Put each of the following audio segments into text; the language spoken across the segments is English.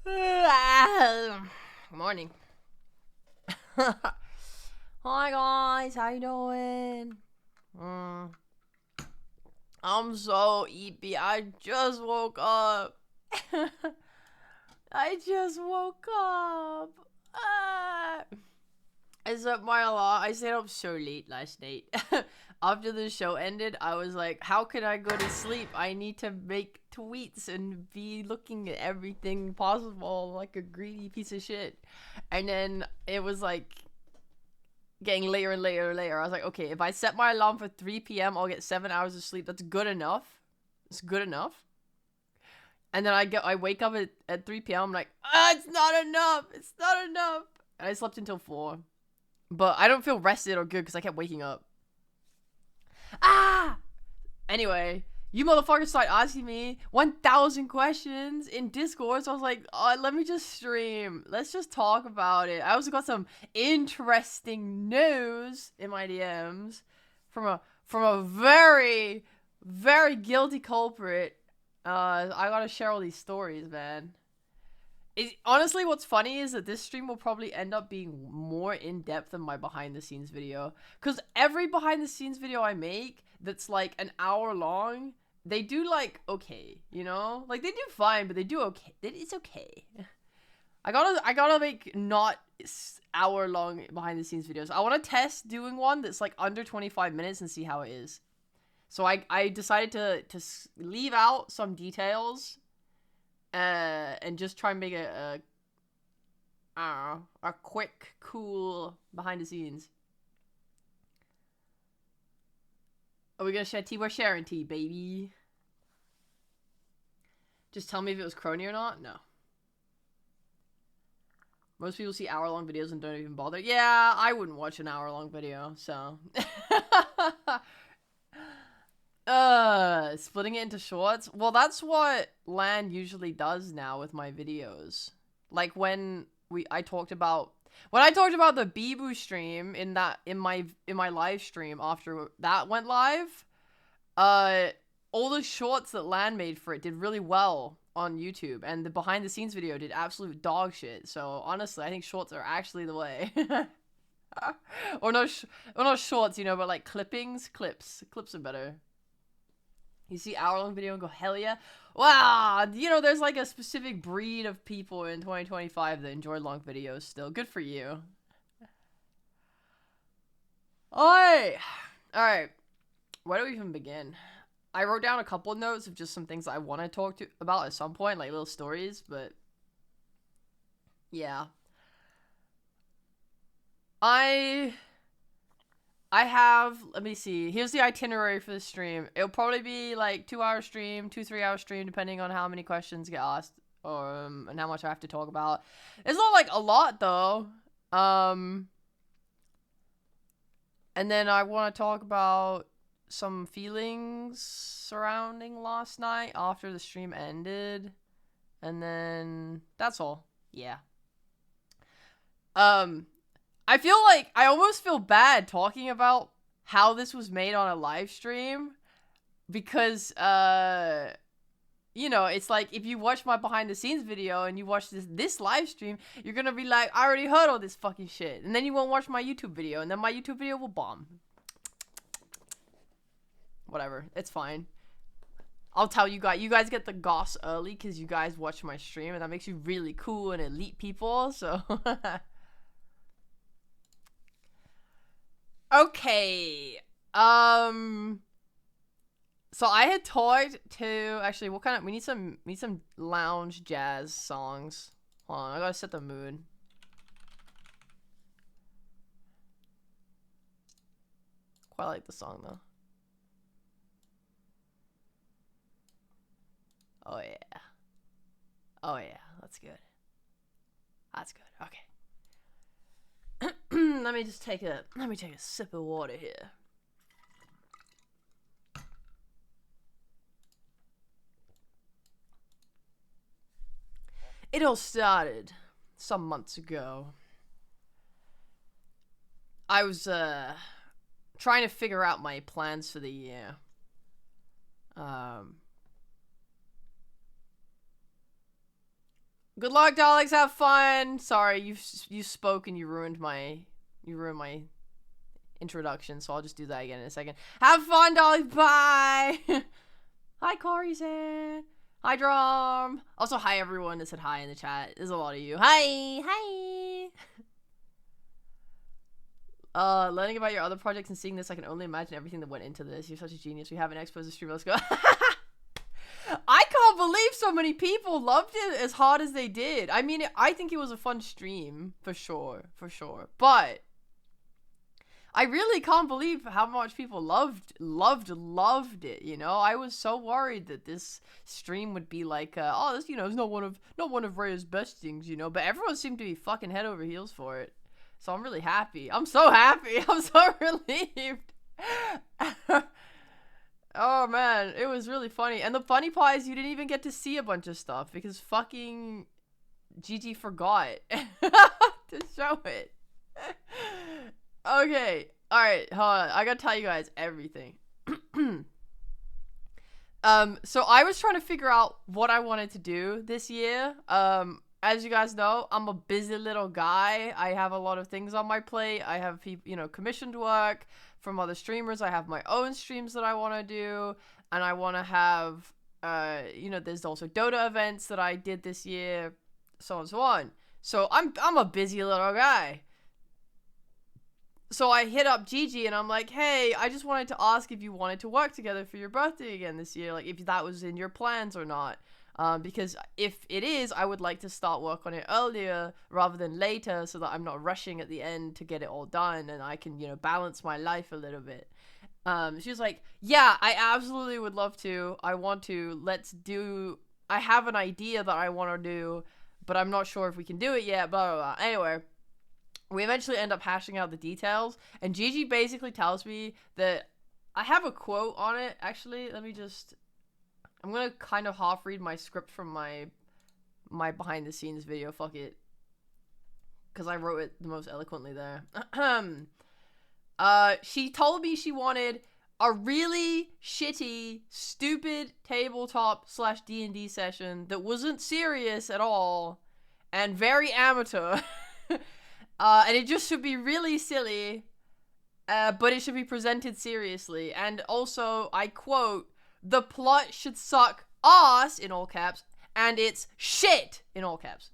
Good morning. Hi guys, how you doing? Mm, I'm so eepy. I just woke up. I just woke up. Ah. I set my alarm. I stayed up so late last night. After the show ended, I was like, how can I go to sleep? I need to make tweets and be looking at everything possible like a greedy piece of shit. And then it was like getting later and later and later. I was like, okay, if I set my alarm for 3 p.m., I'll get 7 hours of sleep. That's good enough. It's good enough. And then I wake up at 3 p.m. I'm like, it's not enough. It's not enough. And I slept until 4. But I don't feel rested or good because I kept waking up. Ah! Anyway, you motherfuckers started asking me 1,000 questions in Discord, so I was like, oh, let me just stream. Let's just talk about it. I also got some interesting news in my DMs from a very, very guilty culprit. I gotta share all these stories, man. Honestly, what's funny is that this stream will probably end up being more in-depth than my behind-the-scenes video. Because every behind-the-scenes video I make that's like an hour long, they do like okay, you know? Like they do fine, but they do okay. It's okay. I gotta make not hour-long behind-the-scenes videos. I want to test doing one that's like under 25 minutes and see how it is. So I decided to leave out some details and just try and make a quick, cool behind the scenes. Are we gonna share tea? We're sharing tea, baby. Just tell me if it was crony or not. No. Most people see hour-long videos and don't even bother. Yeah, I wouldn't watch an hour-long video, so. Splitting it into shorts. Well, that's what Land usually does now with my videos. Like when I talked about the Bibu stream in my live stream after that went live, all the shorts that Land made for it did really well on YouTube, and the behind the scenes video did absolute dog shit. So honestly, I think shorts are actually the way. or no, or not shorts, you know, but like clips are better. You see hour-long video and go, hell yeah. Wow, you know, there's like a specific breed of people in 2025 that enjoy long videos still. Good for you. Alright. Alright. Where do we even begin? I wrote down a couple of notes of just some things I want to talk about at some point, like little stories, but yeah. I have, let me see, here's the itinerary for the stream. It'll probably be like 2-hour stream, 3-hour stream, depending on how many questions get asked, and how much I have to talk about. It's not like a lot though. And then I want to talk about some feelings surrounding last night after the stream ended. And then that's all. Yeah. I feel like I almost feel bad talking about how this was made on a live stream because you know, it's like if you watch my behind the scenes video and you watch this live stream, you're gonna be like, I already heard all this fucking shit, and then you won't watch my YouTube video, and then my YouTube video will bomb. Whatever, it's fine. I'll tell you guys get the goss early because you guys watch my stream, and that makes you really cool and elite people. So okay. So I had talked to actually what kind of we need some lounge jazz songs. Hold on, I gotta set the mood. Quite like the song though. Oh yeah. Oh yeah, that's good. That's good. Okay. let me take a sip of water here. It all started some months ago. I was trying to figure out my plans for the year. Good luck, Daleks. Have fun. Sorry, you spoke and you ruined my introduction, so I'll just do that again in a second. Have fun, Daleks. Bye. Hi, Corey-san. Hi, Drum. Also, hi, everyone that said hi in the chat. There's a lot of you. Hi. Learning about your other projects and seeing this, I can only imagine everything that went into this. You're such a genius. We have an expo stream. Let's go. I can't believe so many people loved it as hard as they did. I mean, I think it was a fun stream, for sure. But I really can't believe how much people loved it, you know? I was so worried that this stream would be like, oh, this, you know, is not one of Rhea's best things, you know? But everyone seemed to be fucking head over heels for it. So I'm really happy. I'm so happy. I'm so relieved. Oh man, it was really funny. And the funny part is you didn't even get to see a bunch of stuff because fucking Gigi forgot to show it. Okay, alright, hold on. I gotta tell you guys everything. So I was trying to figure out what I wanted to do this year. As you guys know, I'm a busy little guy. I have a lot of things on my plate. I have people, you know, commissioned work from other streamers. I have my own streams that I want to do, and I want to have, you know, there's also Dota events that I did this year, so on and so on. So I'm a busy little guy. So I hit up Gigi and I'm like, hey, I just wanted to ask if you wanted to work together for your birthday again this year, like if that was in your plans or not. Because if it is, I would like to start work on it earlier rather than later so that I'm not rushing at the end to get it all done and I can, you know, balance my life a little bit. She was like, yeah, I absolutely would love to. I want to. I have an idea that I want to do, but I'm not sure if we can do it yet, blah, blah, blah. Anyway, we eventually end up hashing out the details, and Gigi basically tells me that I have a quote on it. Actually, I'm gonna kind of half read my script from my behind the scenes video, fuck it. Because I wrote it the most eloquently there. She told me she wanted a really shitty, stupid tabletop / D&D session that wasn't serious at all and very amateur. And it just should be really silly, but it should be presented seriously. And also, I quote, the plot should suck ass, in all caps, and it's shit, in all caps.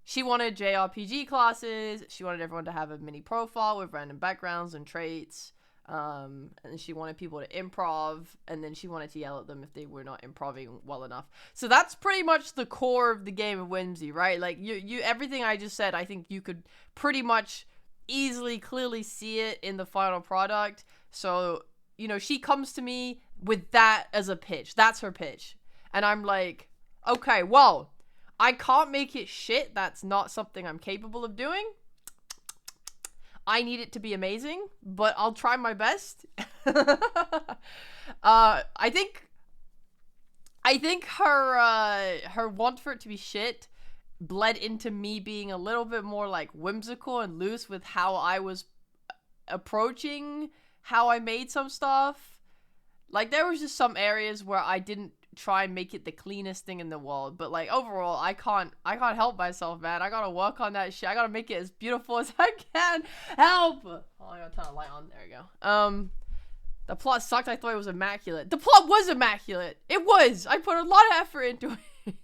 She wanted JRPG classes, she wanted everyone to have a mini profile with random backgrounds and traits, and she wanted people to improv, and then she wanted to yell at them if they were not improving well enough. So that's pretty much the core of the Game of Whimsy, right? Like, you everything I just said, I think you could pretty much easily, clearly see it in the final product. So, you know, she comes to me with that as a pitch. That's her pitch. And I'm like, okay, well, I can't make it shit. That's not something I'm capable of doing. I need it to be amazing, but I'll try my best. I think her want for it to be shit bled into me being a little bit more like whimsical and loose with how I was approaching how I made some stuff. Like, there was just some areas where I didn't try and make it the cleanest thing in the world, but like overall I can't help myself, man. I gotta work on that shit. I gotta make it as beautiful as I can. Help! Oh, I gotta turn the light on. There we go. The plot sucked. I thought it was immaculate. The plot was immaculate. It was. I put a lot of effort into it.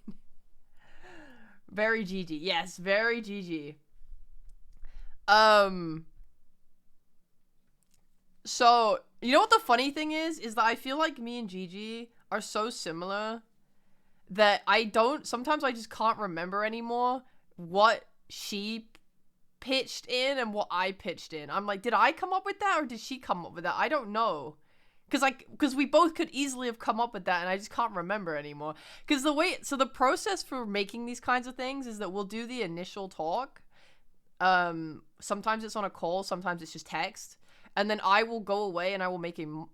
Very GG. Yes, very GG. So, you know what the funny thing is that I feel like me and Gigi are so similar that sometimes I just can't remember anymore what she pitched in and what I pitched in. I'm like, did I come up with that or did she come up with that? I don't know. Because we both could easily have come up with that and I just can't remember anymore. Because the process for making these kinds of things is that we'll do the initial talk. Sometimes it's on a call, sometimes it's just text. And then I will go away and I will make a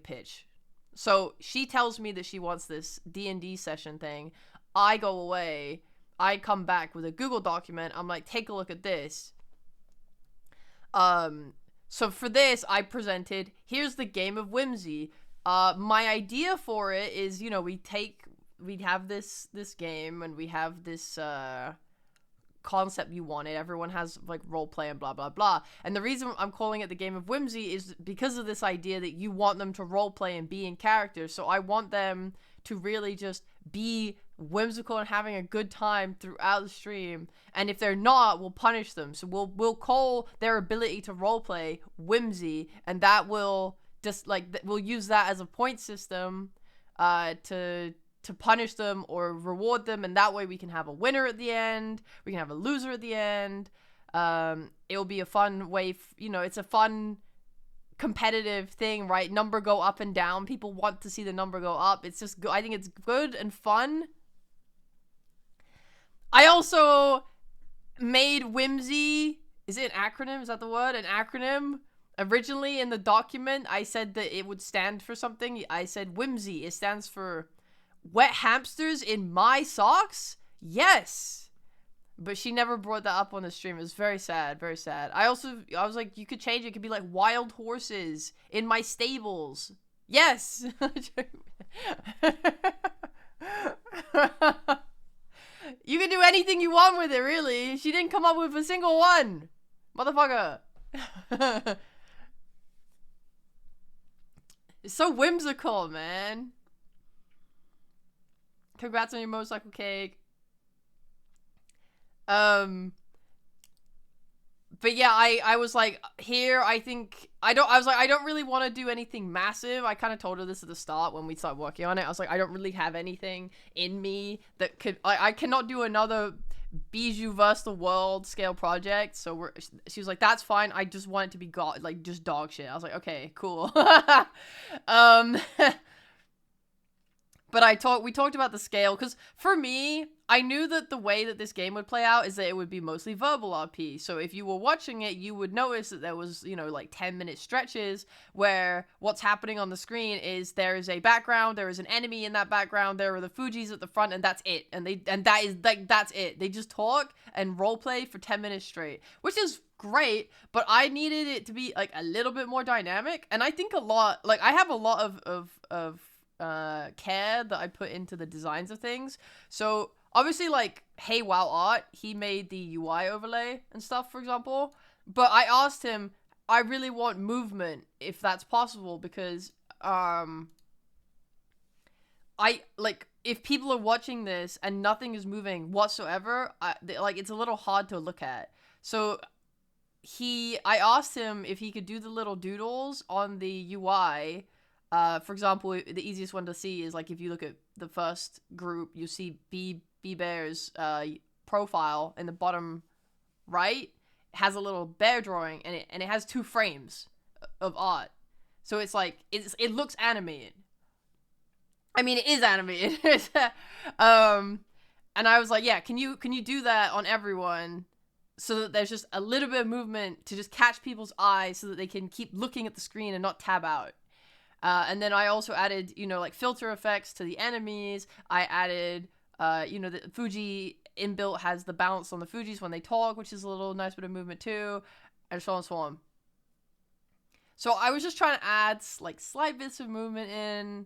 pitch. So she tells me that she wants this D&D session thing. I go away. I come back with a Google document. I'm like, take a look at this. So for this, I presented, here's the Game of Whimsy. My idea for it is, you know, we take this game, and we have this concept you wanted. Everyone has like role play and blah blah blah. And the reason I'm calling it the Game of Whimsy is because of this idea that you want them to role play and be in character. So I want them to really just be whimsical and having a good time throughout the stream. And if they're not, we'll punish them. So we'll call their ability to role play whimsy, and that will just like we'll use that as a point system to punish them or reward them, and that way we can have a winner at the end, we can have a loser at the end. It'll be a fun way, it's a fun competitive thing, right? Number go up and down. People want to see the number go up. It's just good. I think it's good and fun. I also made whimsy, is it an acronym? Is that the word? An acronym? Originally in the document, I said that it would stand for something. I said whimsy. It stands for wet hamsters in my socks? Yes. But she never brought that up on the stream. It was very sad, very sad. I was like, you could change it. It could be like wild horses in my stables. Yes. You can do anything you want with it, really. She didn't come up with a single one. Motherfucker. It's so whimsical, man. Congrats on your motorcycle cake. But yeah, I was like, here, I was like, I don't really want to do anything massive. I kind of told her this at the start when we started working on it. I was like, I don't really have anything in me that could, I cannot do another Bijou versus the world scale project. So she was like, that's fine. I just want it to be just dog shit. I was like, okay, cool. But we talked about the scale, because for me, I knew that the way that this game would play out is that it would be mostly verbal RP. So if you were watching it, you would notice that there was, like 10-minute stretches where what's happening on the screen is there is a background, there is an enemy in that background, there are the Fujis at the front, and that's it. And that is like, that's it. They just talk and roleplay for 10 minutes straight, which is great, but I needed it to be like a little bit more dynamic. And I think I have a lot of care that I put into the designs of things. So obviously, like, Hey Wow Art, he made the UI overlay and stuff, for example. But I asked him, I really want movement, if that's possible, because if people are watching this and nothing is moving whatsoever, it's a little hard to look at. So I asked him if he could do the little doodles on the UI. For example, the easiest one to see is like if you look at the first group, you see B Bear's profile in the bottom right. It has a little bear drawing, and it has 2 frames of art. So it's like it looks animated. I mean, it is animated. And I was like, yeah, can you do that on everyone, so that there's just a little bit of movement to just catch people's eyes, so that they can keep looking at the screen and not tab out. And then I also added, like filter effects to the enemies. I added, the Fuji inbuilt has the bounce on the Fujis when they talk, which is a little nice bit of movement too, and so on and so on. So I was just trying to add like slight bits of movement in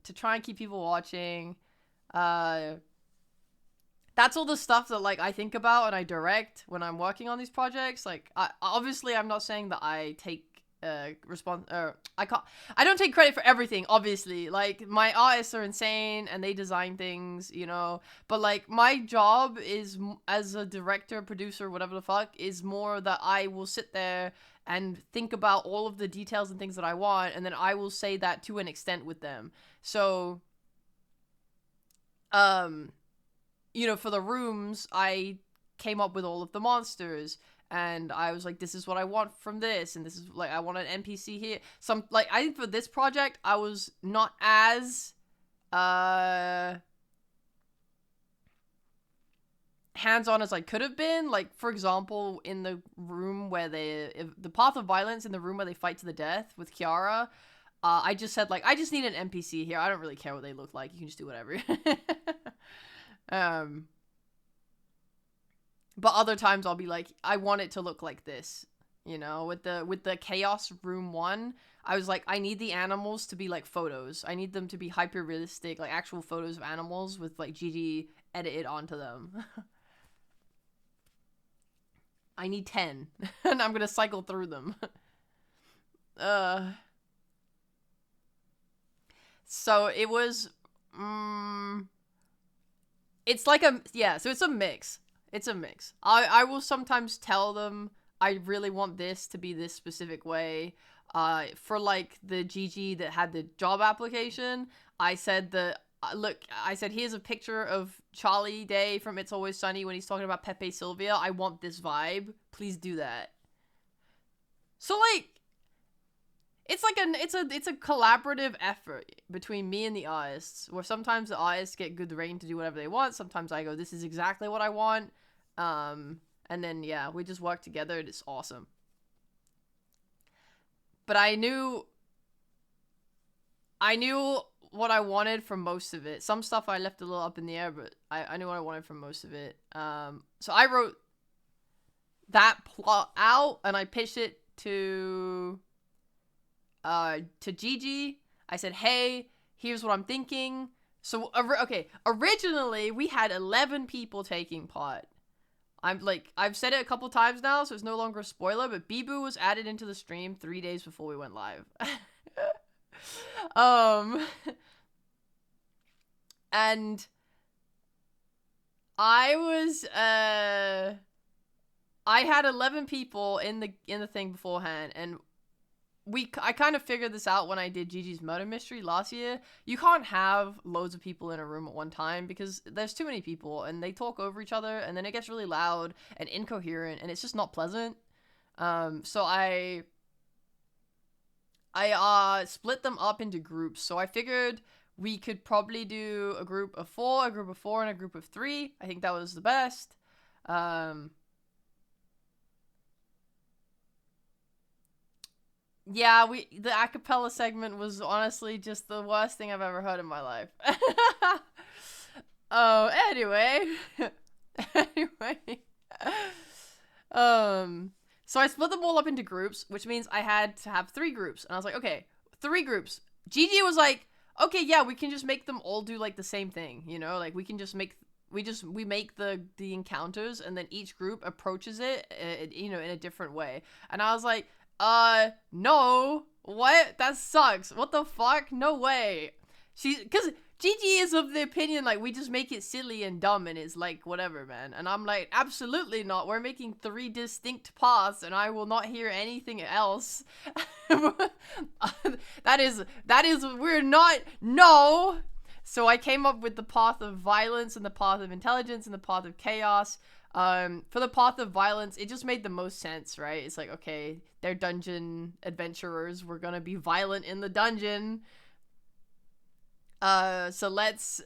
to try and keep people watching. That's all the stuff that like I think about and I direct when I'm working on these projects. Like, obviously I'm not saying that I take I don't take credit for everything, obviously. Like, my artists are insane and they design things, but like my job is, as a director, producer, whatever the fuck, is more that I will sit there and think about all of the details and things that I want, and then I will say that to an extent with them. So for the rooms, I came up with all of the monsters. And I was like, this is what I want from this, and this is like, I want an NPC here. I think for this project, I was not as hands-on as I could have been. Like, for example, in the room where the path of violence in the room where they fight to the death with Kiara, I just said, like, I just need an NPC here. I don't really care what they look like. You can just do whatever. But other times I'll be like, I want it to look like this, with the Chaos Room 1. I was like, I need the animals to be like photos. I need them to be hyper realistic, like actual photos of animals with like GG edited onto them. I need 10 and I'm gonna cycle through them. So it was, it's like so it's a mix. It's a mix. I will sometimes tell them I really want this to be this specific way. For like the GG that had the job application, I said I said, here's a picture of Charlie Day from It's Always Sunny when he's talking about Pepe Sylvia. I want this vibe. Please do that. So like, it's like it's a collaborative effort between me and the artists, where sometimes the artists get good reign to do whatever they want. Sometimes I go, this is exactly what I want. And then, yeah, we just work together and it's awesome. But I knew what I wanted from most of it. Some stuff I left a little up in the air, but I knew what I wanted from most of it. So I wrote that plot out and I pitched it to Gigi. I said, hey, here's what I'm thinking. So, okay, originally we had 11 people taking part. I've said it a couple times now, so it's no longer a spoiler, but Bibu was added into the stream 3 days before we went live. And I had 11 people in the thing beforehand, and I kind of figured this out when I did Gigi's Murder Mystery last year. You can't have loads of people in a room at one time because there's too many people and they talk over each other and then it gets really loud and incoherent and it's just not pleasant. So I split them up into groups. So I figured we could probably do a group of 4, and a group of 3. I think that was the best. Yeah, the acapella segment was honestly just the worst thing I've ever heard in my life. Oh, anyway. Anyway. So I split them all up into groups, which means I had to have 3 groups. And I was like, okay, 3 groups. Gigi was like, okay, yeah, we can just make them all do like the same thing, you know? Like we can just make we make the encounters and then each group approaches it, you know, in a different way. And I was like, no, what? That sucks. What the fuck? No way. Cause Gigi is of the opinion, like, we just make it silly and dumb and it's like, whatever, man. And I'm like, absolutely not. We're making 3 distinct paths and I will not hear anything else. We're not, no. So I came up with the path of violence and the path of intelligence and the path of chaos. For the path of violence, it just made the most sense, right? It's like, okay, they're dungeon adventurers. We're gonna be violent in the dungeon. So let's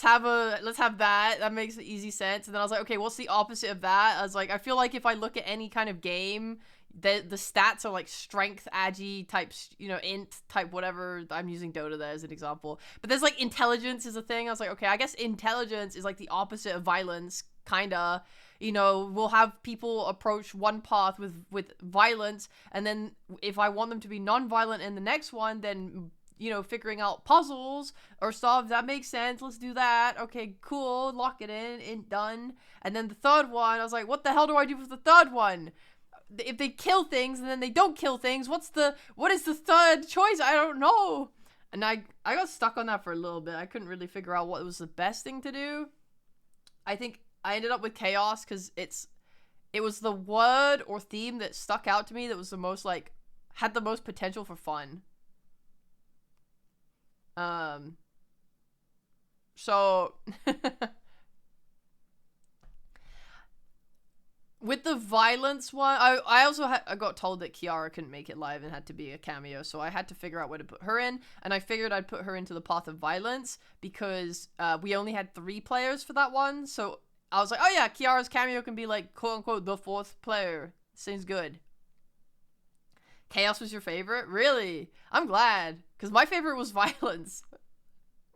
have that. That makes easy sense. And then I was like, okay, what's the opposite of that? I was like, I feel like if I look at any kind of game, the stats are like strength, agi types, you know, int type, whatever. I'm using Dota there as an example. But there's like intelligence is a thing. I was like, okay, I guess intelligence is like the opposite of violence, kinda. You know, we'll have people approach one path with violence, and then if I want them to be non-violent in the next one, then, you know, figuring out puzzles or stuff, that makes sense. Let's do that. Okay, cool. Lock it in, done. And then the third one, I was like, what the hell do I do for the third one? If they kill things and then they don't kill things, what is the third choice? I don't know. And I got stuck on that for a little bit. I couldn't really figure out what was the best thing to do. I think I ended up with chaos because it was the word or theme that stuck out to me that was the most, like, had the most potential for fun. So with the violence one, I also I got told that Kiara couldn't make it live and had to be a cameo, so I had to figure out where to put her in, and I figured I'd put her into the path of violence because we only had 3 players for that one, so I was like, oh yeah, Kiara's cameo can be like, quote-unquote, the 4th player. Seems good. Chaos was your favorite? Really? I'm glad, because my favorite was violence.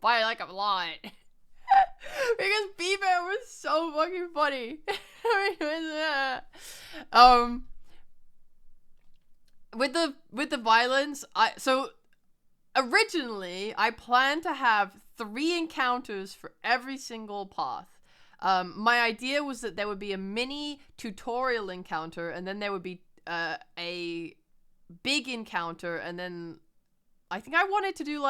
By like a lot. Because B-Bear was so fucking funny. with the violence, originally I planned to have 3 encounters for every single path. My idea was that there would be a mini tutorial encounter, and then there would be a big encounter, and then I think I wanted to do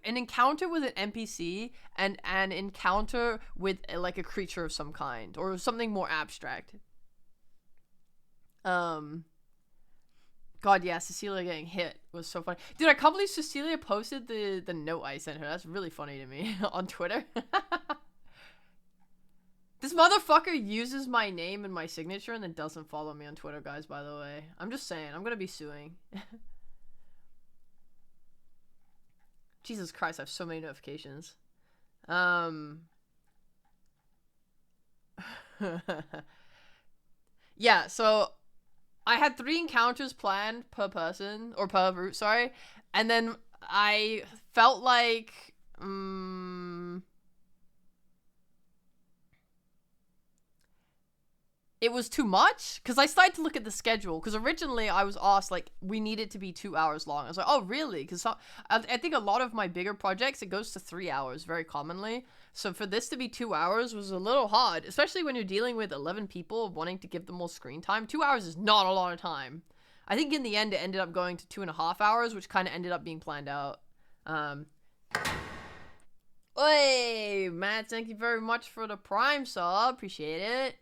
an encounter with an NPC and an encounter with like a creature of some kind or something more abstract. God, yeah, Cecilia getting hit was so funny. Dude, I can't believe Cecilia posted the note I sent her. That's really funny to me on Twitter. This motherfucker uses my name and my signature and then doesn't follow me on Twitter, guys, by the way. I'm just saying. I'm gonna be suing. Jesus Christ, I have so many notifications. Yeah, so I had 3 encounters planned per person, or per route, sorry. And then I felt like, it was too much, because I started to look at the schedule, because originally I was asked, like, we need it to be 2 hours long. I was like, oh, really? Because I think a lot of my bigger projects, it goes to 3 hours very commonly. So for this to be 2 hours was a little hard, especially when you're dealing with 11 people wanting to give them more screen time. 2 hours is not a lot of time. I think in the end it ended up going to 2.5 hours, which kind of ended up being planned out. Hey, Matt, thank you very much for the Prime sub. Appreciate it.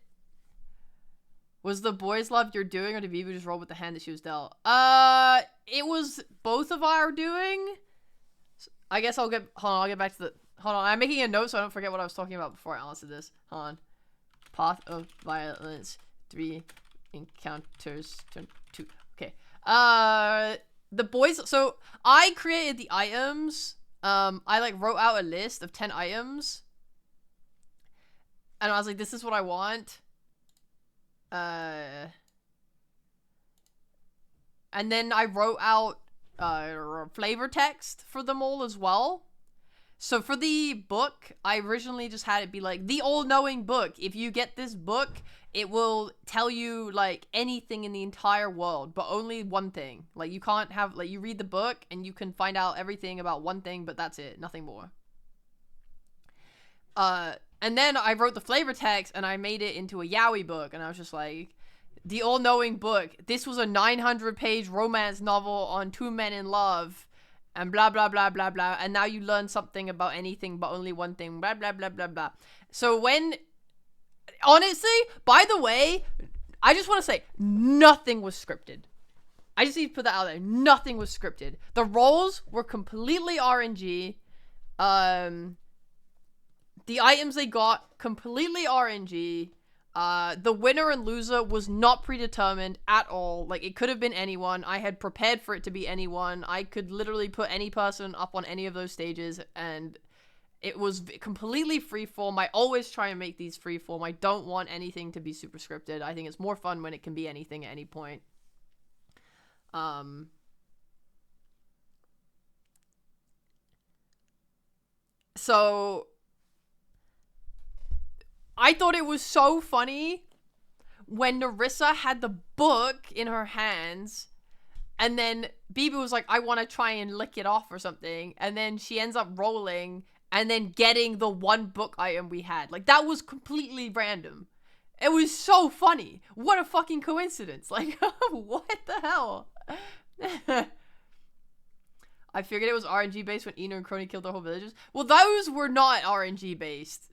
Was the boys' love your doing, or did Viva just roll with the hand that she was dealt? It was both of our doing. I guess I'll get back to the... Hold on, I'm making a note so I don't forget what I was talking about before I answered this. Hold on. Path of Violence, 3 encounters, turn 2. Okay. The boys... So, I created the items. I, like, wrote out a list of 10 items. And I was like, this is what I want. And then I wrote out flavor text for them all as well. So for the book, I originally just had it be like, the all-knowing book. If you get this book, it will tell you, like, anything in the entire world, but only one thing. Like, you can't have, like, you read the book, and you can find out everything about one thing, but that's it. Nothing more. And then I wrote the flavor text, and I made it into a yaoi book, and I was just like, the all-knowing book. This was a 900-page romance novel on 2 men in love, and blah, blah, blah, blah, blah, and now you learn something about anything but only one thing, blah, blah, blah, blah, blah. So when... Honestly, by the way, I just want to say, nothing was scripted. I just need to put that out there. Nothing was scripted. The roles were completely RNG. The items they got, completely RNG. The winner and loser was not predetermined at all. Like, it could have been anyone. I had prepared for it to be anyone. I could literally put any person up on any of those stages, and it was completely freeform. I always try and make these freeform. I don't want anything to be super scripted. I think it's more fun when it can be anything at any point. So... I thought it was so funny when Narissa had the book in her hands, and then Bibi was like, I want to try and lick it off or something, and then she ends up rolling and then getting the one book item we had. Like, that was completely random. It was so funny. What a fucking coincidence. Like, what the hell? I figured it was RNG based when Eno and Crony killed their whole villages. Well, those were not RNG based.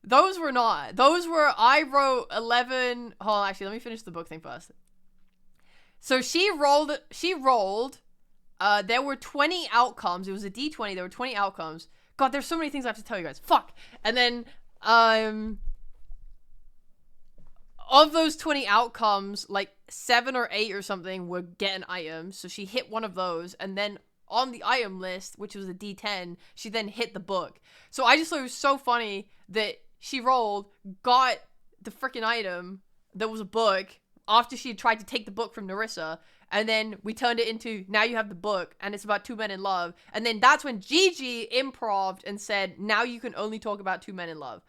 Those were not. Those were, I wrote 11, hold on, actually, let me finish the book thing first. So she rolled, there were 20 outcomes, it was a D20, there were 20 outcomes. God, there's so many things I have to tell you guys, fuck. And then, of those 20 outcomes, like 7 or 8 or something were getting items, so she hit one of those, and then on the item list, which was a D10, she then hit the book. So I just thought it was so funny that she rolled, got the freaking item that was a book after she had tried to take the book from Narissa, and then we turned it into, now you have the book, and it's about 2 men in love. And then that's when Gigi improv'd and said, now you can only talk about 2 men in love.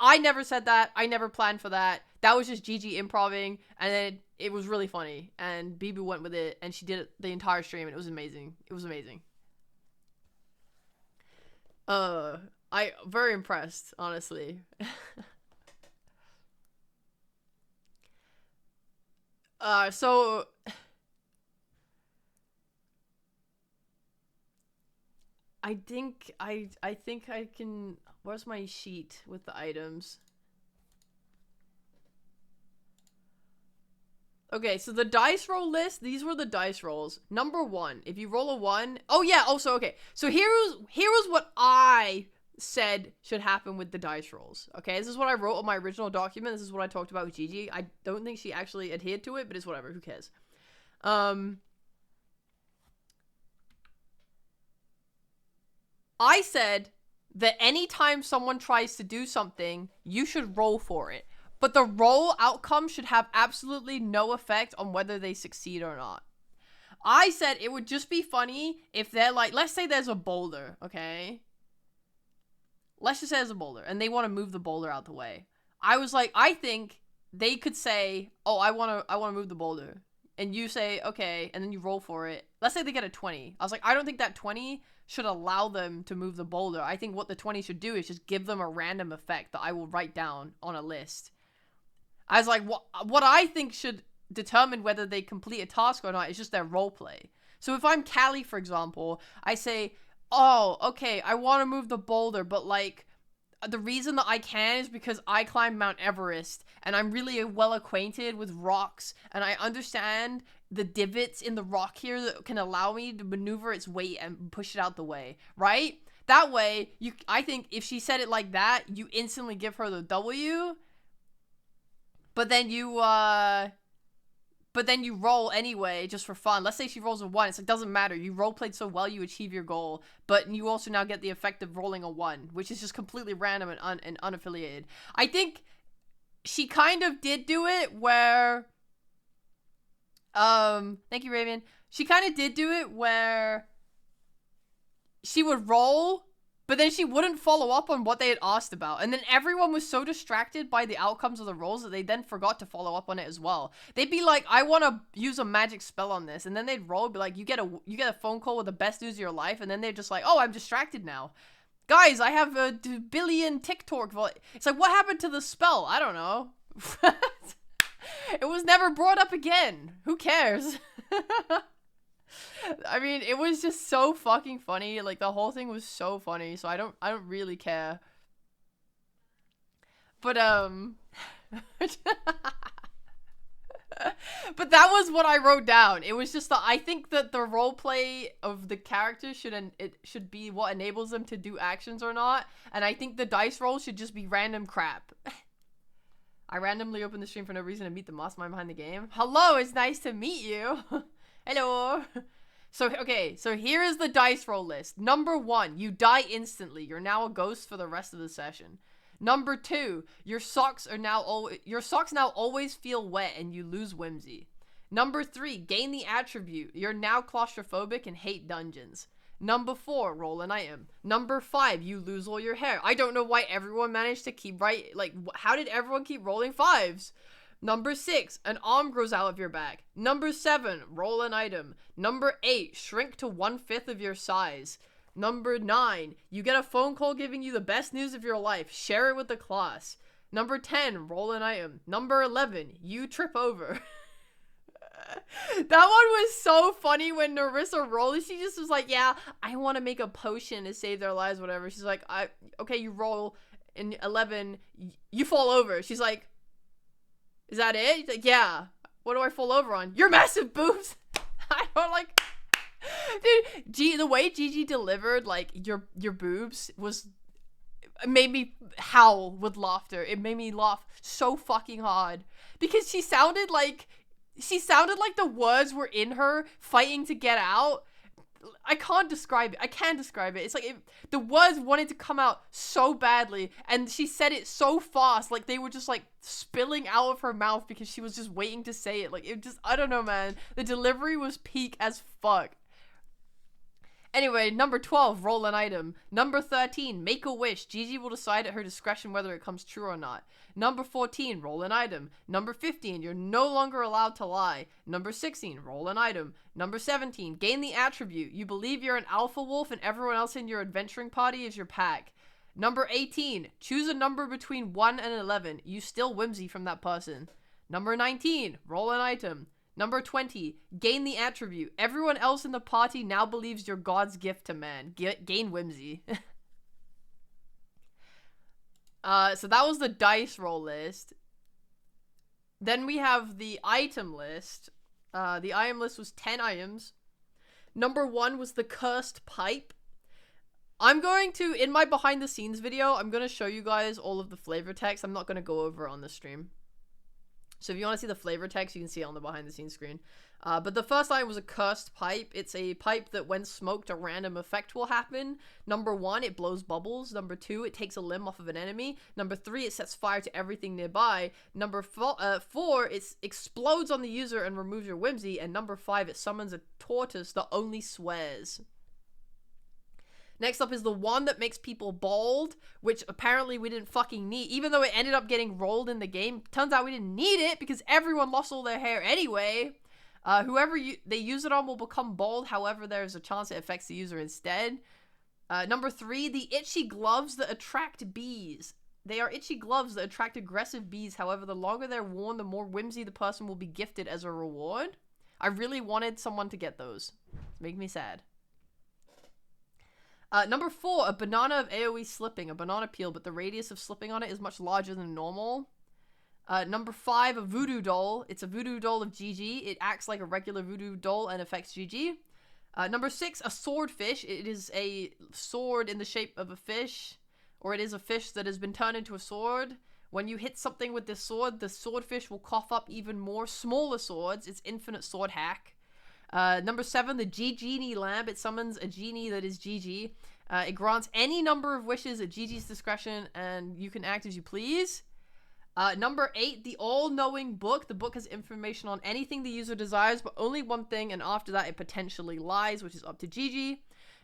I never said that. I never planned for that. That was just Gigi improving, and then it was really funny. And Bibi went with it, and she did it the entire stream, and it was amazing. It was amazing. I very impressed, honestly. So I think I can. Where's my sheet with the items? Okay, so the dice roll list, these were the dice rolls. Number 1, if you roll a 1... Oh, yeah, also, okay. So here was what I said should happen with the dice rolls. Okay, this is what I wrote on my original document. This is what I talked about with Gigi. I don't think she actually adhered to it, but it's whatever. Who cares? I said that anytime someone tries to do something, you should roll for it. But the roll outcome should have absolutely no effect on whether they succeed or not. I said it would just be funny if they're like, let's say there's a boulder, okay? Let's just say there's a boulder, and they want to move the boulder out the way. I was like, I think they could say, oh, I want to move the boulder. And you say, okay, and then you roll for it. Let's say they get a 20. I was like, I don't think that 20 should allow them to move the boulder. I think what the 20 should do is just give them a random effect that I will write down on a list. I was like, what I think should determine whether they complete a task or not is just their roleplay. So if I'm Callie, for example, I say, oh, okay, I want to move the boulder, but like, the reason that I can is because I climbed Mount Everest, and I'm really well acquainted with rocks, and I understand the divots in the rock here that can allow me to maneuver its weight and push it out the way, right? That way, I think if she said it like that, you instantly give her the W. But then you roll anyway, just for fun. Let's say she rolls a 1. It's like, doesn't matter. You roleplayed so well, you achieve your goal. But you also now get the effect of rolling a 1, which is just completely random and unaffiliated. I think she kind of did do it where... Thank you, Raven. She kind of did do it where she would roll, but then she wouldn't follow up on what they had asked about. And then everyone was so distracted by the outcomes of the rolls that they then forgot to follow up on it as well. They'd be like, I want to use a magic spell on this. And then they'd roll, be like, you get a phone call with the best news of your life. And then they're just like, oh, I'm distracted now. Guys, I have a billion TikTok. It's like, what happened to the spell? I don't know. It was never brought up again. Who cares? I mean, it was just so fucking funny. Like, the whole thing was so funny, so I don't really care. But, but that was what I wrote down. It was just I think that the roleplay of the characters should be what enables them to do actions or not, and I think the dice roll should just be random crap. I randomly opened the stream for no reason to meet the mastermind behind the game. Hello, it's nice to meet you. Hello. So, okay, so here is the dice roll list. Number 1, you die instantly. You're now a ghost for the rest of the session. Number 2, your socks now always feel wet and you lose whimsy. Number 3, gain the attribute. You're now claustrophobic and hate dungeons. Number 4, roll an item. Number 5, you lose all your hair. I don't know why everyone managed to keep how did everyone keep rolling 5s? Number 6, an arm grows out of your back. Number 7, roll an item. Number 8, shrink to 1/5 of your size. Number 9, you get a phone call giving you the best news of your life. Share it with the class. Number 10, roll an item. Number 11, you trip over. That one was so funny when Narissa rolled. She just was like, yeah, I want to make a potion to save their lives, whatever. She's like, okay, you roll. In 11, you fall over. She's like, is that it? He's like, yeah. What do I fall over on? Your massive boobs. I don't like... Dude, the way Gigi delivered, like, your boobs was... It made me howl with laughter. It made me laugh so fucking hard. Because she sounded like the words were in her fighting to get out. I can't describe it. I can't describe it. It's like the words wanted to come out so badly, and she said it so fast, like they were just like spilling out of her mouth because she was just waiting to say it. Like, it just, I don't know, man. The delivery was peak as fuck. Anyway, number 12, roll an item. Number 13, make a wish. Gigi will decide at her discretion whether it comes true or not. Number 14, roll an item. Number 15, you're no longer allowed to lie. Number 16, roll an item. Number 17, gain the attribute. You believe you're an alpha wolf and everyone else in your adventuring party is your pack. Number 18, choose a number between 1 and 11. You steal whimsy from that person. Number 19, roll an item. Number 20, gain the attribute. Everyone else in the party now believes you're God's gift to man. Gain whimsy. So that was the dice roll list. Then we have the item list. The item list was 10 items. Number 1 was the cursed pipe. I'm going to, in my behind the scenes video, I'm going to show you guys all of the flavor text. I'm not going to go over on the stream. So if you want to see the flavor text, you can see it on the behind the scenes screen. But the first item was a cursed pipe. It's a pipe that when smoked, a random effect will happen. Number 1, it blows bubbles. Number 2, it takes a limb off of an enemy. Number 3, it sets fire to everything nearby. Number 4, it explodes on the user and removes your whimsy. And number 5, it summons a tortoise that only swears. Next up is the one that makes people bald, which apparently we didn't fucking need. Even though it ended up getting rolled in the game, turns out we didn't need it because everyone lost all their hair anyway. Whoever they use it on will become bald, however there's a chance it affects the user instead. Number 3, the itchy gloves that attract bees. They are itchy gloves that attract aggressive bees, however the longer they're worn, the more whimsy the person will be gifted as a reward. I really wanted someone to get those. It's making me sad. Number 4, a banana of AoE slipping, a banana peel, but the radius of slipping on it is much larger than normal. Number 5, a voodoo doll. It's a voodoo doll of GG. It acts like a regular voodoo doll and affects GG. Number 6, a swordfish. It is a sword in the shape of a fish, or it is a fish that has been turned into a sword. When you hit something with this sword, the swordfish will cough up even more smaller swords. It's infinite sword hack. Number 7, the G-Genie lamp. It summons a genie that is GG. It grants any number of wishes at GG's discretion, and you can act as you please. Number 8, the all-knowing book. The book has information on anything the user desires, but only one thing, and after that it potentially lies, which is up to GG.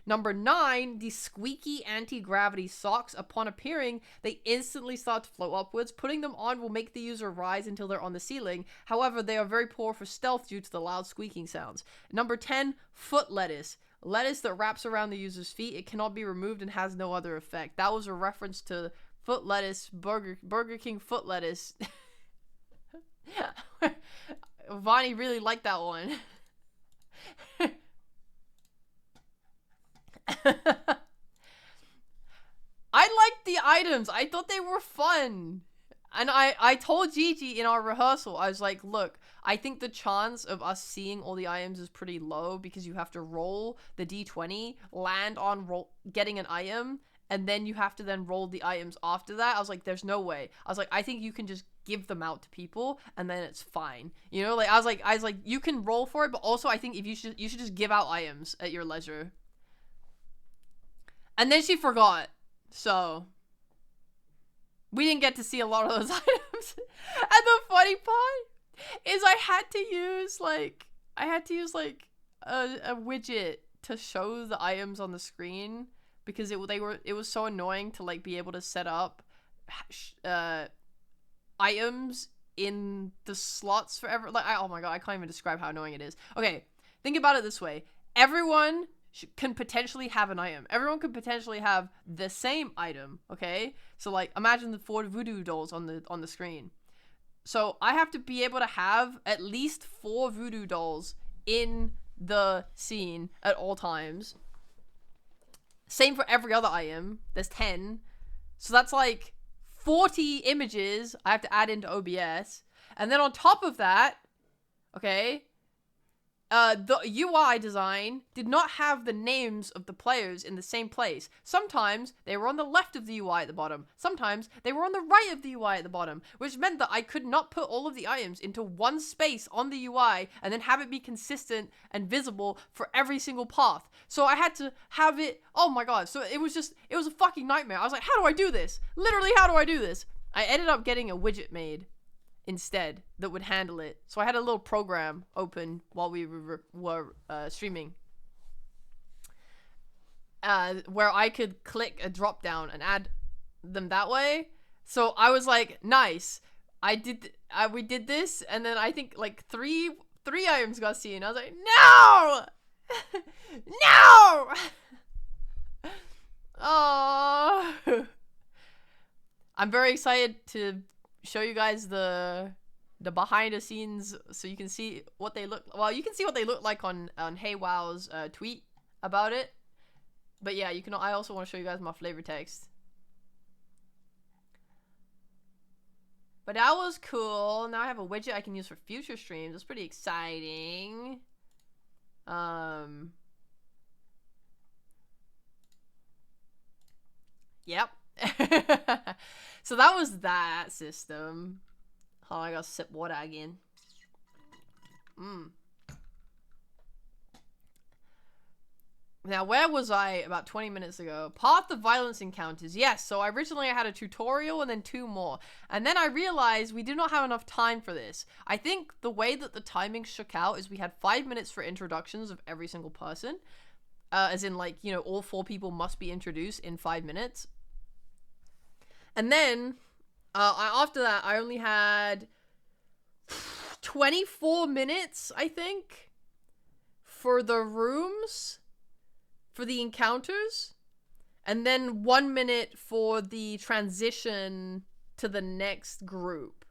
Number 9, the squeaky anti-gravity socks. Upon appearing, they instantly start to float upwards. Putting them on will make the user rise until they're on the ceiling. However, they are very poor for stealth due to the loud squeaking sounds. Number 10, foot lettuce. Lettuce that wraps around the user's feet. It cannot be removed and has no other effect. That was a reference to foot lettuce, Burger King foot lettuce. Vonnie really liked that one. I liked the items. I thought they were fun. And I told Gigi in our rehearsal, I was like, look, I think the chance of us seeing all the items is pretty low because you have to roll the d20, land on getting an item, and then you have to then roll the items after that. I was like, there's no way. I was like, I think you can just give them out to people and then it's fine. You know, like I was like, you can roll for it, but also I think if you should just give out items at your leisure. And then she forgot. So we didn't get to see a lot of those items. And the funny part is I had to use a widget to show the items on the screen because it was so annoying to like be able to set up items in the slots forever. Like oh my god, I can't even describe how annoying it is. Okay, think about it this way. Everyone can potentially have an item. Everyone could potentially have the same item, okay? So like imagine the 4 voodoo dolls on the screen. So I have to be able to have at least 4 voodoo dolls in the scene at all times. Same for every other item. There's 10. So that's like 40 images I have to add into OBS. And then on top of that, okay, the UI design did not have the names of the players in the same place. Sometimes they were on the left of the UI at the bottom. Sometimes they were on the right of the UI at the bottom, which meant that I could not put all of the items into one space on the UI and then have it be consistent and visible for every single path. So I had to have it, oh my god, so it was a fucking nightmare. I was like, how do I do this? Literally, how do I do this? I ended up getting a widget made instead that would handle it. So I had a little program open while we were streaming. where I could click a drop down and add them that way. So I was like, nice. We did this, and then I think like three items got seen. I was like, no, no. Oh, I'm very excited to show you guys the behind the scenes, so you can see what they look. Well, you can see what they look like on Hey Wow's tweet about it. But yeah, you can. I also want to show you guys my flavor text. But that was cool. Now I have a widget I can use for future streams. It's pretty exciting. Yep. So that was that system. Oh, I gotta sip water again. Now, where was I about 20 minutes ago? Path of Violence encounters. Yes, so originally I had a tutorial and then 2 more. And then I realized we did not have enough time for this. I think the way that the timing shook out is we had 5 minutes for introductions of every single person. As in, like, you know, all 4 people must be introduced in 5 minutes. And then, after that, I only had 24 minutes, I think, for the rooms. For the encounters, and then 1 minute for the transition to the next group.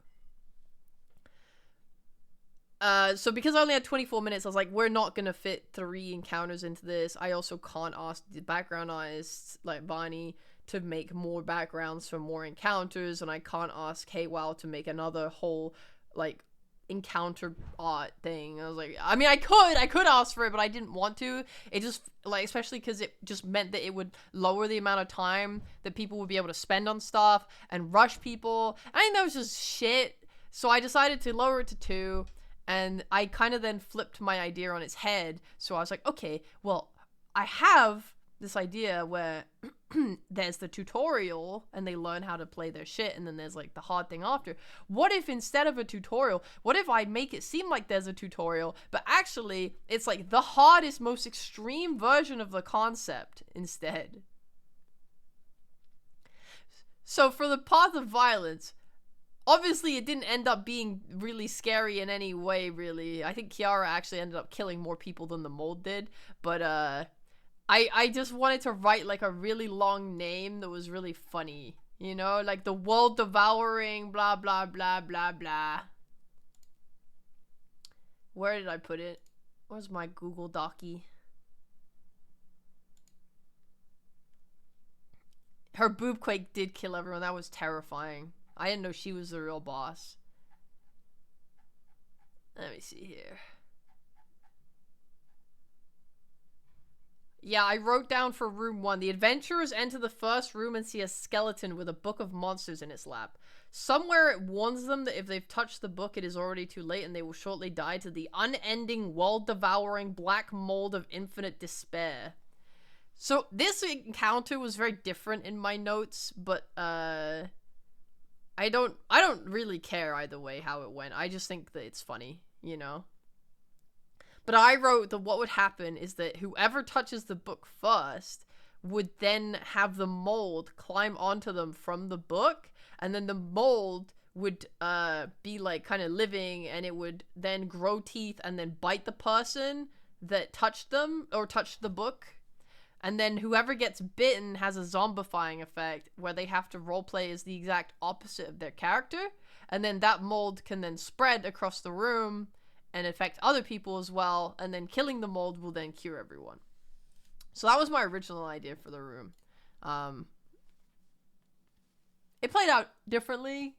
So because I only had 24 minutes, I was like, we're not gonna fit 3 encounters into this. I also can't ask the background artists like Bonnie to make more backgrounds for more encounters, and I can't ask KWow to make another whole like encounter art thing. I was like, I mean, I could ask for it, but I didn't want to. It just, like, especially because it just meant that it would lower the amount of time that people would be able to spend on stuff and rush people. I think that was just shit. So I decided to lower it to 2, and I kind of then flipped my idea on its head. So I was like, okay, well, I have this idea where there's the tutorial and they learn how to play their shit, and then there's like the hard thing after. What if instead of a tutorial, what if I make it seem like there's a tutorial, but actually it's like the hardest, most extreme version of the concept instead? So for the Path of Violence, obviously it didn't end up being really scary in any way, really. I think Kiara actually ended up killing more people than the mold did, but I just wanted to write like a really long name that was really funny, you know, like the world devouring blah blah blah blah blah. Where did I put it? Where's my Google Docie? Her boobquake did kill everyone. That was terrifying. I didn't know she was the real boss. Let me see here. Yeah, I wrote down for room 1. The adventurers enter the first room and see a skeleton with a book of monsters in its lap. Somewhere it warns them that if they've touched the book, it is already too late and they will shortly die to the unending, world-devouring black mold of infinite despair. So this encounter was very different in my notes, but I don't really care either way how it went. I just think that it's funny, you know? But I wrote that what would happen is that whoever touches the book first would then have the mold climb onto them from the book, and then the mold would be like kind of living, and it would then grow teeth and then bite the person that touched them or touched the book. And then whoever gets bitten has a zombifying effect where they have to roleplay as the exact opposite of their character, and then that mold can then spread across the room and affect other people as well, and then killing the mold will then cure everyone. So that was my original idea for the room. It played out differently.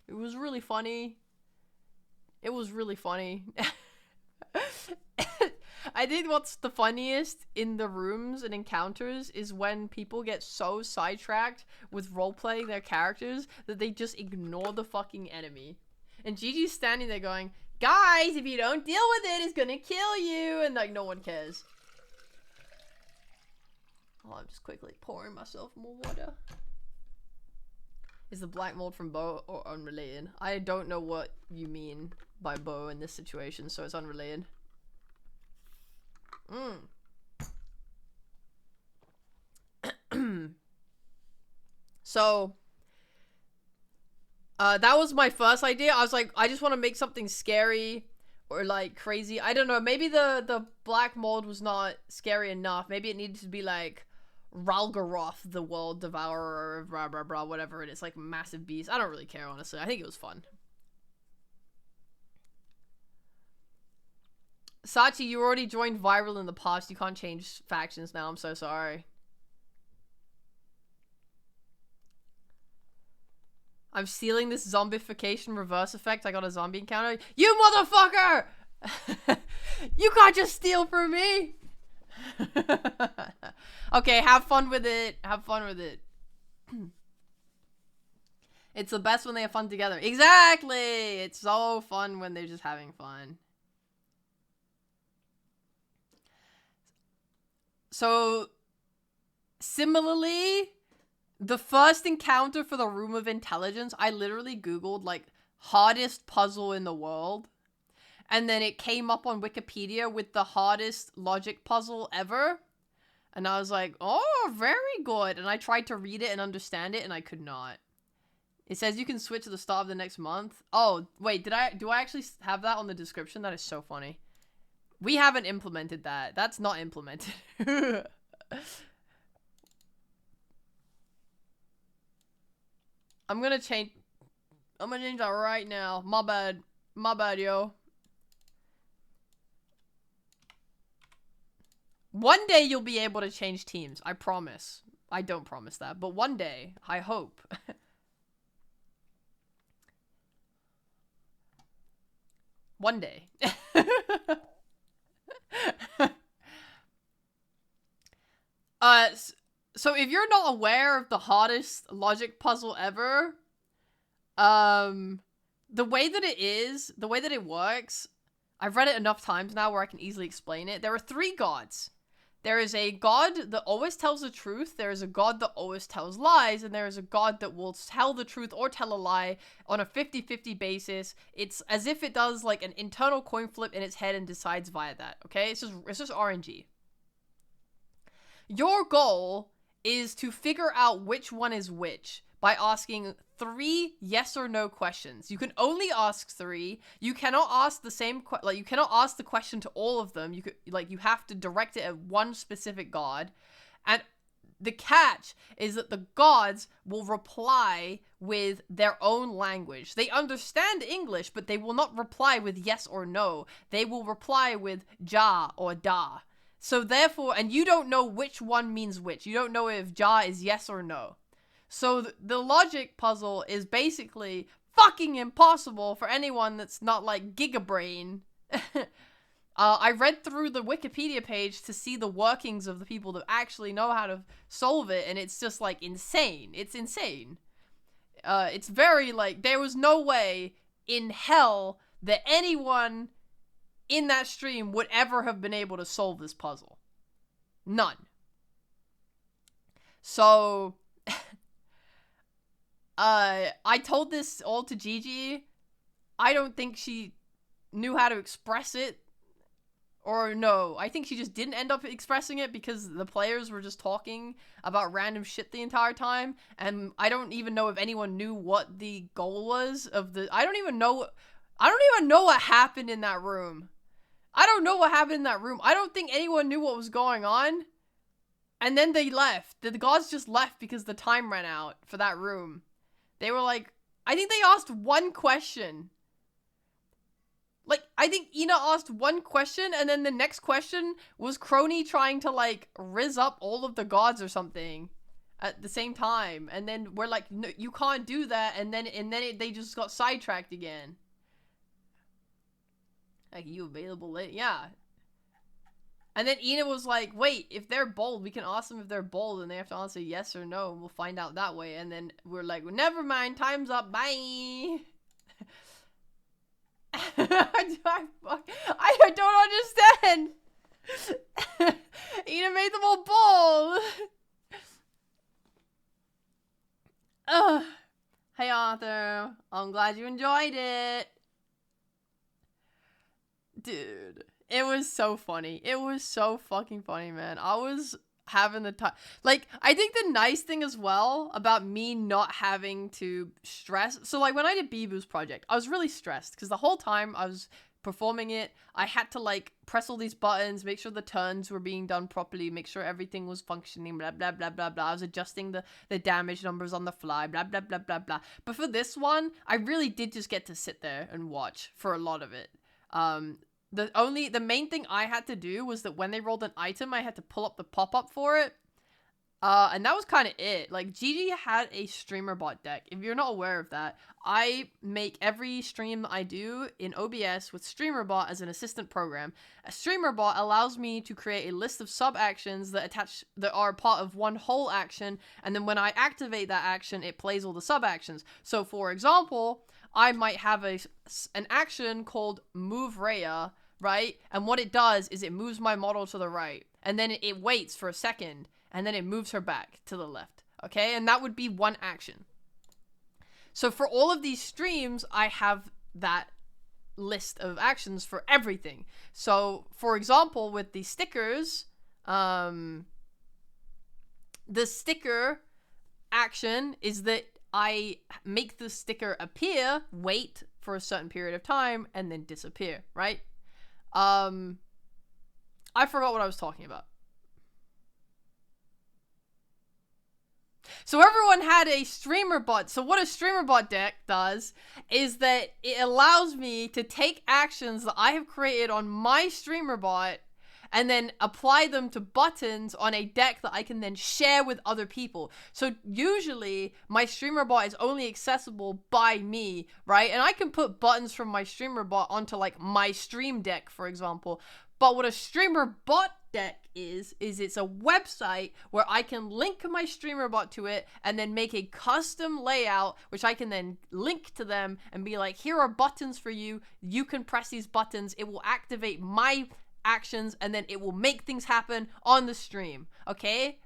It was really funny. It was really funny. I think what's the funniest in the rooms and encounters is when people get so sidetracked with roleplaying their characters that they just ignore the fucking enemy. And Gigi's standing there going, guys, if you don't deal with it, it's gonna kill you. And like, no one cares. Oh, I'm just quickly pouring myself more water. Is the black mold from Bo or unrelated? I don't know what you mean by Bo in this situation, so it's unrelated. So, that was my first idea. I was like, I just want to make something scary or like crazy. I don't know. Maybe the black mold was not scary enough. Maybe it needed to be like Ralgaroth, the world devourer, blah blah blah, whatever it is, like massive beast. I don't really care, honestly. I think it was fun. Sachi, you already joined viral in the past. You can't change factions now. I'm so sorry. I'm stealing this zombification reverse effect. I got a zombie encounter. You motherfucker! You can't just steal from me! Okay, have fun with it. Have fun with it. It's the best when they have fun together. Exactly! It's so fun when they're just having fun. So, similarly, the first encounter for the Room of Intelligence, I literally Googled, like, hardest puzzle in the world. And then it came up on Wikipedia with the hardest logic puzzle ever. And I was like, oh, very good. And I tried to read it and understand it, and I could not. It says you can switch at the start of the next month. Oh, wait, do I actually have that on the description? That is so funny. We haven't implemented that. That's not implemented. I'm gonna change that right now. My bad. My bad, yo. One day you'll be able to change teams. I promise. I don't promise that, but one day. I hope. One day. So if you're not aware of the hardest logic puzzle ever, the way that it works, I've read it enough times now where I can easily explain it. There are 3 gods. There is a god that always tells the truth, there is a god that always tells lies, and there is a god that will tell the truth or tell a lie on a 50-50 basis. It's as if it does like an internal coin flip in its head and decides via that, okay? It's just RNG. Your goal is to figure out which one is which by asking 3 yes or no questions. You can only ask 3. You cannot ask the same you cannot ask the question to all of them. You have to direct it at one specific god. And the catch is that the gods will reply with their own language. They understand English, but they will not reply with yes or no. They will reply with ja or da. So therefore, and you don't know which one means which. You don't know if ja is yes or no. So the logic puzzle is basically fucking impossible for anyone that's not like Gigabrain. I read through the Wikipedia page to see the workings of the people that actually know how to solve it, and it's just like insane. It's insane. It's very like, there was no way in hell that anyone in that stream would ever have been able to solve this puzzle. None. So, I told this all to Gigi. I don't think she knew how to express it. Or no, I think she just didn't end up expressing it because the players were just talking about random shit the entire time. And I don't even know if anyone knew what the goal was of the... I don't even know what happened in that room. I don't know what happened in that room. I don't think anyone knew what was going on. And then they left. The gods just left because the time ran out for that room. They were like... I think they asked one question. Like, I think Ina asked one question, and then the next question was Crony trying to, like, rizz up all of the gods or something at the same time. And then we're like, no, you can't do that. And then they just got sidetracked again. Like, you available late? Yeah. And then Ina was like, wait, if they're bold, we can ask them if they're bold, and they have to answer yes or no, and we'll find out that way. And then we're like, well, never mind, time's up, bye. I don't understand. Ina made them all bold. Hey Arthur, I'm glad you enjoyed it. Dude, it was so funny. It was so fucking funny, man. I was having the time. Like, I think the nice thing as well about me not having to stress. So, like, when I did Bibu's project, I was really stressed because the whole time I was performing it, I had to, like, press all these buttons, make sure the turns were being done properly, make sure everything was functioning, blah, blah, blah, blah, blah. I was adjusting the damage numbers on the fly, blah, blah, blah, blah, blah. But for this one, I really did just get to sit there and watch for a lot of it. The main thing I had to do was that when they rolled an item, I had to pull up the pop-up for it. And that was kind of it. Like, Gigi had a streamer bot deck. If you're not aware of that, I make every stream I do in OBS with streamer bot as an assistant program. A streamer bot allows me to create a list of sub actions that are part of one whole action, and then when I activate that action, it plays all the sub actions. So, for example, I might have an action called Move Rhea, right? And what it does is it moves my model to the right, and then it waits for a second, and then it moves her back to the left, okay? And that would be one action. So for all of these streams, I have that list of actions for everything. So, for example, with the stickers, the sticker action is that I make the sticker appear, wait for a certain period of time, and then disappear, right? I forgot what I was talking about. So everyone had a streamer bot. So what a streamer bot deck does is that it allows me to take actions that I have created on my streamer bot and then apply them to buttons on a deck that I can then share with other people. So usually my streamer bot is only accessible by me, right? And I can put buttons from my streamer bot onto like my stream deck, for example. But what a streamer bot deck is it's a website where I can link my streamer bot to it and then make a custom layout, which I can then link to them and be like, here are buttons for you. You can press these buttons. It will activate my actions and then it will make things happen on the stream. Okay?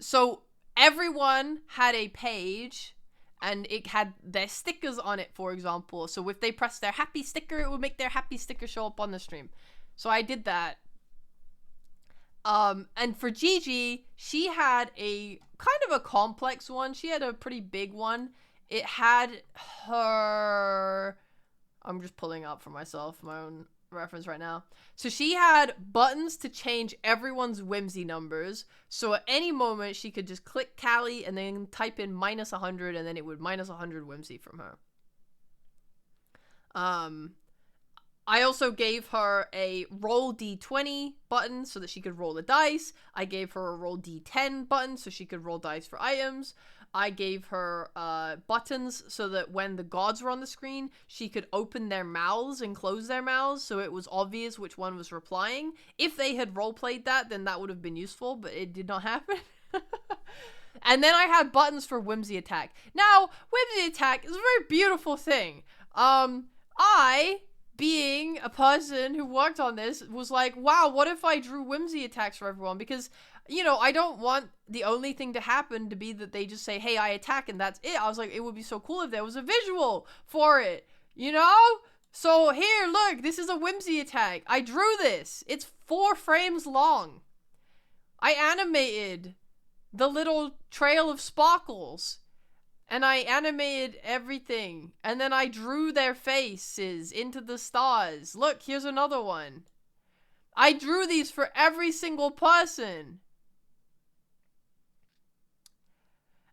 So everyone had a page and it had their stickers on it, for example. So if they press their happy sticker, it would make their happy sticker show up on the stream. So I did that. And for Gigi, she had a kind of a complex one. She had a pretty big one. It had her... I'm just pulling up for myself, my own reference right now. So she had buttons to change everyone's whimsy numbers. So at any moment, she could just click Callie and then type in -100, and then it would -100 whimsy from her. I also gave her a roll D20 button so that she could roll the dice. I gave her a roll D10 button so she could roll dice for items. I gave her buttons so that when the gods were on the screen, she could open their mouths and close their mouths so it was obvious which one was replying. If they had roleplayed that, then that would have been useful, but it did not happen. And then I had buttons for Whimsy Attack. Now, Whimsy Attack is a very beautiful thing. I, being a person who worked on this, was like, wow, what if I drew Whimsy Attacks for everyone? Because, you know, I don't want the only thing to happen to be that they just say, hey, I attack, and that's it. I was like, it would be so cool if there was a visual for it, you know? So here, look, this is a Whimsy Attack. I drew this. It's 4 frames long. I animated the little trail of sparkles. And I animated everything. And then I drew their faces into the stars. Look, here's another one. I drew these for every single person.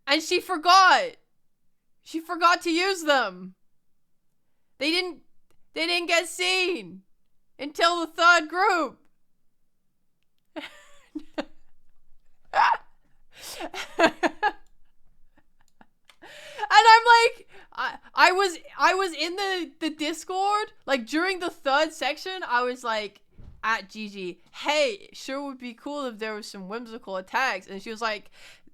And she forgot. She forgot to use them. They didn't get seen until the 3rd group. And I'm like, I was in the Discord, like during the 3rd section, I was like at Gigi, hey, sure would be cool if there was some whimsical attacks. And she was like,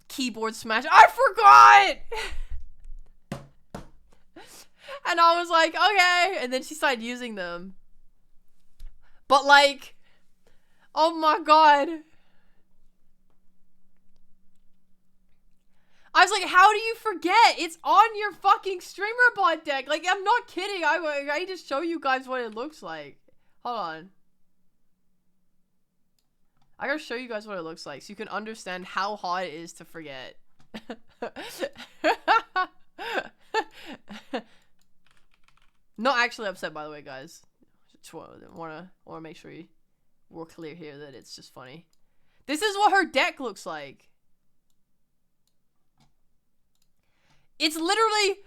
keyboard smash, I forgot! And I was like, okay. And then she started using them. But like, oh my god. I was like, how do you forget? It's on your fucking streamer bot deck. Like, I'm not kidding. I just show you guys what it looks like. Hold on. I gotta show you guys what it looks like so you can understand how hard it is to forget. Not actually upset, by the way, guys. Just wanna make sure we're clear here that it's just funny. This is what her deck looks like. It's literally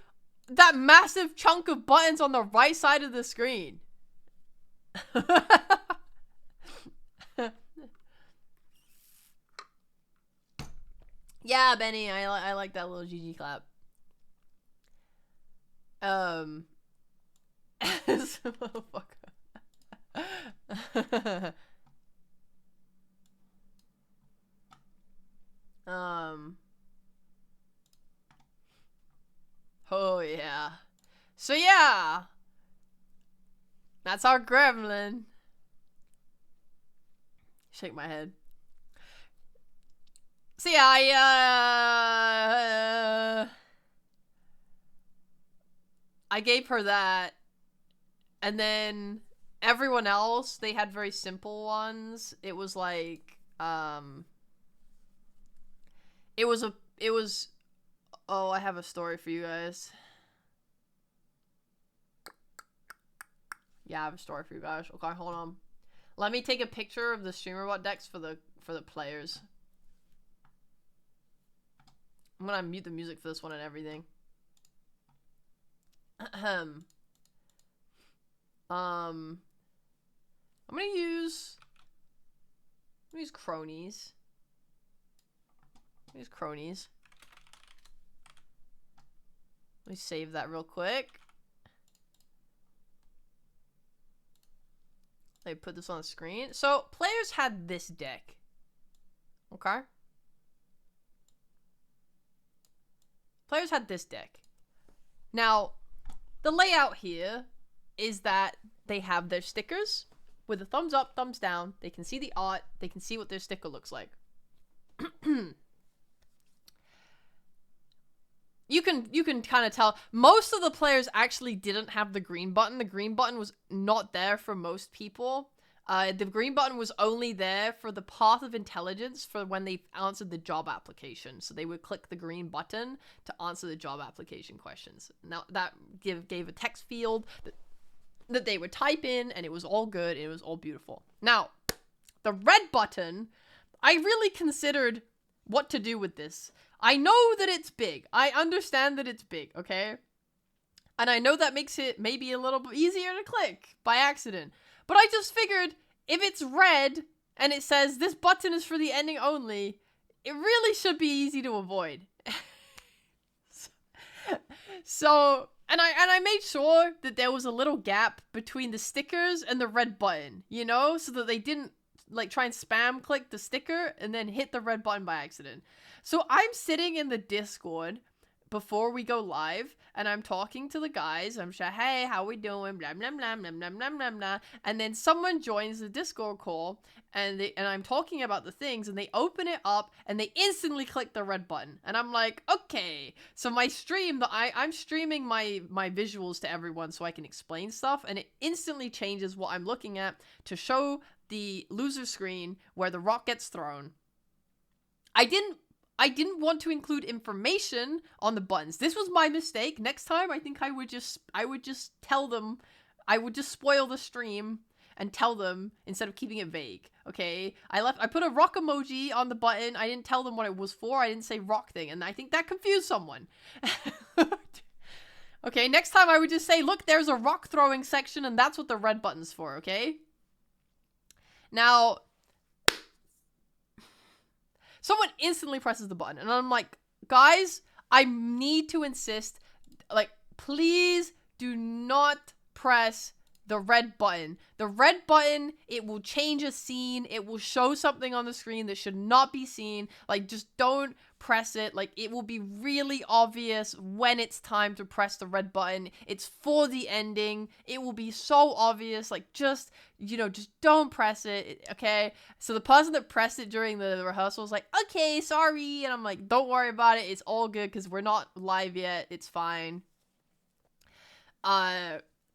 that massive chunk of buttons on the right side of the screen. Yeah, Benny, I like that little GG clap. This motherfucker. Oh yeah. So yeah. That's our gremlin. Shake my head. So yeah, I gave her that. And then everyone else, they had very simple ones. It was like, it was, oh, I have a story for you guys. Yeah, I have a story for you guys. Okay, hold on. Let me take a picture of the StreamerBot decks for the players. I'm gonna mute the music for this one and everything. I'm gonna use cronies. Use cronies. Let me save that real quick. Let me put this on the screen. So, players had this deck. Okay? Players had this deck. Now, the layout here is that they have their stickers with a thumbs up, thumbs down. They can see the art. They can see what their sticker looks like. You can kind of tell most of the players actually didn't have the green button. The green button was not there for most people. The green button was only there for the path of intelligence for when they answered the job application. So they would click the green button to answer the job application questions. Now that gave a text field that they would type in, and it was all good. And it was all beautiful. Now, the red button, I really considered what to do with this. I know that it's big. I understand that it's big, okay? And I know that makes it maybe a little bit easier to click by accident. But I just figured if it's red and it says this button is for the ending only, it really should be easy to avoid. So, and I made sure that there was a little gap between the stickers and the red button, you know, so that they didn't like try and spam click the sticker and then hit the red button by accident. So I'm sitting in the Discord before we go live, and I'm talking to the guys. I'm saying, hey, how we doing? Blah, blah, blah, blah, blah, blah, blah, blah. And then someone joins the Discord call, and I'm talking about the things, and they open it up, and they instantly click the red button. And I'm like, okay. So my stream, I'm streaming my visuals to everyone so I can explain stuff, and it instantly changes what I'm looking at to show the loser screen where the rock gets thrown. I didn't want to include information on the buttons. This was my mistake. Next time, I think I would just tell them, I would just spoil the stream and tell them instead of keeping it vague. Okay, I put a rock emoji on the button. I didn't tell them what it was for. I didn't say rock thing, and I think that confused someone. Okay, next time I would just say, look, there's a rock throwing section, and that's what the red button's for. Okay. Now, someone instantly presses the button, and I'm like, guys, I need to insist, like, please do not press the red button. The red button, it will change a scene. It will show something on the screen that should not be seen. Like, just don't press it. Like, it will be really obvious when it's time to press the red button. It's for the ending. It will be so obvious. Like, just, you know, just don't press it, okay? So the person that pressed it during the rehearsal was like, okay, sorry. And I'm like, don't worry about it. It's all good because we're not live yet. It's fine.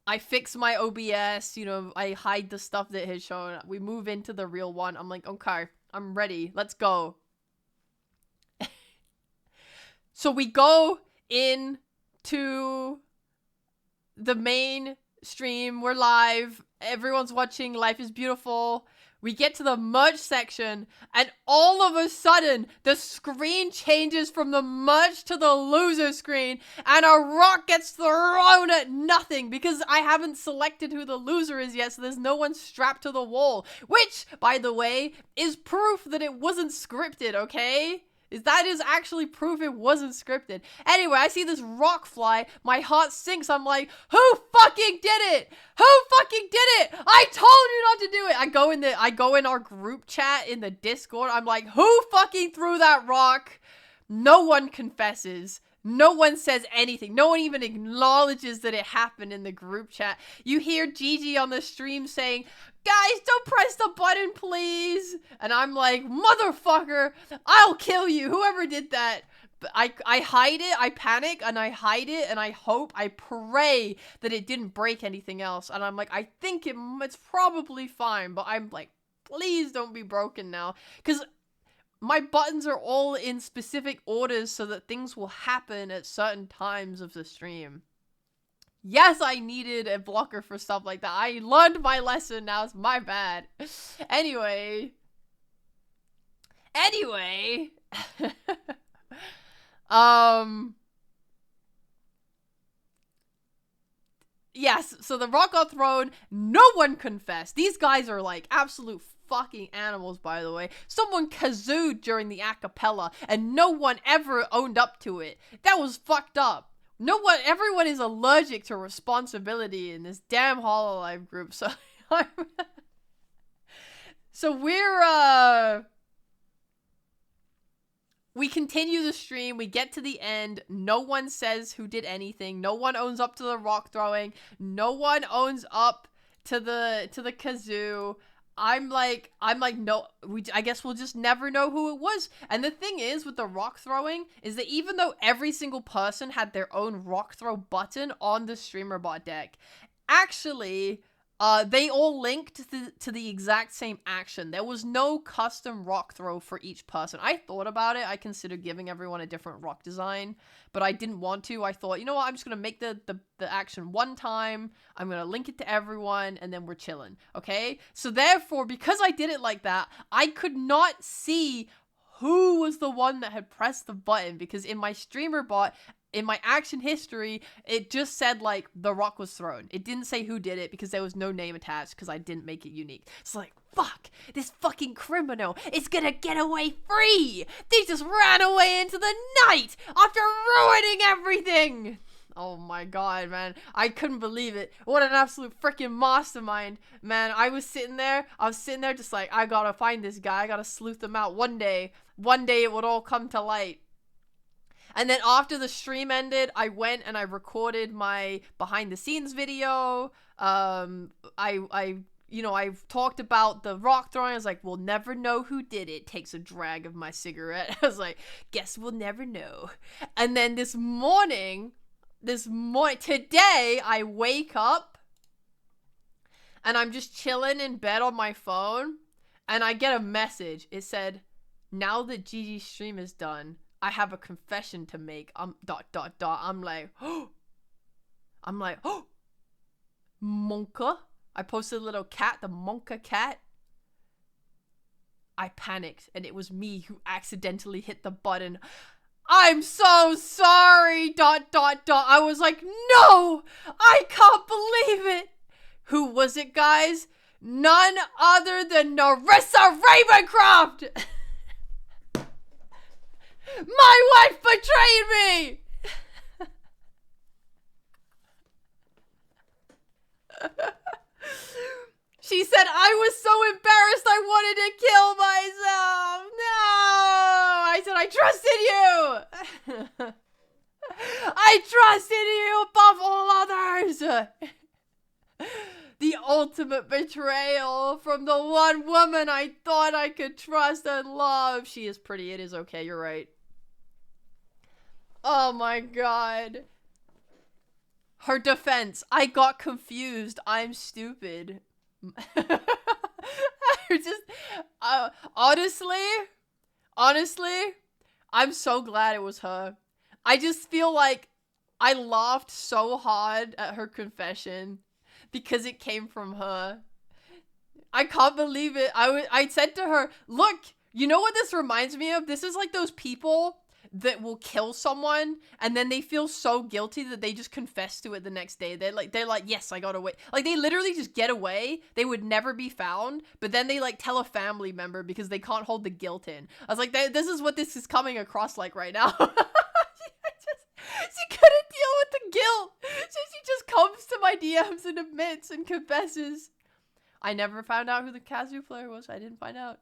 I fix my OBS, you know, I hide the stuff that has shown. We move into the real one. I'm like, okay, I'm ready. Let's go. So we go in to the main stream. We're live. Everyone's watching. Life is beautiful. We get to the merch section, and all of a sudden, the screen changes from the merch to the loser screen, and a rock gets thrown at nothing because I haven't selected who the loser is yet, so there's no one strapped to the wall. Which, by the way, is proof that it wasn't scripted, okay? That is actually proof it wasn't scripted. Anyway, I see this rock fly. My heart sinks. I'm like, who fucking did it? Who fucking did it? I told you not to do it. I go in our group chat in the Discord. I'm like, who fucking threw that rock? No one confesses. No one says anything. No one even acknowledges that it happened in the group chat. You hear Gigi on the stream saying, guys, don't press the button, please. And I'm like, motherfucker, I'll kill you. Whoever did that. But I hide it. I panic and I hide it and I hope, I pray that it didn't break anything else. And I'm like, I think it's probably fine. But I'm like, please don't be broken now. Because my buttons are all in specific orders so that things will happen at certain times of the stream. Yes, I needed a blocker for stuff like that. I learned my lesson. Now it's my bad. Anyway. Yes, so the rock got thrown. No one confessed. These guys are like absolute fucking animals, by the way. Someone kazooed during the acapella, and no one ever owned up to it. That was fucked up. Everyone is allergic to responsibility in this damn Hololive group, so we continue the stream, we get to the end, no one says who did anything, no one owns up to the rock throwing, no one owns up to the kazoo. I'm like, no, I guess we'll just never know who it was. And the thing is, with the rock throwing, is that even though every single person had their own rock throw button on the streamer bot deck, actually, they all linked to the exact same action. There was no custom rock throw for each person. I thought about it. I considered giving everyone a different rock design, but I didn't want to. I thought, you know what? I'm just going to make the action one time. I'm going to link it to everyone, and then we're chilling. Okay? So therefore, because I did it like that, I could not see who was the one that had pressed the button, because in my streamer bot, in my action history, it just said, like, the rock was thrown. It didn't say who did it because there was no name attached because I didn't make it unique. So, like, fuck, this fucking criminal is gonna get away free! They just ran away into the night after ruining everything! Oh my god, man. I couldn't believe it. What an absolute freaking mastermind. Man, I was sitting there just like, I gotta find this guy. I gotta sleuth him out. One day it would all come to light. And then after the stream ended, I went and I recorded my behind the scenes video. I've talked about the rock throwing. I was like, we'll never know who did it. Takes a drag of my cigarette. I was like, guess we'll never know. And then this morning, today, I wake up and I'm just chilling in bed on my phone and I get a message. It said, now that Gigi's stream is done, I have a confession to make. I'm like, oh, Monka. I posted a little cat, the Monka cat. I panicked and it was me who accidentally hit the button. I'm so sorry, I was like, no, I can't believe it. Who was it, guys? None other than Narissa Ravencroft. My wife betrayed me! She said I was so embarrassed I wanted to kill myself. No! I said I trusted you! I trusted you above all others! The ultimate betrayal from the one woman I thought I could trust and love. She is pretty, it is okay, you're right. Oh my god. Her defense, I got confused. I'm stupid. Just, honestly, I'm so glad it was her. I just feel like I laughed so hard at her confession because it came from her. I can't believe it. I said to her, look, you know what this reminds me of? This is like those people that will kill someone and then they feel so guilty that they just confess to it the next day. They're like, yes, I got away. Like, they literally just get away. They would never be found, but then they like tell a family member because they can't hold the guilt in. I was like, this is what this is coming across like right now. She couldn't deal with the guilt, so she just comes to my DMs and admits and confesses. I never found out who the Kazu player was. I didn't find out.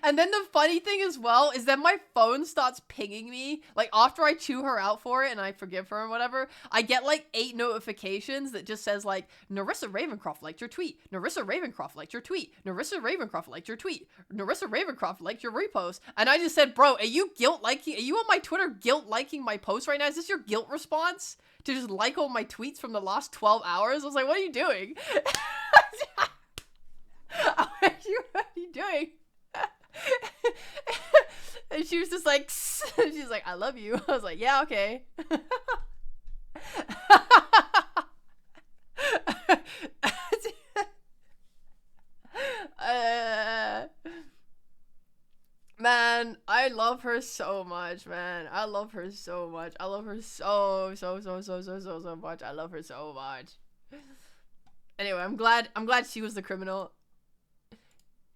And then the funny thing as well is that my phone starts pinging me. Like, after I chew her out for it and I forgive her and whatever, I get like 8 notifications that just says like, Narissa Ravencroft liked your tweet. Narissa Ravencroft liked your tweet. Narissa Ravencroft liked your tweet. Narissa Ravencroft liked your repost. And I just said, bro, are you on my Twitter guilt liking my post right now? Is this your guilt response to just like all my tweets from the last 12 hours? I was like, what are you doing? What are you doing? And she was just like, she's like, I love you. I was like, yeah, okay. Man, I love her so much, man. I love her so much. I love her so much. I love her so much. Anyway, I'm glad she was the criminal.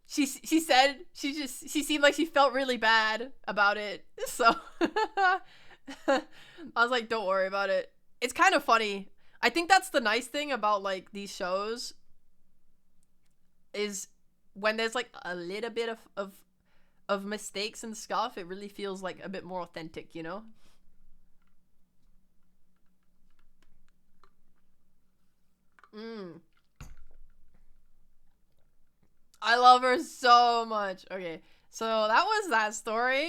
She said she seemed like she felt really bad about it. So I was like, don't worry about it. It's kind of funny. I think that's the nice thing about like these shows is when there's like a little bit of mistakes and stuff, it really feels like a bit more authentic, you know? I love her so much. Okay, so that was that story.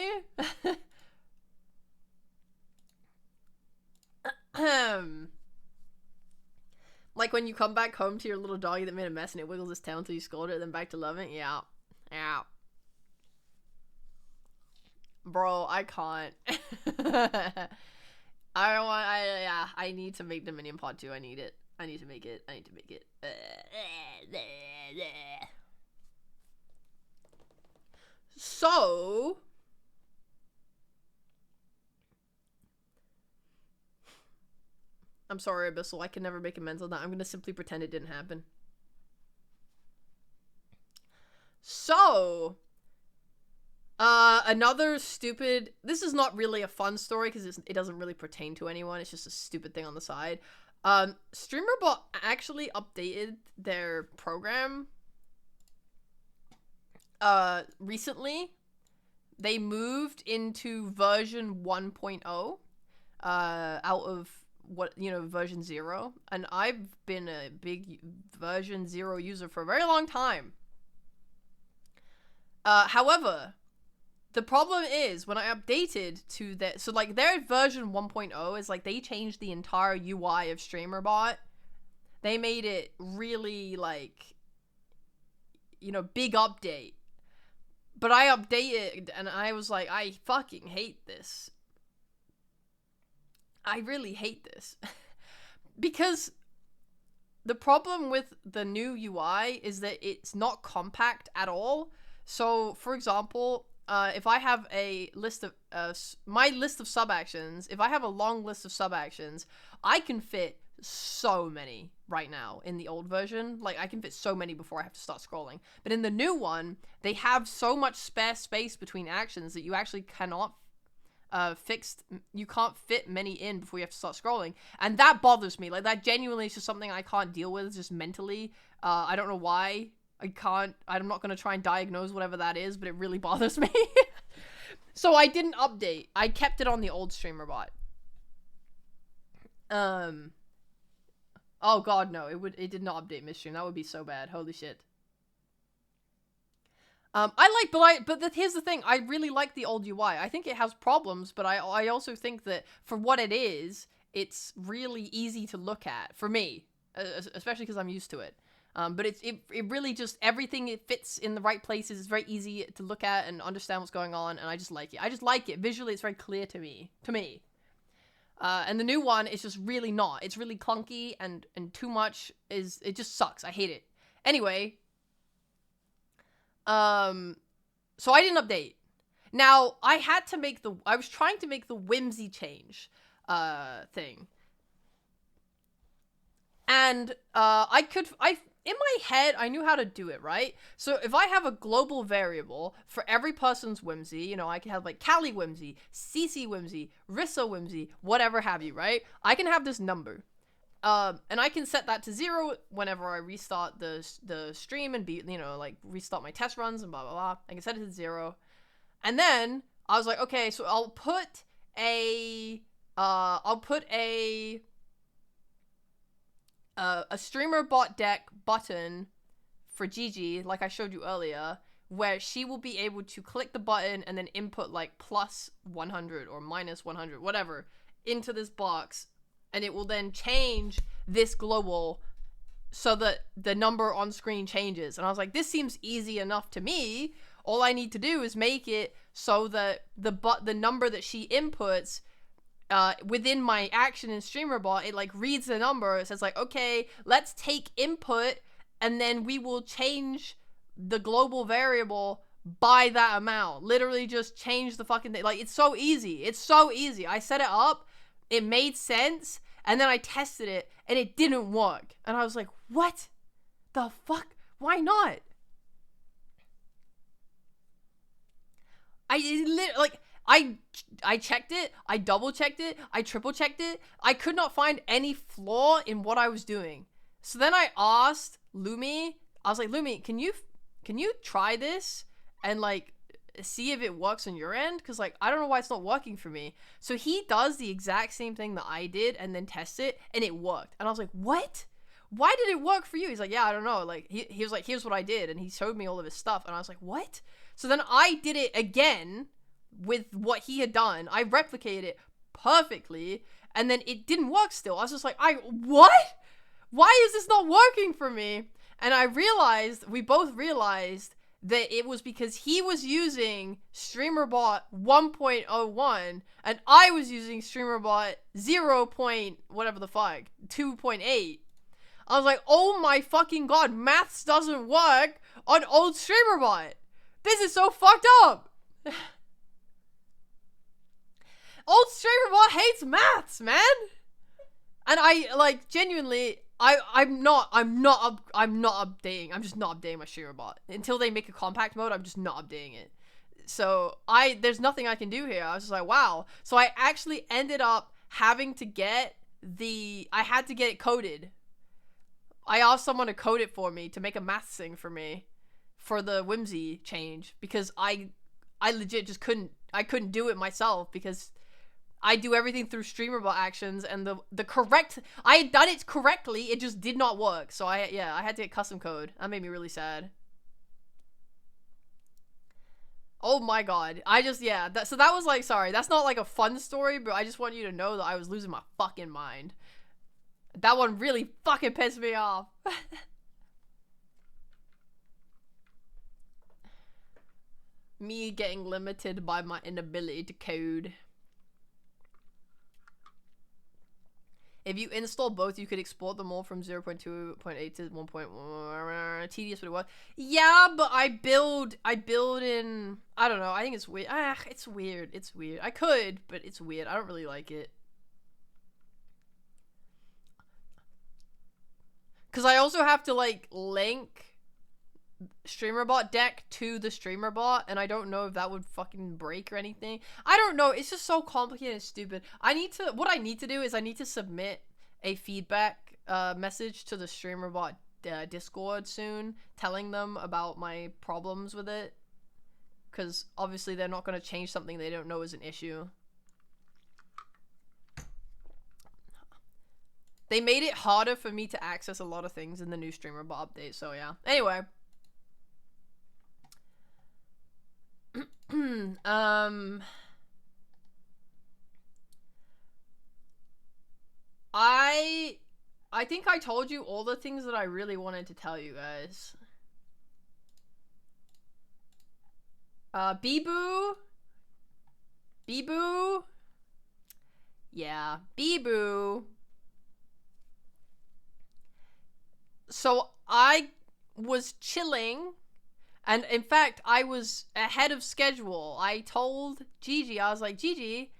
Like when you come back home to your little doggy that made a mess and it wiggles its tail until you scold it, then back to loving. Yeah. Bro, I can't. I need to make the Minion Pod 2. I need it. I need to make it. So, I'm sorry, Abyssal. I can never make amends on that. I'm gonna simply pretend it didn't happen. So, another stupid... This is not really a fun story because it doesn't really pertain to anyone. It's just a stupid thing on the side. StreamerBot actually updated their program recently. They moved into version 1.0 out of version 0, and I've been a big version 0 user for a very long time. However, the problem is when I updated to that, so like their version 1.0 is like they changed the entire UI of StreamerBot. They made it really like, big update. But I updated and I was like, I fucking hate this. I really hate this. Because the problem with the new UI is that it's not compact at all. So, for example, if I have a list of, my list of sub-actions, if I have a long list of sub-actions, I can fit so many right now in the old version. Like, I can fit so many before I have to start scrolling. But in the new one, they have so much spare space between actions that you actually cannot you can't fit many in before you have to start scrolling. And that bothers me. Like, that genuinely is just something I can't deal with, just mentally. I don't know why. I'm not going to try and diagnose whatever that is, but it really bothers me. So I didn't update. I kept it on the old StreamerBot. Oh god, no. It did not update Midstream. That would be so bad. Holy shit. Here's the thing. I really like the old UI. I think it has problems, but I also think that for what it is, it's really easy to look at for me, especially because I'm used to it. But it really just, everything, it fits in the right places. It's very easy to look at and understand what's going on, and I just like it. I just like it. Visually, it's very clear to me. And the new one is just really not. It's really clunky, and too much it just sucks. I hate it. Anyway, so I didn't update. Now, I was trying to make the whimsy change, thing. And, in my head, I knew how to do it, right? So if I have a global variable for every person's whimsy, you know, I can have, like, Callie whimsy, Cece whimsy, Rissa whimsy, whatever have you, right? I can have this number. And I can set that to 0 whenever I restart the stream and restart my test runs and blah, blah, blah. I can set it to 0. And then I was like, okay, so I'll put a streamer bot deck button for Gigi, like I showed you earlier, where she will be able to click the button and then input like plus 100 or minus 100, whatever, into this box, and it will then change this global so that the number on screen changes. And I was like, this seems easy enough to me. All I need to do is make it so that the number that she inputs within my action in StreamerBot, it like reads the number. It says like, okay, let's take input, and then we will change the global variable by that amount. Literally just change the fucking thing. Like, it's so easy. It's so easy. I set it up, it made sense, and then I tested it, and it didn't work. And I was like, what the fuck? Why not? I checked it, I double checked it, I triple checked it. I could not find any flaw in what I was doing. So then I asked Lumi, I was like, Lumi, can you try this and like see if it works on your end? Because like, I don't know why it's not working for me. So he does the exact same thing that I did and then tests it, and it worked. And I was like, what? Why did it work for you? He's like, yeah, I don't know. Like, he was like, here's what I did. And he showed me all of his stuff. And I was like, what? So then I did it again with what he had done. I replicated it perfectly, and then it didn't work still. I was just like, what? Why is this not working for me? And we both realized that it was because he was using StreamerBot 1.01 and I was using StreamerBot 0. whatever the fuck, 2.8. I was like, oh my fucking god, maths doesn't work on old StreamerBot. This is so fucked up. Old StreamerBot hates maths, man. And I, like, genuinely, I'm not updating. I'm just not updating my StreamerBot. Until they make a compact mode, I'm just not updating it. So, there's nothing I can do here. I was just like, wow. So I actually ended up having to get I had to get it coded. I asked someone to code it for me, to make a maths thing for me, for the whimsy change, because I legit just couldn't do it myself, because I do everything through StreamerBot actions, and I had done it correctly, it just did not work. So I had to get custom code. That made me really sad. Oh my god. So that was like, sorry, that's not like a fun story, but I just want you to know that I was losing my fucking mind. That one really fucking pissed me off. Me getting limited by my inability to code. If you install both, you could export them all from 0.2.8 to 1.1. Tedious, but it was. Yeah, but I build in, I don't know, I think it's weird. It's weird. It's weird. I could, but it's weird. I don't really like it. Because I also have to, like, link StreamerBot deck to the StreamerBot, and I don't know if that would fucking break or anything. I don't know. It's just so complicated and stupid. What I need to do is I need to submit a feedback message to the StreamerBot Discord soon, telling them about my problems with it. Because obviously they're not going to change something they don't know is an issue. They made it harder for me to access a lot of things in the new StreamerBot update, so yeah. Anyway. I think I told you all the things that I really wanted to tell you guys. Bee-Boo. Bee-Boo. Yeah, Bee-Boo. So I was chilling, and in fact, I was ahead of schedule. I told Gigi, I was like, Gigi,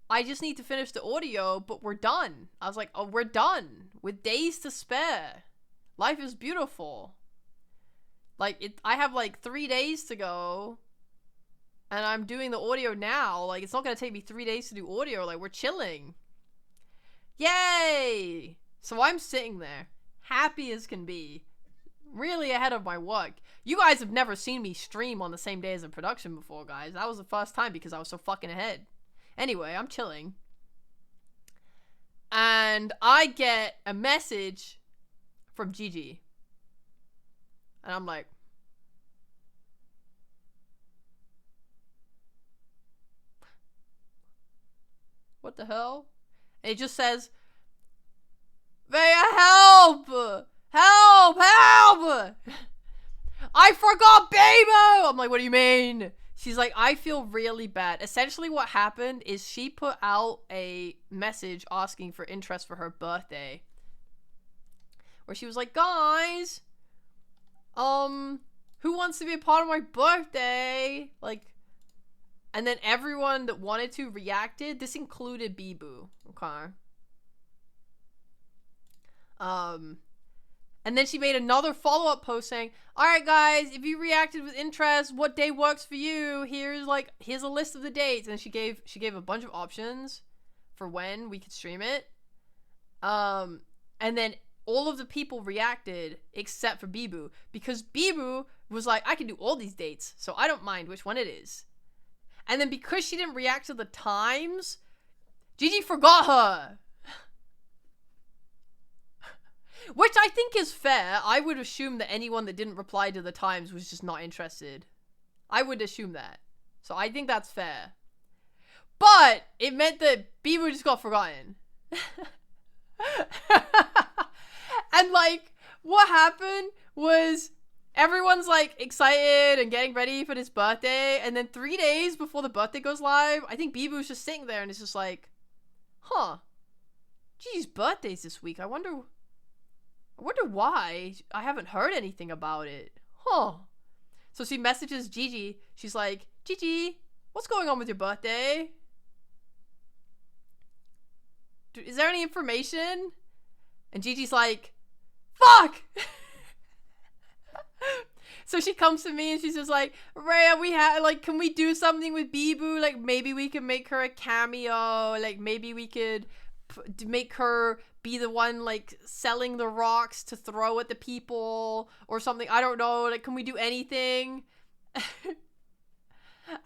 I just need to finish the audio, but we're done. I was like, oh, we're done with days to spare. Life is beautiful. Like, I have like 3 days to go, and I'm doing the audio now. Like, it's not gonna take me 3 days to do audio. Like, we're chilling. Yay! So I'm sitting there, happy as can be, really ahead of my work. You guys have never seen me stream on the same day as a production before, guys. That was the first time because I was so fucking ahead. Anyway, I'm chilling. And I get a message from Gigi. And I'm like, what the hell? And it just says, Vaya, help! Help! Help! I forgot Babo! I'm like, what do you mean? She's like, I feel really bad. Essentially what happened is she put out a message asking for interest for her birthday. Where she was like, guys, who wants to be a part of my birthday? Like, and then everyone that wanted to reacted. This included Bee-Boo. Okay. And then she made another follow-up post saying, alright guys, if you reacted with interest, what day works for you? Here's a list of the dates. And she gave a bunch of options for when we could stream it. And then all of the people reacted except for Bee-Boo, because Bee-Boo was like, I can do all these dates, so I don't mind which one it is. And then because she didn't react to the times, Gigi forgot her. Which I think is fair. I would assume that anyone that didn't reply to the times was just not interested. I would assume that. So I think that's fair. But it meant that Bee-Boo just got forgotten. And like, what happened was everyone's like excited and getting ready for this birthday. And then 3 days before the birthday goes live, I think Bee-Boo's just sitting there and it's just like, huh, Gigi's birthday's this week. I wonder why I haven't heard anything about it. Huh. So she messages Gigi. She's like, Gigi, what's going on with your birthday? Is there any information? And Gigi's like, fuck! So she comes to me and she's just like, Rhea, can we do something with Bee-Boo? Like, maybe we can make her a cameo. Like, maybe we could make her be the one, like, selling the rocks to throw at the people or something. I don't know. Like, can we do anything?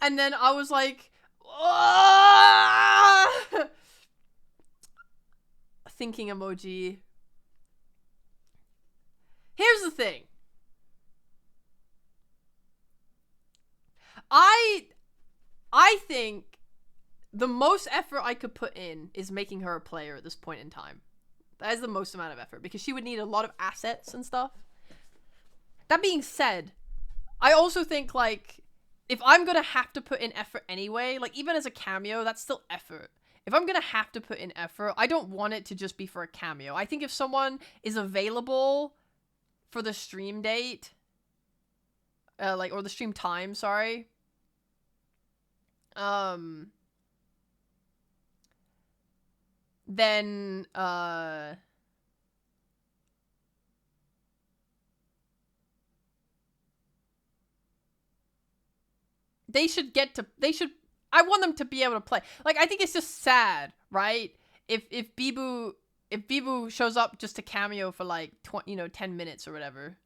And then I was like, oh! Thinking emoji. Here's the thing. I think the most effort I could put in is making her a player at this point in time. That is the most amount of effort, because she would need a lot of assets and stuff. That being said, I also think, like, if I'm gonna have to put in effort anyway, like, even as a cameo, that's still effort. If I'm gonna have to put in effort, I don't want it to just be for a cameo. I think if someone is available for the stream date, or the stream time, sorry, then, I want them to be able to play. Like, I think it's just sad, right? If Bee-Boo shows up just to cameo for like 10 minutes or whatever.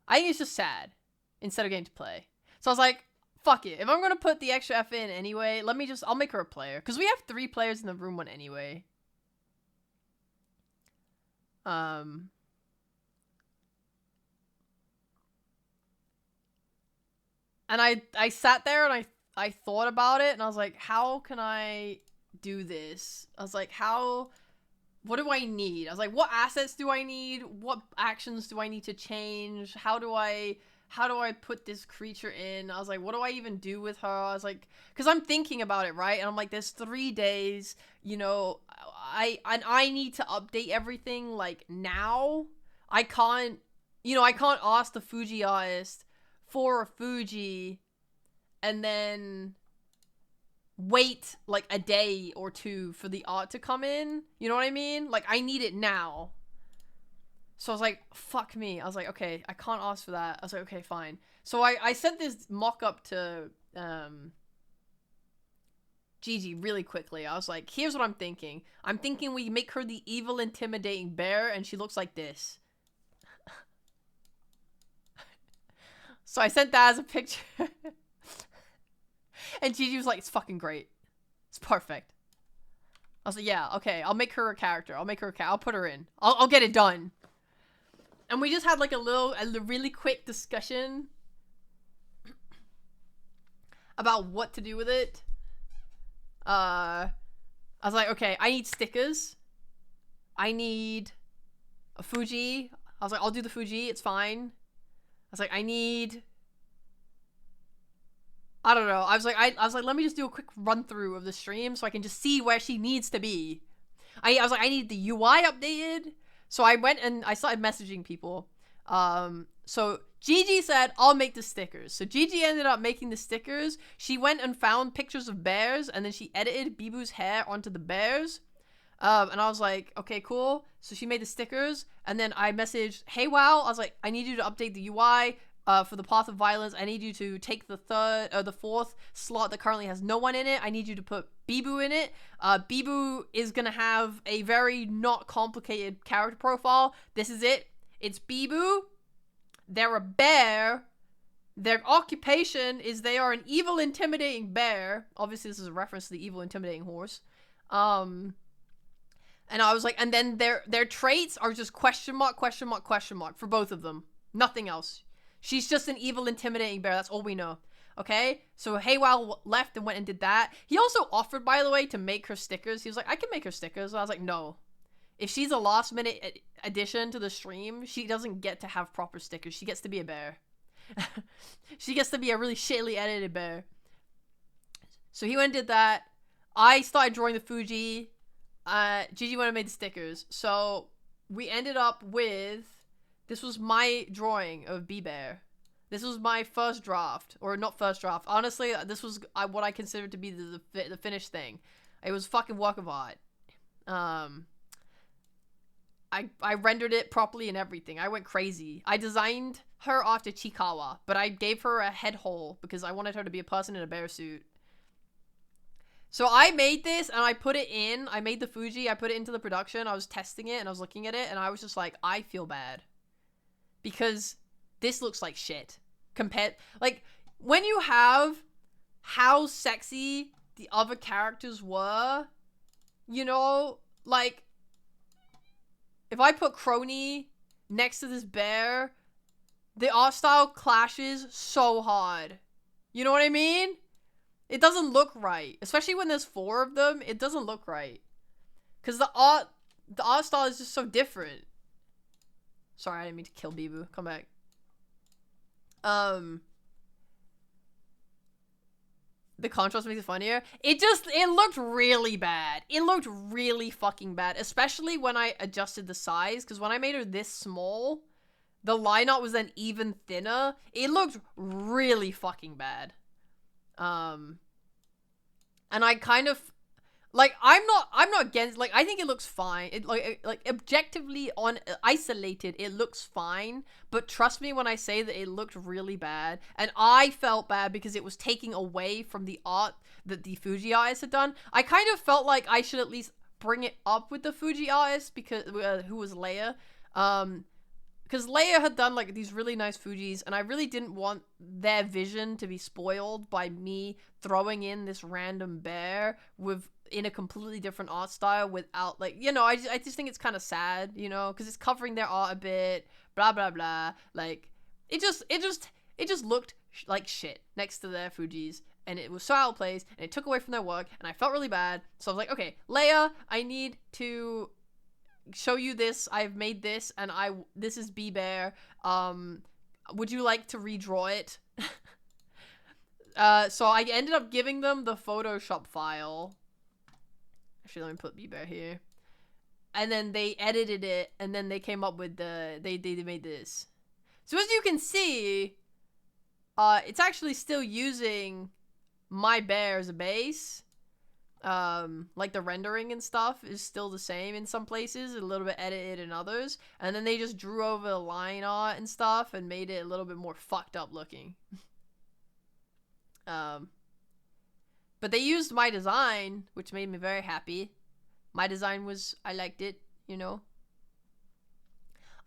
I think it's just sad instead of getting to play. So I was like, fuck it. If I'm gonna put the extra F in anyway, I'll make her a player. Because we have 3 players in the room one anyway. And I sat there and I thought about it and I was like, how can I do this? I was like, how what do I need? I was like, what assets do I need? What actions do I need to change? How do I put this creature in? I was like, what do I even do with her? I was like, because I'm thinking about it, right? And I'm like, there's 3 days, you know, I need to update everything, like, now. I can't, you know, I can't ask the Fuji artist for a Fuji and then wait, like, a day or 2 for the art to come in. You know what I mean? Like, I need it now. So I was like, fuck me. I was like, okay, I can't ask for that. I was like, okay, fine. So I sent this mock-up to Gigi really quickly. I was like, here's what I'm thinking. I'm thinking we make her the evil, intimidating bear, and she looks like this. So I sent that as a picture. And Gigi was like, it's fucking great. It's perfect. I was like, yeah, okay, I'll make her a character. I'll put her in. I'll get it done. And we just had like a really quick discussion about what to do with it. I was like, okay, I need stickers. I need a Fuji. I was like, I'll do the Fuji, it's fine. I was like, I need, I don't know. I was like, let me just do a quick run through of the stream so I can just see where she needs to be. I was like, I need the UI updated. So I went and I started messaging people. So Gigi said, I'll make the stickers. So Gigi ended up making the stickers. She went and found pictures of bears, and then she edited Bibu's hair onto the bears. And I was like, okay, cool. So she made the stickers, and then I messaged, hey, wow. I was like, I need you to update the UI. For the Path of Violence, I need you to take the 4th slot that currently has no one in it. I need you to put Bibu in it. Bibu is gonna have a very not complicated character profile. This is it. It's Bibu. They're a bear. Their occupation is they are an evil, intimidating bear. Obviously, this is a reference to the evil, intimidating horse. And I was like, and then their traits are just question mark, question mark, question mark for both of them. Nothing else. She's just an evil, intimidating bear. That's all we know. Okay? So Haywell left and went and did that. He also offered, by the way, to make her stickers. He was like, I can make her stickers. And I was like, no. If she's a last-minute addition to the stream, she doesn't get to have proper stickers. She gets to be a bear. She gets to be a really shittily edited bear. So he went and did that. I started drawing the Fuji. Gigi went and made the stickers. So we ended up with... This was my drawing of B-Bear. This was my first draft. Or not first draft. Honestly, this was what I considered to be the finished thing. It was fucking work of art. I rendered it properly and everything. I went crazy. I designed her after Chikawa, but I gave her a head hole because I wanted her to be a person in a bear suit. So I made this and I put it in. I made the Fuji. I put it into the production. I was testing it and I was looking at it and I was just like, I feel bad. Because this looks like shit. Compared, like, when you have how sexy the other characters were, you know, like, if I put Crony next to this bear, the art style clashes so hard. You know what I mean? It doesn't look right. Especially when there's 4 of them, it doesn't look right. Because the art style is just so different. Sorry, I didn't mean to kill Bibu. Come back. The contrast makes it funnier. It looked really bad. It looked really fucking bad. Especially when I adjusted the size. Because when I made her this small, the line art was then even thinner. It looked really fucking bad. And I kind of... Like, I'm not against, like, I think it looks fine. It, like, objectively isolated, it looks fine. But trust me when I say that it looked really bad. And I felt bad because it was taking away from the art that the Fuji artist had done. I kind of felt like I should at least bring it up with the Fuji artist because, who was Leia. Because Leia had done, like, these really nice Fujis, and I really didn't want their vision to be spoiled by me throwing in this random bear in a completely different art style without, like, you know, I just think it's kind of sad, you know, because it's covering their art a bit, blah, blah, blah. Like, it just looked like shit next to their Fujis, and it was so out of place, and it took away from their work, and I felt really bad. So I was like, okay, Leia, I need to show you this. I've made this, and this is B-Bear. Would you like to redraw it? So I ended up giving them the Photoshop file. Actually, let me put B-Bear here. And then they edited it, and then they came up with they made this. So as you can see, it's actually still using my bear as a base. Like the rendering and stuff is still the same in some places, a little bit edited in others. And then they just drew over the line art and stuff and made it a little bit more fucked up looking. But they used my design, which made me very happy. My design I liked it, you know.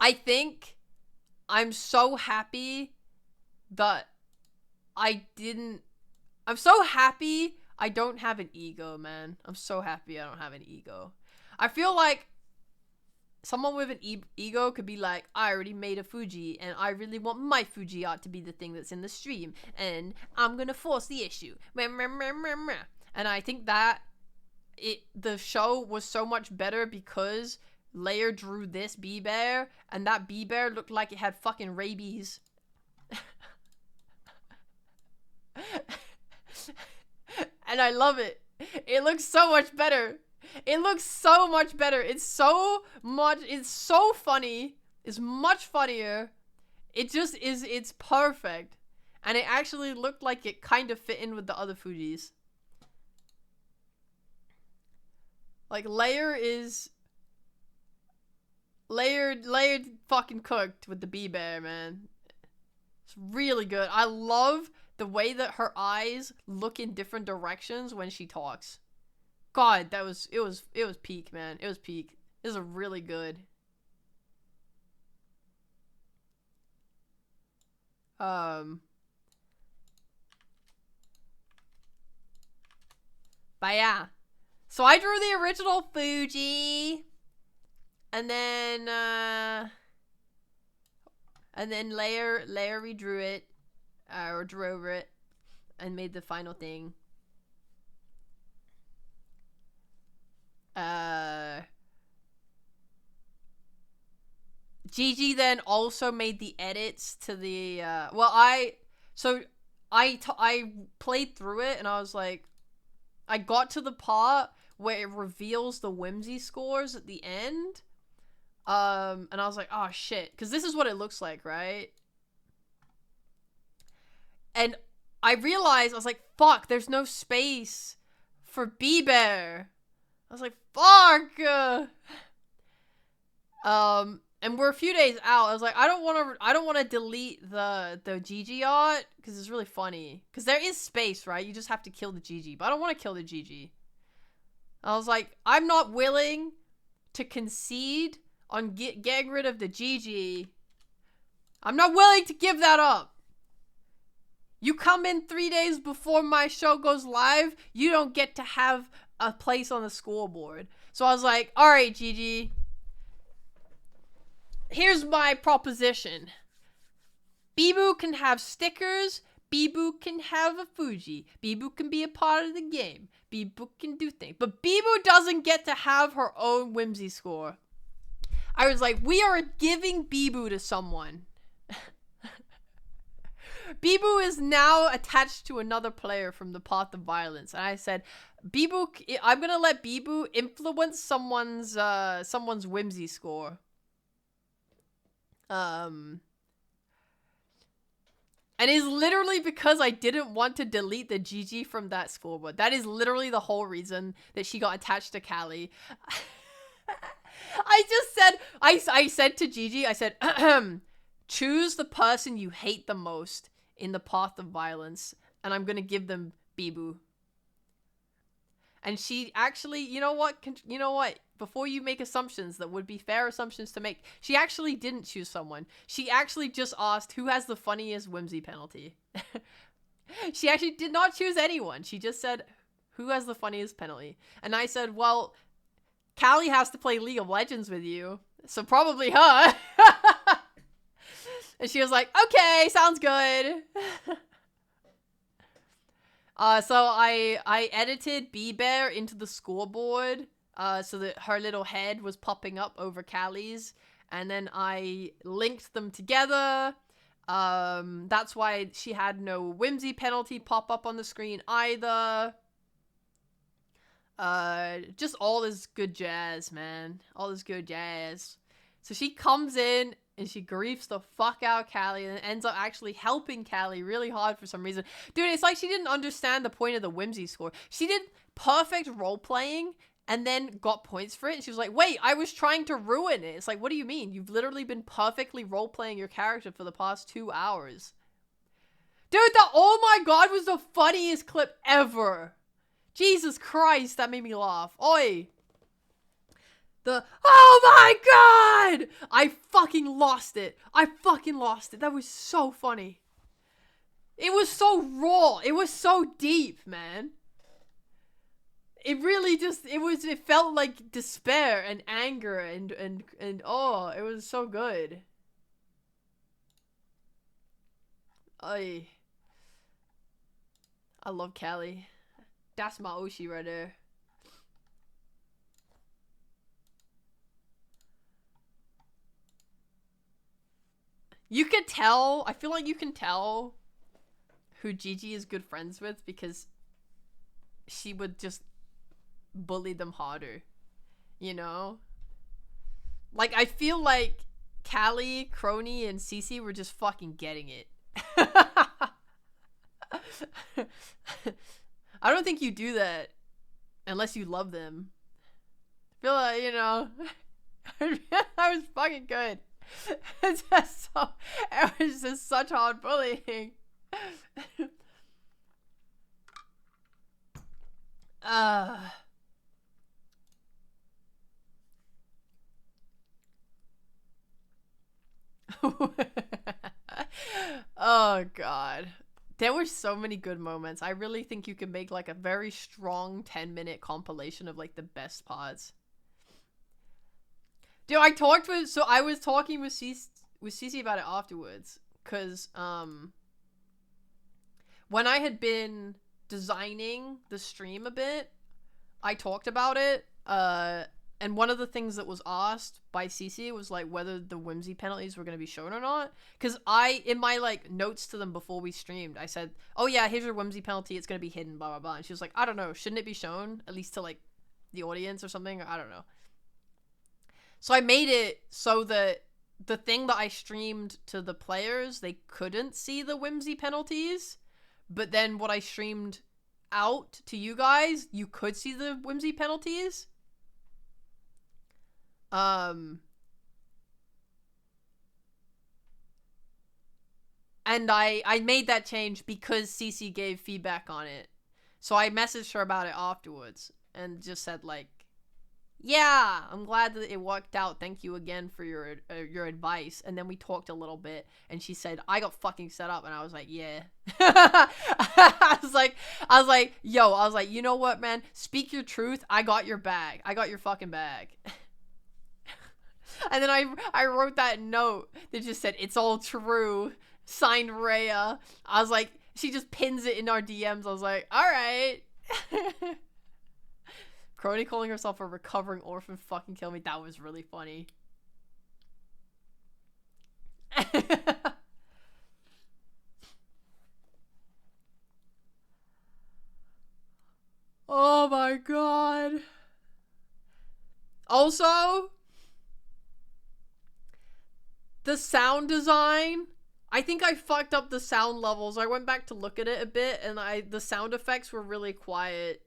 I think I'm so happy that I'm so happy I don't have an ego, man. I'm so happy I don't have an ego. I feel like someone with an ego could be like, I already made a Fuji, and I really want my Fuji art to be the thing that's in the stream, and I'm gonna force the issue. And I think that the show was so much better because Layer drew this B-Bear, and that B-Bear looked like it had fucking rabies. And I love it. It looks so much better. It looks so much better. It's so funny. It's much funnier. It just is, it's perfect. And it actually looked like it kind of fit in with the other Fujis. Like, Layered fucking cooked with the B-Bear, man. It's really good. I love the way that her eyes look in different directions when she talks. God, it was peak, man. It was peak. It was really good. But yeah. So I drew the original Fuji. And then Layer redrew it. Or drew over it. And made the final thing. Gigi then also made the edits to the, I played through it and I was like, I got to the part where it reveals the Whimsy scores at the end. And I was like, oh shit, because this is what it looks like, right? And I realized, I was like, fuck, there's no space for B-Bear. I was like, fuck! And we're a few days out. I was like, I don't want to delete the GG art because it's really funny. Because there is space, right? You just have to kill the GG, but I don't want to kill the GG. I was like, I'm not willing to concede on getting rid of the GG. I'm not willing to give that up. You come in 3 days before my show goes live, you don't get to have a place on the scoreboard. So I was like, alright, GG. Here's my proposition. Bibu can have stickers. Bibu can have a Fuji. Bibu can be a part of the game. Bibu can do things. But Bibu doesn't get to have her own Whimsy score. I was like, we are giving Bibu to someone. Bibu is now attached to another player from the Path of Violence. And I said, I'm gonna let Bibu influence someone's Whimsy score. And it's literally because I didn't want to delete the GG from that scoreboard. That is literally the whole reason that she got attached to Callie. I just said, I said to Gigi, I said, choose the person you hate the most in the Path of Violence, and I'm gonna give them Bibu. And she actually, you know what, before you make assumptions that would be fair assumptions to make, she actually didn't choose someone. She actually just asked who has the funniest Whimsy penalty. She actually did not choose anyone. She just said, who has the funniest penalty? And I said, well, Callie has to play League of Legends with you, so probably her. And she was like, okay, sounds good. So I edited B-Bear into the scoreboard so that her little head was popping up over Callie's, and then I linked them together. That's why she had no whimsy penalty pop up on the screen either. Just all this good jazz, man. All this good jazz. So she comes in and she griefs the fuck out Callie and ends up actually helping Callie really hard for some reason. Dude, it's like she didn't understand the point of the whimsy score. She did perfect role playing and then got points for it. And she was like, wait, I was trying to ruin it. It's like, what do you mean? You've literally been perfectly role playing your character for the past 2 hours. Dude, that oh my god was the funniest clip ever. Jesus Christ, that made me laugh. Oi. Oh my god! I fucking lost it. I fucking lost it. That was so funny. It was so raw. It was so deep, man. It really just, it felt like despair and anger and oh, it was so good. I love Callie. That's my Oshi right there. You could tell, I feel like you can tell who Gigi is good friends with because she would just bully them harder, you know? Like, I feel like Callie, Crony, and Cece were just fucking getting it. I don't think you do that unless you love them. I feel like, you know, that was fucking good. It was just such hard bullying. Oh god. There were so many good moments. I really think you can make like a very strong 10-minute compilation of like the best parts. Dude, I was talking with Cece about it afterwards. Cause when I had been designing the stream a bit, I talked about it. And one of the things that was asked by Cece was like whether the whimsy penalties were going to be shown or not. Because in my like notes to them before we streamed, I said, oh yeah, here's your whimsy penalty. It's going to be hidden, blah, blah, blah. And she was like, I don't know. Shouldn't it be shown? At least to like the audience or something? I don't know. So I made it so that the thing that I streamed to the players, they couldn't see the whimsy penalties. But then what I streamed out to you guys, you could see the whimsy penalties. And I made that change because Cece gave feedback on it. So I messaged her about it afterwards and just said like, yeah, I'm glad that it worked out. Thank you again for your advice. And then we talked a little bit and she said, I got fucking set up. And I was like, yeah. I was like, you know what, man? Speak your truth. I got your bag. I got your fucking bag. And then I wrote that note that just said, it's all true. Signed Rhea. I was like, she just pins it in our DMs. I was like, all right. Crony calling herself a recovering orphan fucking kill me. That was really funny. Oh my god. Also, the sound design, I think I fucked up the sound levels. I went back to look at it a bit and the sound effects were really quiet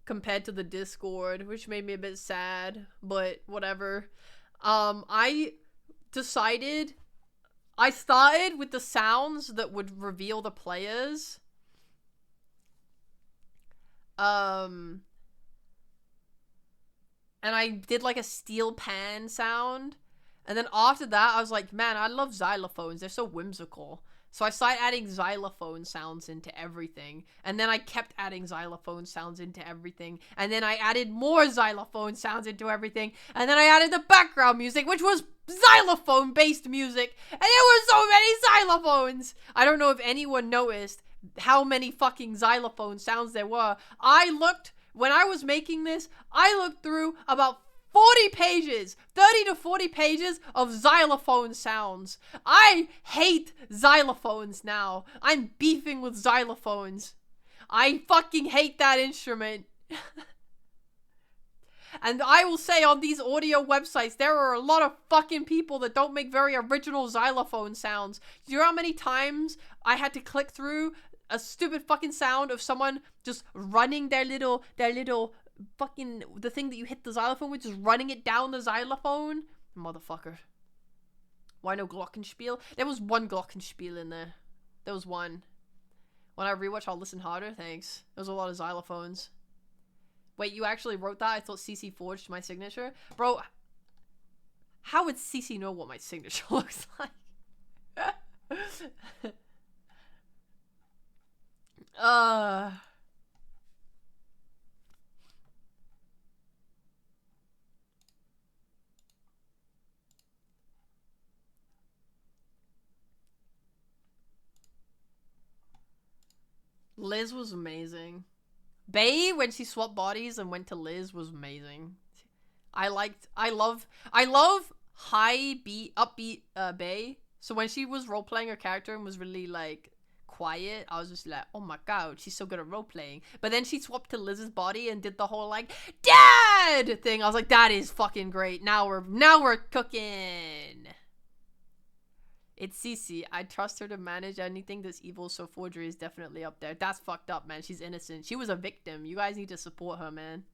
compared to the Discord, which made me a bit sad, but whatever. I started with the sounds that would reveal the players. And I did like a steel pan sound. And then after that, I was like, man, I love xylophones. They're so whimsical. So I started adding xylophone sounds into everything. And then I kept adding xylophone sounds into everything. And then I added more xylophone sounds into everything. And then I added the background music, which was xylophone-based music. And there were so many xylophones. I don't know if anyone noticed how many fucking xylophone sounds there were. I looked When I was making this, I looked through about 40 pages, 30 to 40 pages of xylophone sounds. I hate xylophones now. I'm beefing with xylophones. I fucking hate that instrument. And I will say on these audio websites, there are a lot of fucking people that don't make very original xylophone sounds. Do you know how many times I had to click through a stupid fucking sound of someone just running their little fucking, the thing that you hit the xylophone with, just running it down the xylophone? Motherfucker. Why no glockenspiel? There was one glockenspiel in there. There was one. When I rewatch, I'll listen harder. Thanks. There was a lot of xylophones. Wait, you actually wrote that? I thought CC forged my signature. Bro, how would CC know what my signature looks like? Liz was amazing. Bae, when she swapped bodies and went to Liz, was amazing. I love high beat, upbeat Bae. So when she was role-playing her character and was really like quiet, I was just like, oh my god, she's so good at role-playing. But then she swapped to Liz's body and did the whole like dad thing. I was like, that is fucking great. Now we're cooking. It's Cece. I trust her to manage anything that's evil, so forgery is definitely up there. That's fucked up, man. She's innocent. She was a victim. You guys need to support her, man.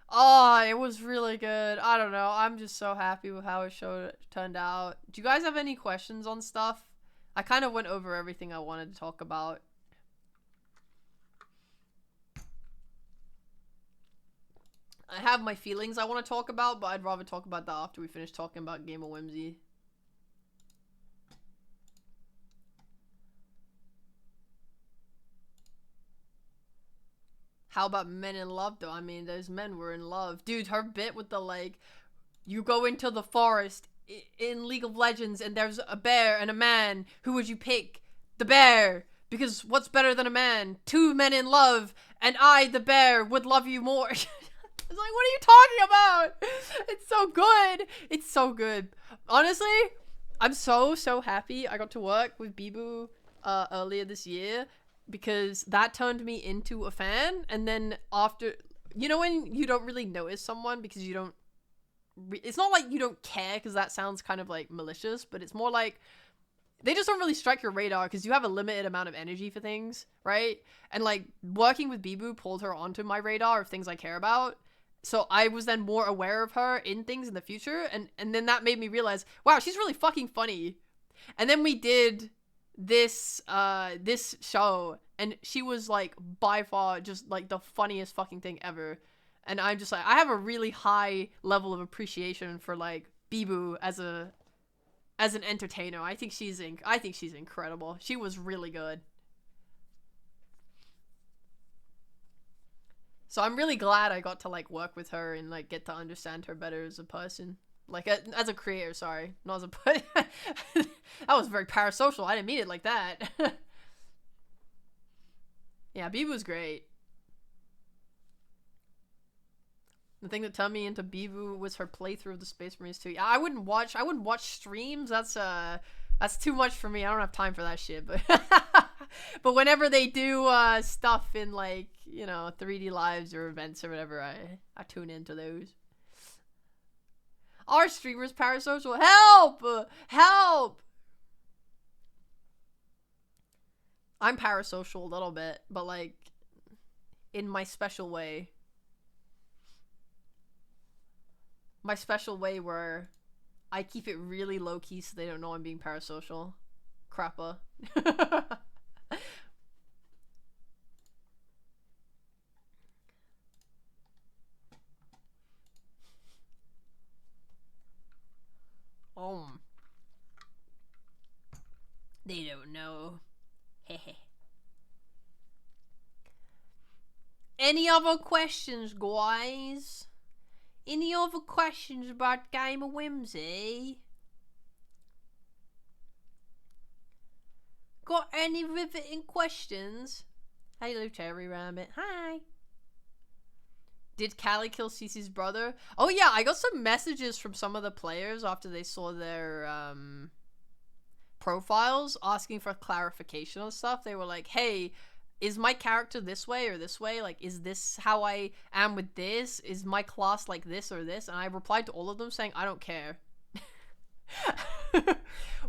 Oh, it was really good. I don't know. I'm just so happy with how it turned out. Do you guys have any questions on stuff? I kind of went over everything I wanted to talk about. I have my feelings I want to talk about, but I'd rather talk about that after we finish talking about Game of Whimsy. How about men in love, though? I mean, those men were in love. Dude, her bit with the, like, you go into the forest in League of Legends and there's a bear and a man. Who would you pick? The bear. Because what's better than a man? Two men in love, and I, the bear, would love you more. It's like, what are you talking about? It's so good. It's so good. Honestly, I'm so happy I got to work with Bibu earlier this year, because that turned me into a fan. And then after, you know, when you don't really notice someone because you don't, it's not like you don't care, because that sounds kind of like malicious, but it's more like they just don't really strike your radar because you have a limited amount of energy for things, right? And like working with Bibu pulled her onto my radar of things I care about. So I was then more aware of her in things in the future, and then that made me realize, wow, she's really fucking funny. And then we did this this show, and she was like by far just like the funniest fucking thing ever. And I'm just like, I have a really high level of appreciation for like Bibu as an entertainer. I think she's incredible. She was really good. So I'm really glad I got to like work with her and like get to understand her better as a person. Like as a creator, sorry. Not as a that was very parasocial. I didn't mean it like that. Yeah, Bibu was great. The thing that turned me into Bibu was her playthrough of the Space Marines 2. I wouldn't watch streams. That's too much for me. I don't have time for that shit. But but whenever they do stuff in like, you know, 3D lives or events or whatever, I tune into those. Our streamers parasocial. Help! Help! I'm parasocial a little bit, but like in my special way. My special way where I keep it really low-key so they don't know I'm being parasocial. Crappa. They don't know. Hehe. Any other questions, guys? Any other questions about Game of Whimsy? Got any riveting questions? Hello, Cherry Rabbit. Hi. Did Callie kill Cece's brother? Oh yeah, I got some messages from some of the players after they saw their profiles asking for clarification on stuff. They were like, hey, is my character this way or this way? Like, is this how I am with this? Is my class like this or this? And I replied to all of them saying, I don't care.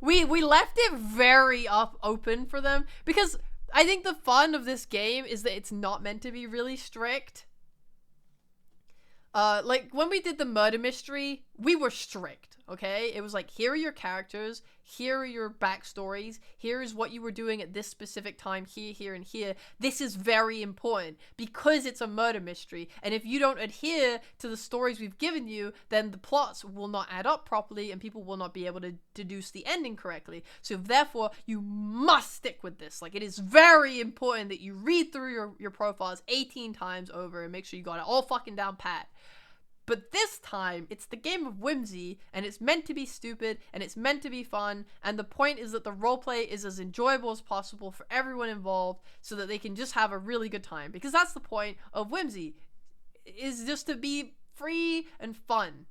we left it very open for them because I think the fun of this game is that it's not meant to be really strict. Like when we did the murder mystery, we were strict, okay? It was like, here are your characters, here are your backstories, here is what you were doing at this specific time, here, here, and here. This is very important because it's a murder mystery, and if you don't adhere to the stories we've given you, then the plots will not add up properly and people will not be able to deduce the ending correctly. So therefore, you must stick with this. Like, it is very important that you read through your profiles 18 times over and make sure you got it all fucking down pat. But this time, it's the Game of Whimsy, and it's meant to be stupid, and it's meant to be fun, and the point is that the roleplay is as enjoyable as possible for everyone involved, so that they can just have a really good time. Because that's the point of Whimsy, is just to be free and fun.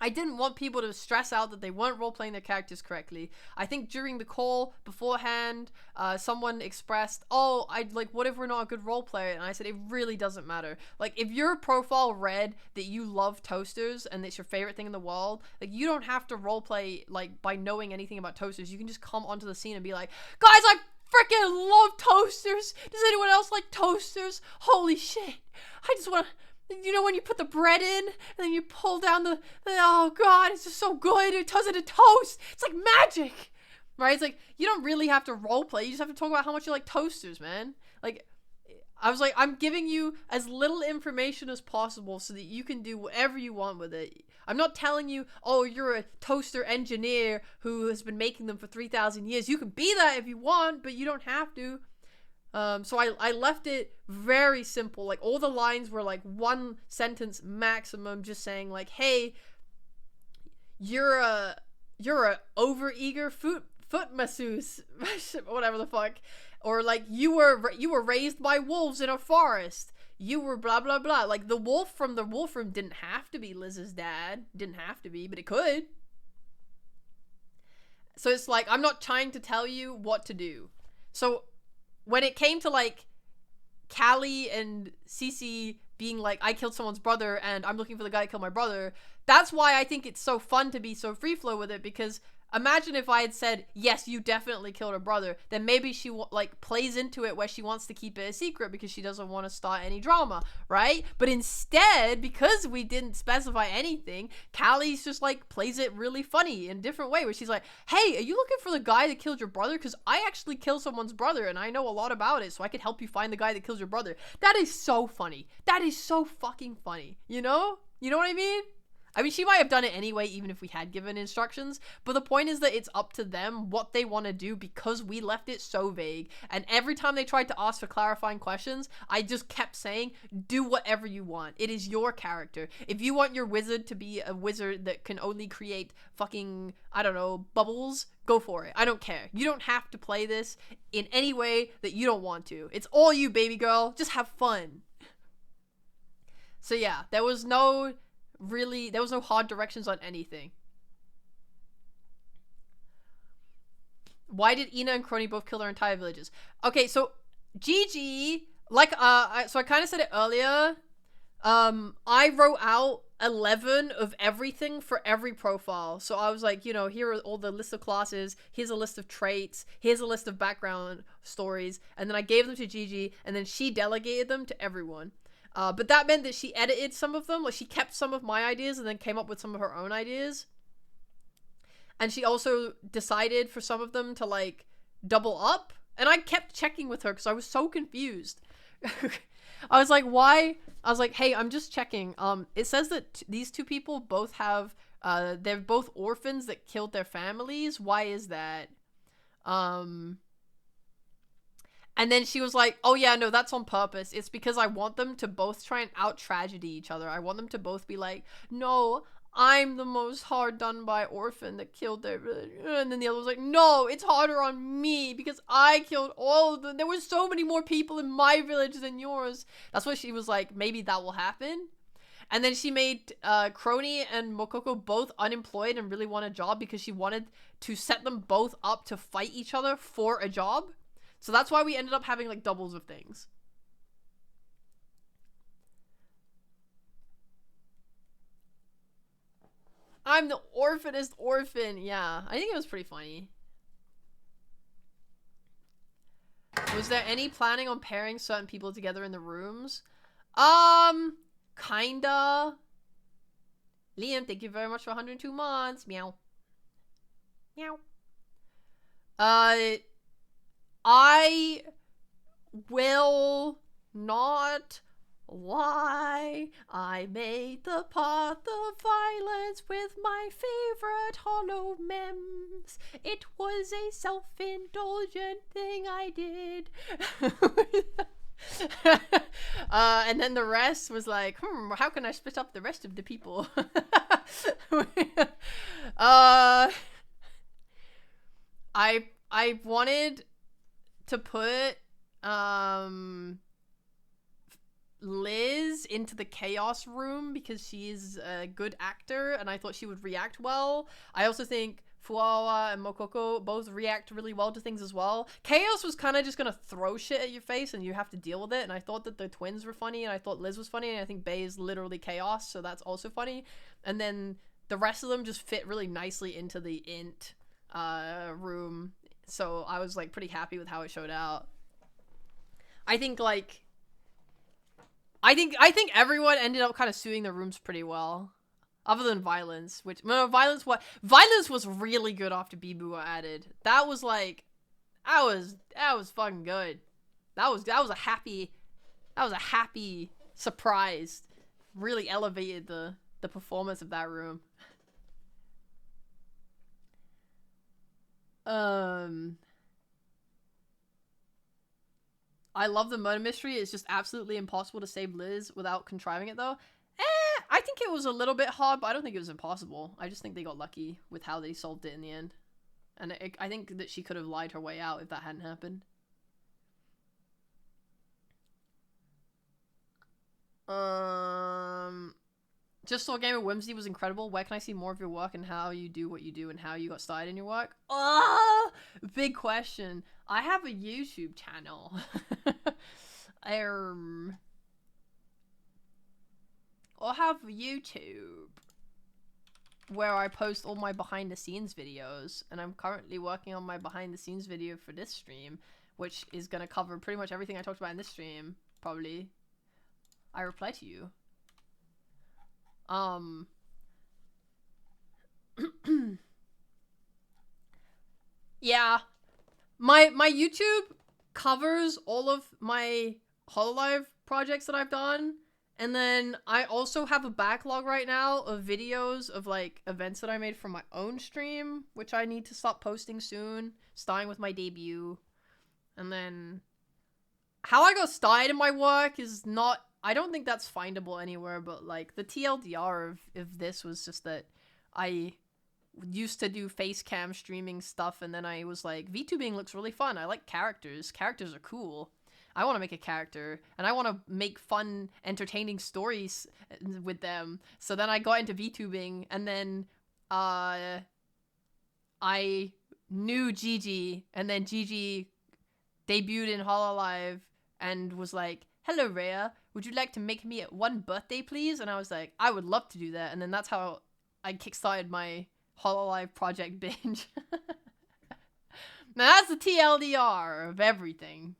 I didn't want people to stress out that they weren't role-playing their characters correctly. I think during the call, beforehand, someone expressed, oh, what if we're not a good role-player? And I said, it really doesn't matter. Like, if your profile read that you love toasters and it's your favorite thing in the world, like, you don't have to role-play, like, by knowing anything about toasters. You can just come onto the scene and be like, guys, I freaking love toasters! Does anyone else like toasters? Holy shit! I just want to... You know when you put the bread in and then you pull down the oh god, it's just so good. It turns into toast. It's like magic, right? It's like you don't really have to role play. You just have to talk about how much you like toasters, man. Like, I was like, I'm giving you as little information as possible so that you can do whatever you want with it. I'm not telling you, oh, you're a toaster engineer who has been making them for 3,000 years. You can be that if you want, but you don't have to. So I left it very simple. Like, all the lines were like one sentence maximum, just saying like, hey, you're a overeager foot masseuse, whatever the fuck, or like you were raised by wolves in a forest. You were blah blah blah. Like, the wolf from the Wolf Room didn't have to be Liz's dad. Didn't have to be, but it could. So it's like, I'm not trying to tell you what to do. So when it came to like Callie and Cece being like, I killed someone's brother and I'm looking for the guy that killed my brother, that's why I think it's so fun to be so free flow with it. Because imagine if I had said, yes, you definitely killed her brother, then maybe she like plays into it where she wants to keep it a secret because she doesn't want to start any drama, right? But instead, because we didn't specify anything, Callie's just like plays it really funny in a different way, where she's like, hey, are you looking for the guy that killed your brother? Because I actually killed someone's brother and I know a lot about it, so I could help you find the guy that kills your brother. That is so funny. That is so fucking funny. You know? You know what I mean? I mean, she might have done it anyway, even if we had given instructions, but the point is that it's up to them what they want to do because we left it so vague. And every time they tried to ask for clarifying questions, I just kept saying, do whatever you want. It is your character. If you want your wizard to be a wizard that can only create fucking, I don't know, bubbles, go for it. I don't care. You don't have to play this in any way that you don't want to. It's all you, baby girl. Just have fun. So yeah, there was no hard directions on anything. Why did Ina and Crony both kill their entire villages? Okay, so Gigi, like, so I kind of said it earlier. I wrote out 11 of everything for every profile. So I was like, you know, here are all the list of classes, here's a list of traits, here's a list of background stories, and then I gave them to Gigi, and then she delegated them to everyone. But that meant that she edited some of them. Like, she kept some of my ideas and then came up with some of her own ideas. And she also decided for some of them to, like, double up. And I kept checking with her because I was so confused. I was like, why? I was like, hey, I'm just checking. It says that these two people both have, they're both orphans that killed their families. Why is that? And And then she was like, oh yeah, no, that's on purpose. It's because I want them to both try and out-tragedy each other. I want them to both be like, no, I'm the most hard done by orphan that killed their village. And then the other was like, no, it's harder on me because I killed all of them. There were so many more people in my village than yours. That's what she was like, maybe that will happen. And then she made Crony and Mokoko both unemployed and really want a job because she wanted to set them both up to fight each other for a job. So that's why we ended up having like doubles of things. I'm the orphanest orphan. Yeah, I think it was pretty funny. Was there any planning on pairing certain people together in the rooms? Kinda. Liam, thank you very much for 102 months. Meow. Meow. I will not lie. I made the path of violence with my favorite hollow mems. It was a self-indulgent thing I did. And then the rest was like, how can I split up the rest of the people? I wanted to put Liz into the chaos room because she's a good actor and I thought she would react well. I also think Fuawa and Mokoko both react really well to things as well. Chaos was kind of just gonna throw shit at your face and you have to deal with it, and I thought that the twins were funny and I thought Liz was funny, and I think Bae is literally chaos, so that's also funny. And then the rest of them just fit really nicely into the int room, so I was like pretty happy with how it showed out. I think like I think everyone ended up kind of suiting the rooms pretty well. Other than Violence, which Violence was really good after Bibu were added. That was like that was fucking good. That was a happy surprise. Really elevated the performance of that room. I love the murder mystery. It's just absolutely impossible to save Liz without contriving it though. I think it was a little bit hard, but I don't think it was impossible. I just think they got lucky with how they solved it in the end. And I think that she could have lied her way out if that hadn't happened. Just saw Game of Whimsy was incredible. Where can I see more of your work and how you do what you do and how you got started in your work? Big question. I have a YouTube channel. I have YouTube where I post all my behind the scenes videos, and I'm currently working on my behind the scenes video for this stream, which is gonna cover pretty much everything I talked about in this stream, probably. I reply to you. Yeah. My YouTube covers all of my Hololive projects that I've done. And then I also have a backlog right now of videos of like events that I made from my own stream, which I need to stop posting soon, starting with my debut. And then how I got started in my work is not, I don't think that's findable anywhere, but like the TLDR of this was just that I used to do face cam streaming stuff, and then I was like, VTubing looks really fun. I like characters. Characters are cool. I want to make a character, and I want to make fun, entertaining stories with them. So then I got into VTubing, and then I knew Gigi, and then Gigi debuted in Hololive and was like, hello Rhea, would you like to make me at one birthday please? And I was like, I would love to do that. And then that's how I kickstarted my Hololive project binge. Now that's the TLDR of everything.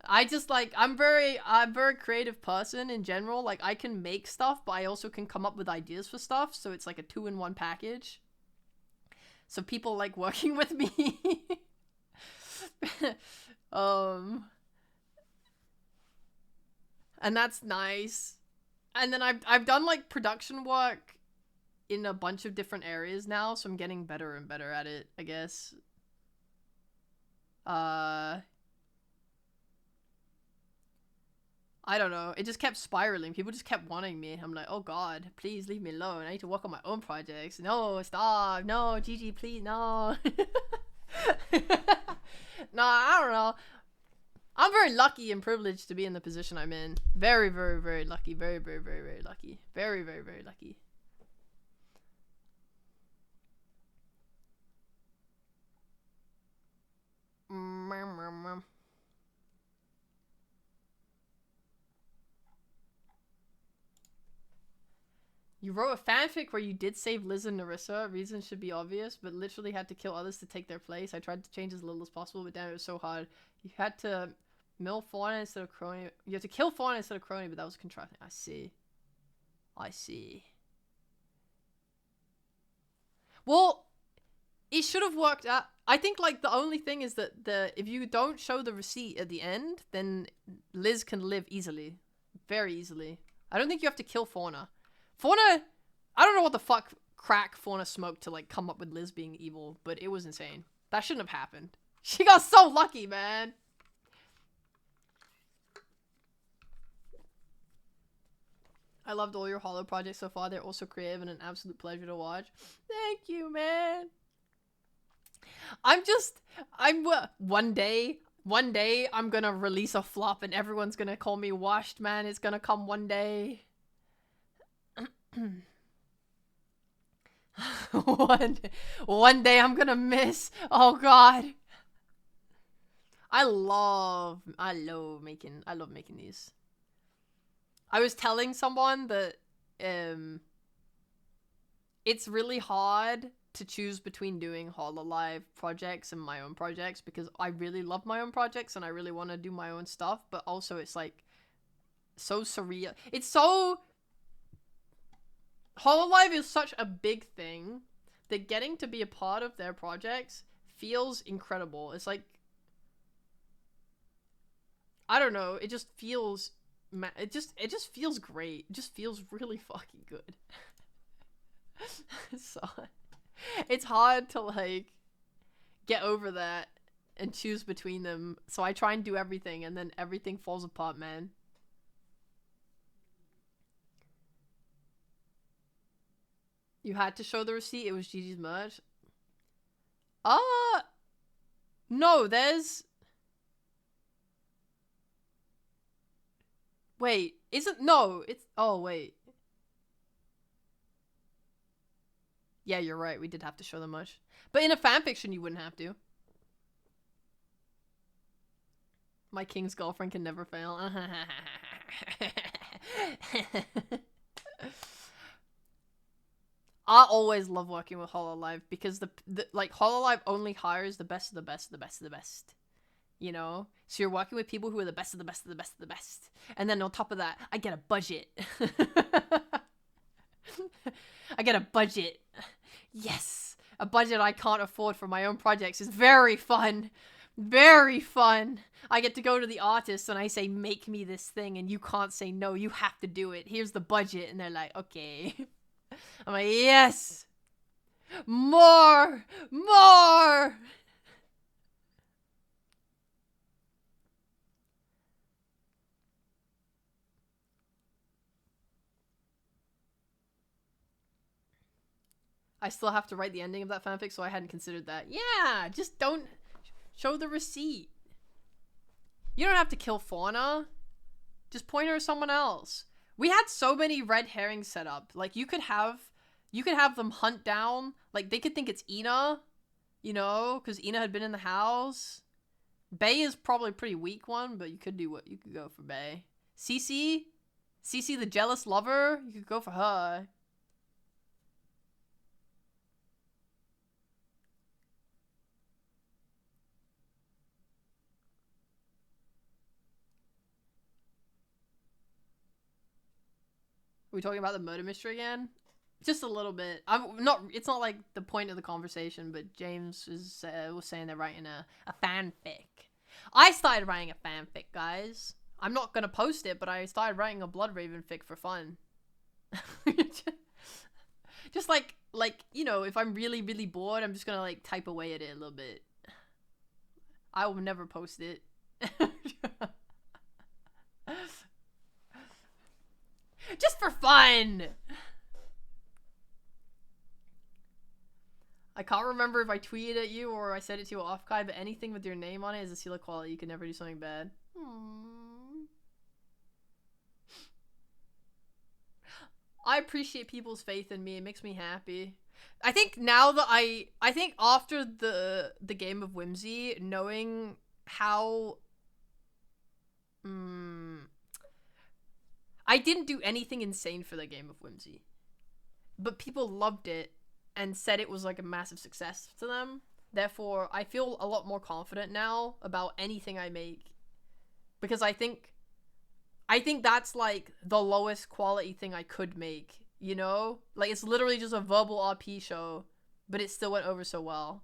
I just like, I'm a very creative person in general. Like I can make stuff, but I also can come up with ideas for stuff. So it's like a 2-in-1 package. So people like working with me. And that's nice. And then I've done like production work in a bunch of different areas now, so I'm getting better and better at it, I guess. I don't know. It just kept spiraling. People just kept wanting me. I'm like, oh god, please leave me alone. I need to work on my own projects. No, stop. No, Gigi, please, no. No, I don't know. I'm very lucky and privileged to be in the position I'm in. Very, very, very lucky. Very, very, very, very lucky. Very, very, very lucky. You wrote a fanfic where you did save Liz and Narissa. Reasons should be obvious, but literally had to kill others to take their place. I tried to change as little as possible, but damn, it was so hard. You had to mill fauna instead of crony. You have to kill fauna instead of crony, but that was contrasting. I see. I see. Well, it should have worked out. I think, like, the only thing is that if you don't show the receipt at the end, then Liz can live easily. Very easily. I don't think you have to kill fauna. Fauna, I don't know what the fuck crack Fauna smoked to, like, come up with Liz being evil, but it was insane. That shouldn't have happened. She got so lucky, man. I loved all your Hollow projects so far. They're also creative and an absolute pleasure to watch. Thank you, man. One day, I'm gonna release a flop and everyone's gonna call me washed, man. It's gonna come one day. one day I'm gonna miss. Oh god. I love making these. I was telling someone that it's really hard to choose between doing Hololive projects and my own projects because I really love my own projects and I really want to do my own stuff, but also it's like so surreal. It's so Hololive is such a big thing that getting to be a part of their projects feels incredible. It's like, I don't know, it just feels, it just feels great. It just feels really fucking good. So, it's hard to, like, get over that and choose between them. So I try and do everything and then everything falls apart, man. You had to show the receipt. It was Gigi's merch. No, there's... Wait, isn't... No, it's... Oh, wait. Yeah, you're right. We did have to show the merch. But in a fanfiction, you wouldn't have to. My king's girlfriend can never fail. I always love working with Hololive because the like Hololive only hires the best of the best of the best of the best. You know? So you're working with people who are the best of the best of the best of the best. And then on top of that, I get a budget. I get a budget. Yes! A budget I can't afford for my own projects is very fun. Very fun. I get to go to the artist and I say, make me this thing, and you can't say no, you have to do it. Here's the budget. And they're like, okay. I'm like, yes! More! More! I still have to write the ending of that fanfic, so I hadn't considered that. Yeah! Just don't show the receipt. You don't have to kill Fauna. Just point her to someone else. We had so many red herrings set up. Like, you could have them hunt down, like, they could think it's Ina, you know, because Ina had been in the house. Bae is probably a pretty weak one, but you could go for Bae. Cece the jealous lover, you could go for her. Are we talking about the murder mystery again? Just a little bit. It's not like the point of the conversation, but James was saying they're writing a fanfic. I started writing a fanfic, guys. I'm not gonna post it, but I started writing a Bloodraven fic for fun. Just like, you know, if I'm really, really bored, I'm just gonna, like, type away at it a little bit. I will never post it. Just for fun. I can't remember if I tweeted at you or I said it to you off, Kai, but anything with your name on it is a seal of quality. You can never do something bad. I appreciate people's faith in me. It makes me happy. I think now that I think after the Game of Whimsy, knowing how I didn't do anything insane for the Game of Whimsy, but people loved it and said it was like a massive success to them. Therefore, I feel a lot more confident now about anything I make, because I think that's like the lowest quality thing I could make, you know? Like, it's literally just a verbal RP show, but it still went over so well.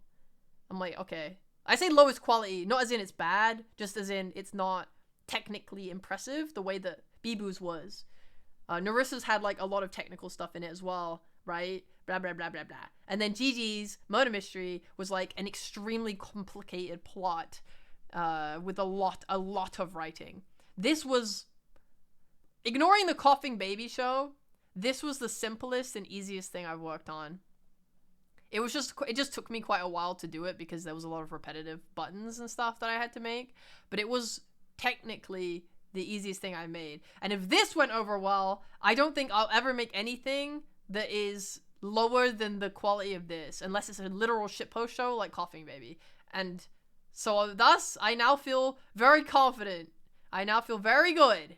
I'm like, okay. I say lowest quality, not as in it's bad, just as in it's not technically impressive the way that Bibu's was. Narissa's had like a lot of technical stuff in it as well, right? Blah, blah, blah, blah, blah. And then Gigi's Murder Mystery was like an extremely complicated plot with a lot of writing. This was, ignoring the coughing baby show, this was the simplest and easiest thing I've worked on. It just took me quite a while to do it because there was a lot of repetitive buttons and stuff that I had to make, but it was technically the easiest thing I made. And if this went over well, I don't think I'll ever make anything that is lower than the quality of this, unless it's a literal shitpost show like Coughing Baby. And so thus, I now feel very confident. I now feel very good.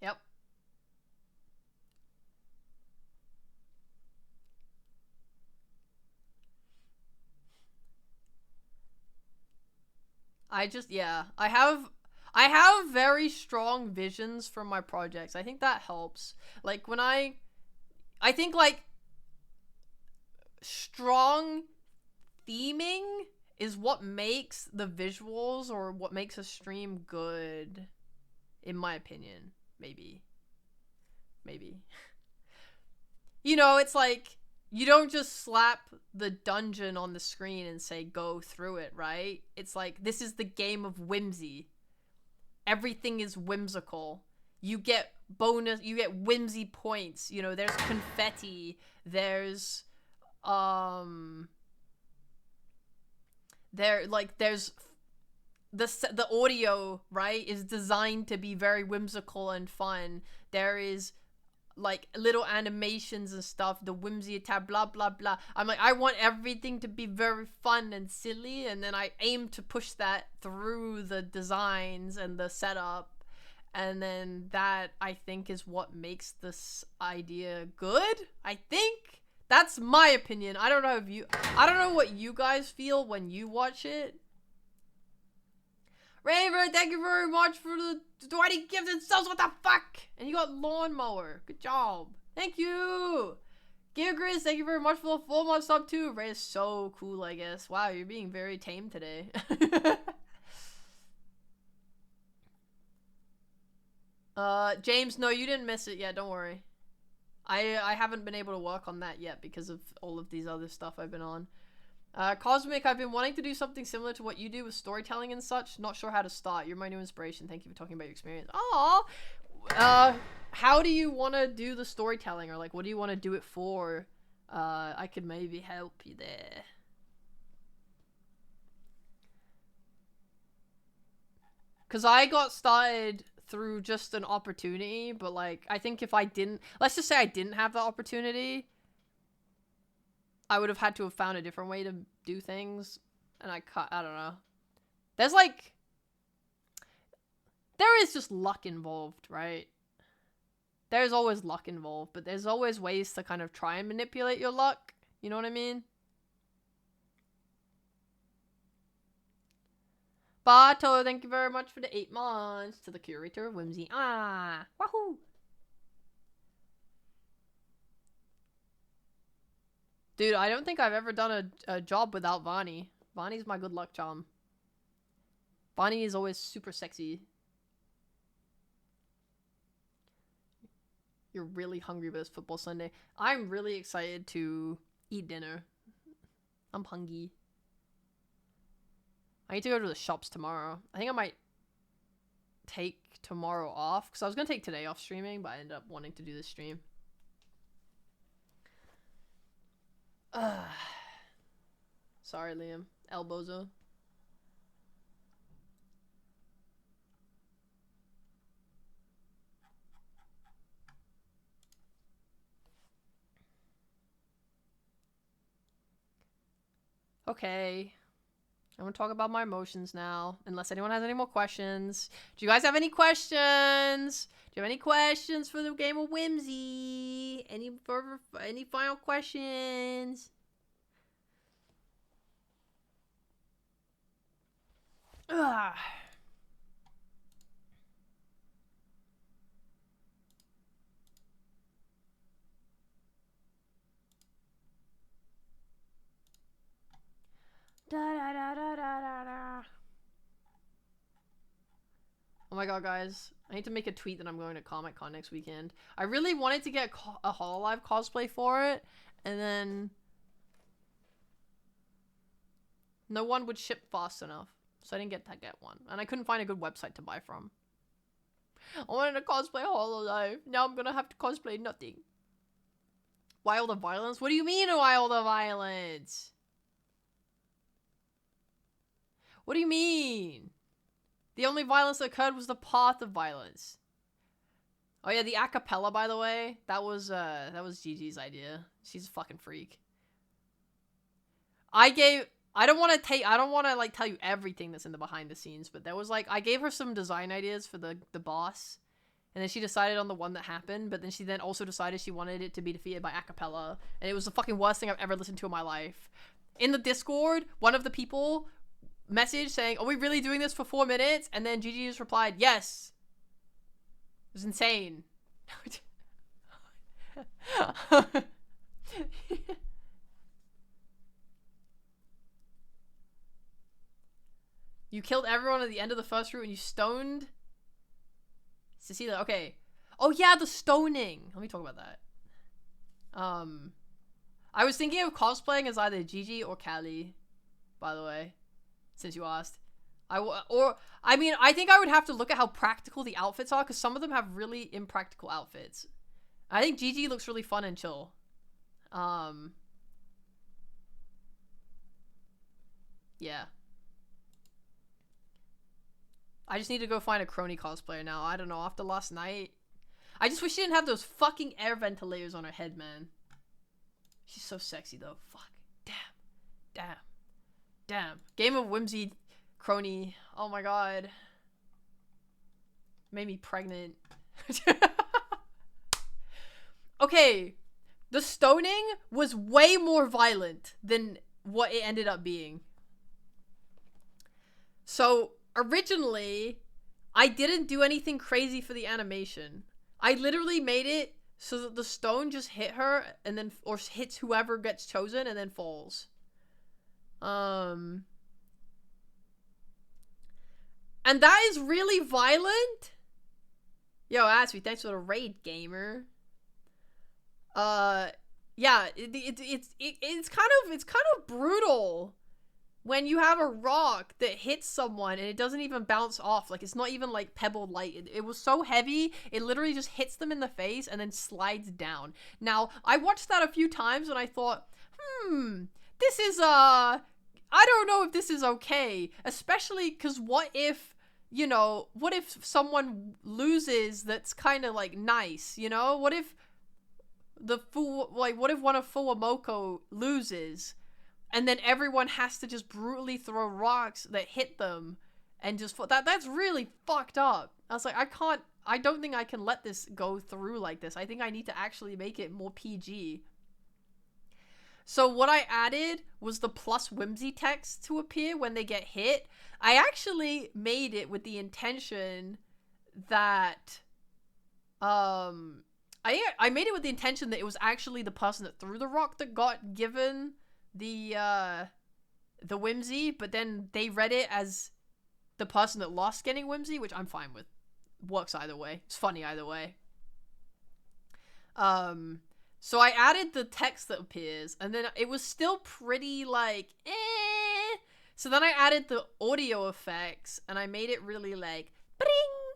Yep. I have very strong visions for my projects. I think that helps. Like, when I think, like, strong theming is what makes the visuals or what makes a stream good, in my opinion. Maybe. You know, it's like, you don't just slap the dungeon on the screen and say, go through it, right? It's like, this is the Game of Whimsy. Everything is whimsical. You get whimsy points. You know, there's confetti. There's, there's the audio, right, is designed to be very whimsical and fun. There is like little animations and stuff, the whimsy tab, blah blah blah. I'm like, I want everything to be very fun and silly, and then I aim to push that through the designs and the setup, and then that, I think, is what makes this idea good. I think that's my opinion. I don't know what you guys feel when you watch it. Raver, thank you very much for the 20 gifted subs. What the fuck? And you got Lawnmower. Good job. Thank you. Gear Grizz, thank you very much for the 4-month sub too. Ray is so cool, I guess. Wow, you're being very tame today. James, no, you didn't miss it yet. Don't worry. I haven't been able to work on that yet because of all of these other stuff I've been on. Cosmic, I've been wanting to do something similar to what you do with storytelling and such. Not sure how to start. You're my new inspiration. Thank you for talking about your experience. Aww! How do you want to do the storytelling? Or, like, what do you want to do it for? I could maybe help you there. Because I got started through just an opportunity, but, like, I think if I didn't... Let's just say I didn't have the opportunity... I would have had to have found a different way to do things, and I don't know. There's like, there is just luck involved, right? There's always luck involved, but there's always ways to kind of try and manipulate your luck. You know what I mean? Bato, thank you very much for the 8 months. To the curator of Whimsy. Ah, wahoo! Dude, I don't think I've ever done a job without Vani. Vani's my good luck charm. Vani is always super sexy. You're really hungry, but it's football Sunday. I'm really excited to eat dinner. I'm hungry. I need to go to the shops tomorrow. I think I might take tomorrow off, because I was gonna take today off streaming, but I ended up wanting to do this stream. Sorry, Liam. Elbozo. Okay. I'm gonna talk about my emotions now, unless anyone has any more questions. Do you guys have any questions? Do you have any questions for the Game of Whimsy? Any final questions? Ugh. Da, da, da, da, da, da, da. Oh my god, guys. I need to make a tweet that I'm going to Comic Con next weekend. I really wanted to get a Hololive cosplay for it, and then no one would ship fast enough, so I didn't get to get one. And I couldn't find a good website to buy from. I wanted to cosplay Hololive. Now I'm gonna have to cosplay nothing. Wild of Violence? What do you mean, Wild of Violence? What do you mean? The only violence that occurred was the path of violence. Oh yeah, the acapella, by the way, that was Gigi's idea. She's a fucking freak. I don't want to like tell you everything that's in the behind the scenes, but there was like, I gave her some design ideas for the boss, and then she decided on the one that happened, but then she then also decided she wanted it to be defeated by acapella, and it was the fucking worst thing I've ever listened to in my life. In the Discord, one of the people messaged saying, "Are we really doing this for 4 minutes?" And then Gigi just replied, "Yes." It was insane. You killed everyone at the end of the first route and you stoned Cecilia. Okay. Oh yeah, the stoning. Let me talk about that. I was thinking of cosplaying as either Gigi or Callie, by the way, since you asked. I mean, I think I would have to look at how practical the outfits are, because some of them have really impractical outfits. I think Gigi looks really fun and chill. Yeah. I just need to go find a crony cosplayer now. I don't know, after last night. I just wish she didn't have those fucking air ventilators on her head, man. She's so sexy, though. Fuck. Damn. Game of Whimsy crony. Oh my god. Made me pregnant. Okay. The stoning was way more violent than what it ended up being. So, originally, I didn't do anything crazy for the animation. I literally made it so that the stone just hit her and then, or hits whoever gets chosen and then falls. And that is really violent. Yo, Asby, thanks for the raid, gamer. Yeah, it's kind of brutal when you have a rock that hits someone and it doesn't even bounce off. Like, it's not even like pebbled light. It was so heavy, it literally just hits them in the face and then slides down. Now, I watched that a few times and I thought, this is, I don't know if this is okay. Especially because what if, you know, what if someone loses that's kind of like nice, you know? What if what if one of Fuwamoko loses? And then everyone has to just brutally throw rocks that hit them and just that's really fucked up. I was like, I don't think I can let this go through like this. I think I need to actually make it more PG. So what I added was the plus whimsy text to appear when they get hit. I actually made it with the intention that I made it with the intention that it was actually the person that threw the rock that got given the whimsy, but then they read it as the person that lost getting whimsy, which I'm fine with. Works either way. It's funny either way. So I added the text that appears, and then it was still pretty like So then I added the audio effects, and I made it really like bring,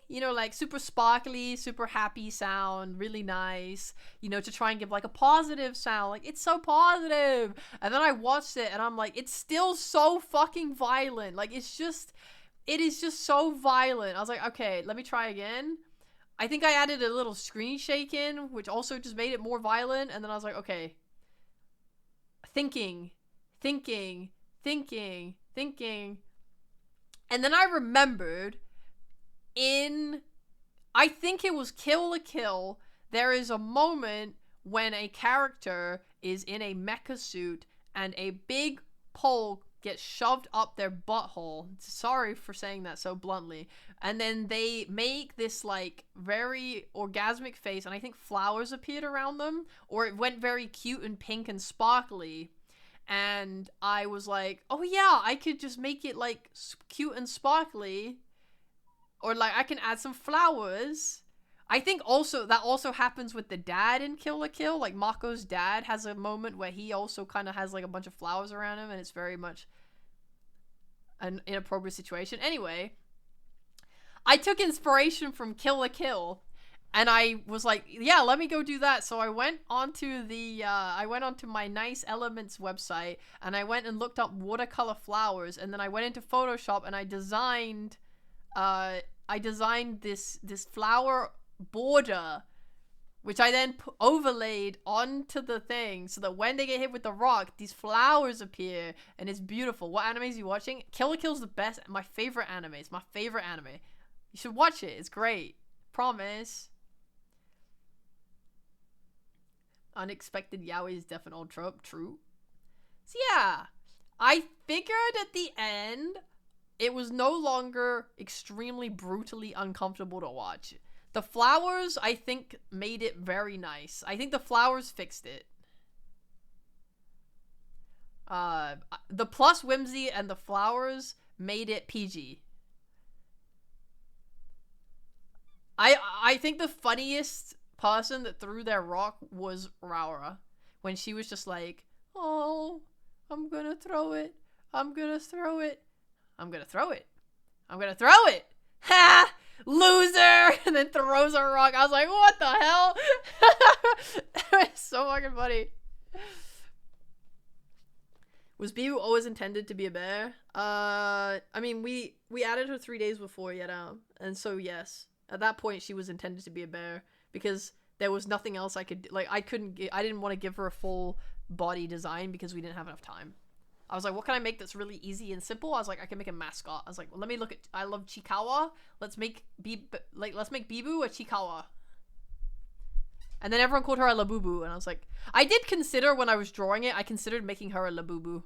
you know, like super sparkly, super happy sound, really nice, you know, to try and give like a positive sound. Like, it's so positive. And then I watched it and I'm like, it's still so fucking violent. Like, it is just so violent. I was like, okay, let me try again. I think I added a little screen shake in, which also just made it more violent. And then I was like, okay. Thinking. And then I remembered I think it was Kill la Kill, there is a moment when a character is in a mecha suit and a big pole gets shoved up their butthole. Sorry for saying that so bluntly. And then they make this like very orgasmic face, and I think flowers appeared around them, or it went very cute and pink and sparkly. And I was like, oh yeah, I could just make it like cute and sparkly, or like I can add some flowers. I think also that also happens with the dad in Kill la Kill. Like, Mako's dad has a moment where he also kind of has like a bunch of flowers around him, and it's very much an inappropriate situation. Anyway, I took inspiration from Kill la Kill, and I was like, yeah, let me go do that. So I went onto my Nice Elements website, and I went and looked up watercolor flowers, and then I went into Photoshop and I designed this flower border, which I then overlaid onto the thing so that when they get hit with the rock, these flowers appear, and it's beautiful. What anime is you watching? Kill la Kill's the best, my favorite anime. It's my favorite anime. You should watch it. It's great. Promise. Unexpected yaoi is definitely old trope. True. So yeah, I figured at the end it was no longer extremely brutally uncomfortable to watch. The flowers, I think, made it very nice. I think the flowers fixed it. The plus whimsy and the flowers made it PG. I think the funniest person that threw their rock was Raura. When she was just like, oh, I'm gonna throw it. I'm gonna throw it. I'm gonna throw it. I'm gonna throw it. Ha! Loser! And then throws a rock. I was like, what the hell? It's so fucking funny. Was Biu always intended to be a bear? I mean, we added her 3 days before Yedam, and so yes. At that point, she was intended to be a bear, because there was nothing else I could, like, I didn't want to give her a full body design because we didn't have enough time. I was like, what can I make that's really easy and simple? I was like, I can make a mascot. I was like, well, let me look at, I love Chikawa. Let's make Bibu a Chikawa. And then everyone called her a Labubu, and I was like, I did consider when I was drawing it, I considered making her a Labubu.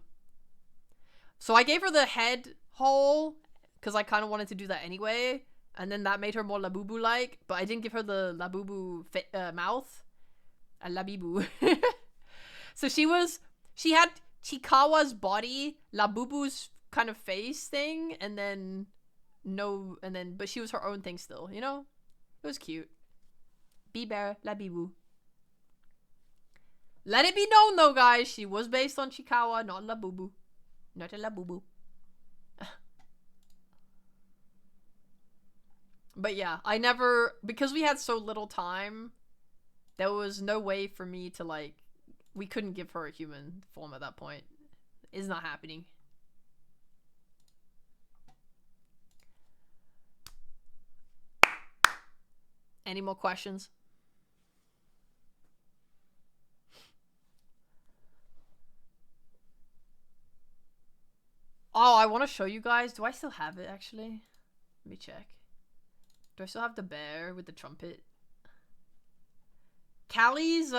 So I gave her the head hole, because I kind of wanted to do that anyway, and then that made her more Labubu-like, but I didn't give her the Labubu mouth. A Labibu. So she had Chikawa's body, Labubu's kind of face thing, but she was her own thing still, you know? It was cute. Bear, Labibu. Let it be known though, guys, she was based on Chikawa, not Labubu. Not a Labubu. But yeah, because we had so little time, there was no way for me to, like, we couldn't give her a human form at that point. It's not happening. Any more questions? Oh, I want to show you guys. Do I still have it, actually? Let me check. Do I still have the bear with the trumpet? Callie's,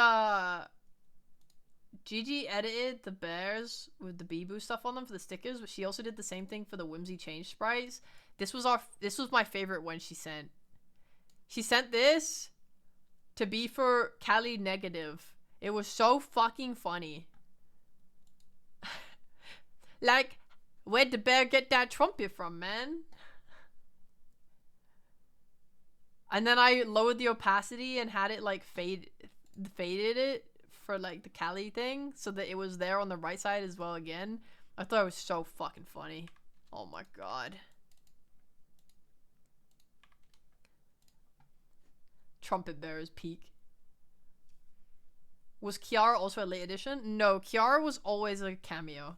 Gigi edited the bears with the Bibu stuff on them for the stickers, but she also did the same thing for the Whimsy change sprites. This was my favorite one she sent. She sent this to be for Callie Negative. It was so fucking funny. Like, where'd the bear get that trumpet from, man? And then I lowered the opacity and had it, like, faded it for, like, the Callie thing, so that it was there on the right side as well again. I thought it was so fucking funny. Oh my god. Trumpet Bearer's peak. Was Kiara also a late edition? No, Kiara was always a cameo.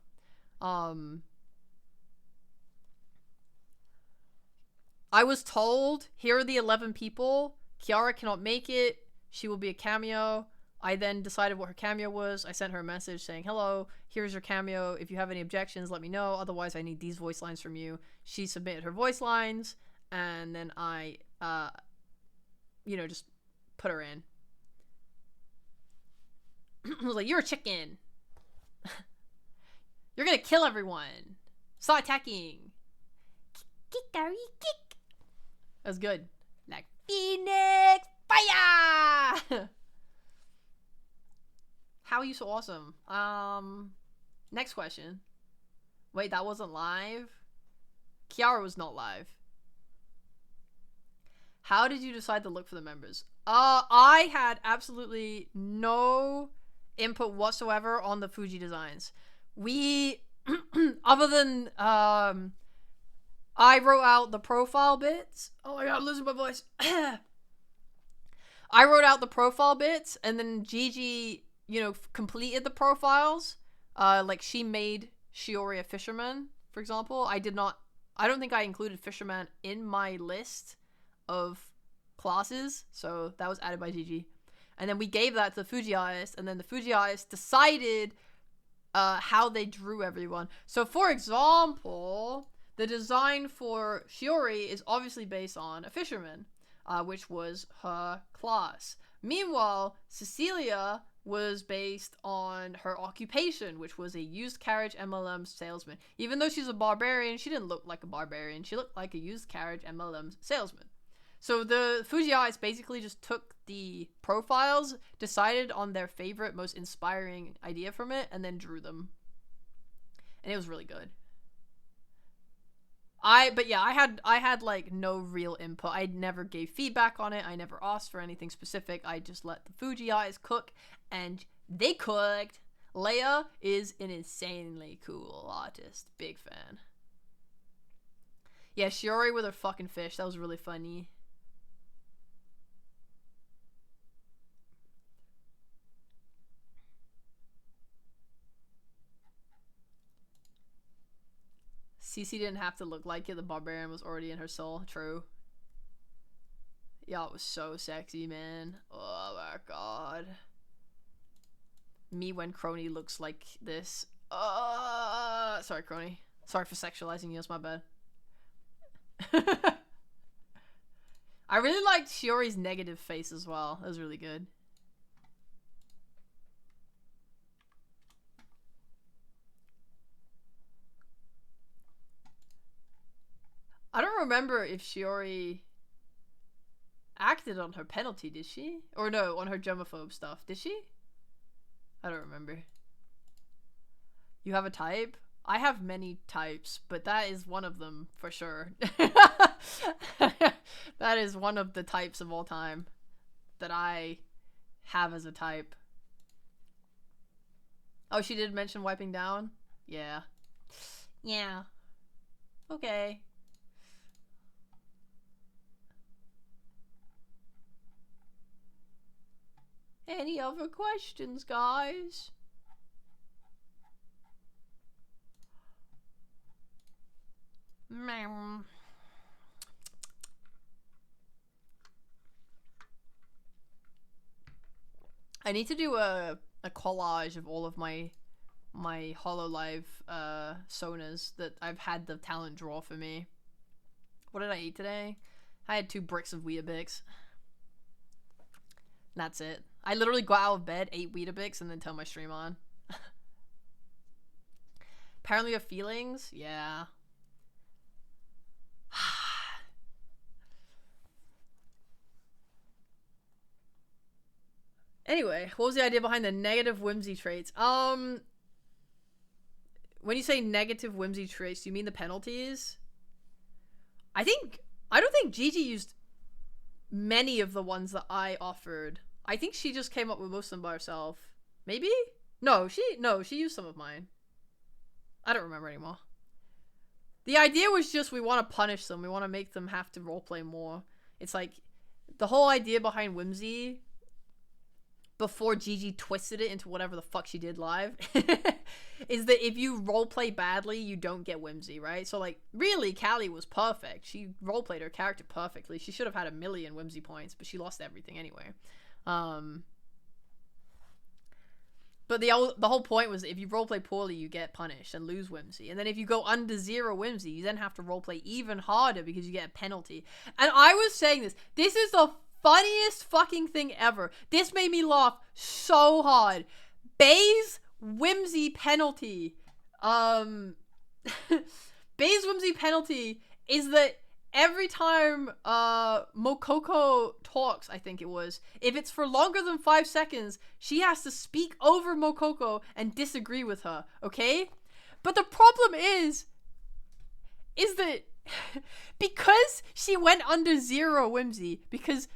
I was told, here are the 11 people. Kiara cannot make it. She will be a cameo. I then decided what her cameo was. I sent her a message saying, hello, here's your cameo. If you have any objections, let me know. Otherwise, I need these voice lines from you. She submitted her voice lines, and then I, just put her in. I was like, you're a chicken. You're gonna kill everyone. Start attacking. Kick. That was good. Like, Phoenix fire! How are you so awesome? Next question. Wait, that wasn't live? Kiara was not live. How did you decide to look for the members? I had absolutely no input whatsoever on the Fuji designs. We, other than, I wrote out the profile bits. Oh my god, I'm losing my voice. I wrote out the profile bits, and then Gigi, completed the profiles. Like, she made Shiori a fisherman, for example. I don't think I included fisherman in my list of classes, so that was added by Gigi. And then we gave that to the Fuji artist, and then the Fuji artist decided how they drew everyone. So, for example, the design for Shiori is obviously based on a fisherman, which was her class. Meanwhile, Cecilia was based on her occupation, which was a used carriage MLM salesman. Even though she's a barbarian, she didn't look like a barbarian. She looked like a used carriage MLM salesman. So the Fuji artists basically just took the profiles, decided on their favorite, most inspiring idea from it, and then drew them. And it was really good. I had like no real input. I never gave feedback on it. I never asked for anything specific. I just let the Fuji artists cook, and they cooked. Leia is an insanely cool artist. Big fan. Yeah, Shiori with her fucking fish. That was really funny. Cece didn't have to look like it. The barbarian was already in her soul. True. Yeah, it was so sexy, man. Oh my god. Me when Crony looks like this. Sorry, Crony. Sorry for sexualizing you. It's my bad. I really liked Shiori's negative face as well. That was really good. I don't remember if Shiori acted on her penalty, did she? Or no, on her germaphobe stuff. Did she? I don't remember. You have a type? I have many types, but that is one of them for sure. That is one of the types of all time that I have as a type. Oh, she did mention wiping down? Yeah. Yeah. Okay. Any other questions, guys? I need to do a collage of all of my HoloLive sonas that I've had the talent draw for me. What did I eat today? I had 2 bricks of Weetabix. That's it. I literally got out of bed, ate Weetabix, and then turned my stream on. Apparently you have feelings? Yeah. Anyway, what was the idea behind the negative whimsy traits? When you say negative whimsy traits, do you mean the penalties? I don't think Gigi used many of the ones that I offered. I think she just came up with most of them by herself. Maybe? No, she used some of mine. I don't remember anymore. The idea was just we want to punish them. We want to make them have to roleplay more. It's like, the whole idea behind Whimsy, before Gigi twisted it into whatever the fuck she did live, is that if you roleplay badly, you don't get Whimsy, right? So, like, really, Callie was perfect. She roleplayed her character perfectly. She should have had 1,000,000 Whimsy points, but she lost everything anyway. But the whole point was that if you roleplay poorly, you get punished and lose Whimsy. And then if you go under 0 Whimsy, you then have to roleplay even harder because you get a penalty. And I was saying this. This is the funniest fucking thing ever. This made me laugh so hard. Bay's Whimsy penalty. Bay's Whimsy penalty is that every time Mokoko talks, I think it was, if it's for longer than 5 seconds, she has to speak over Mokoko and disagree with her, okay? But the problem is that because she went under 0 Whimsy, because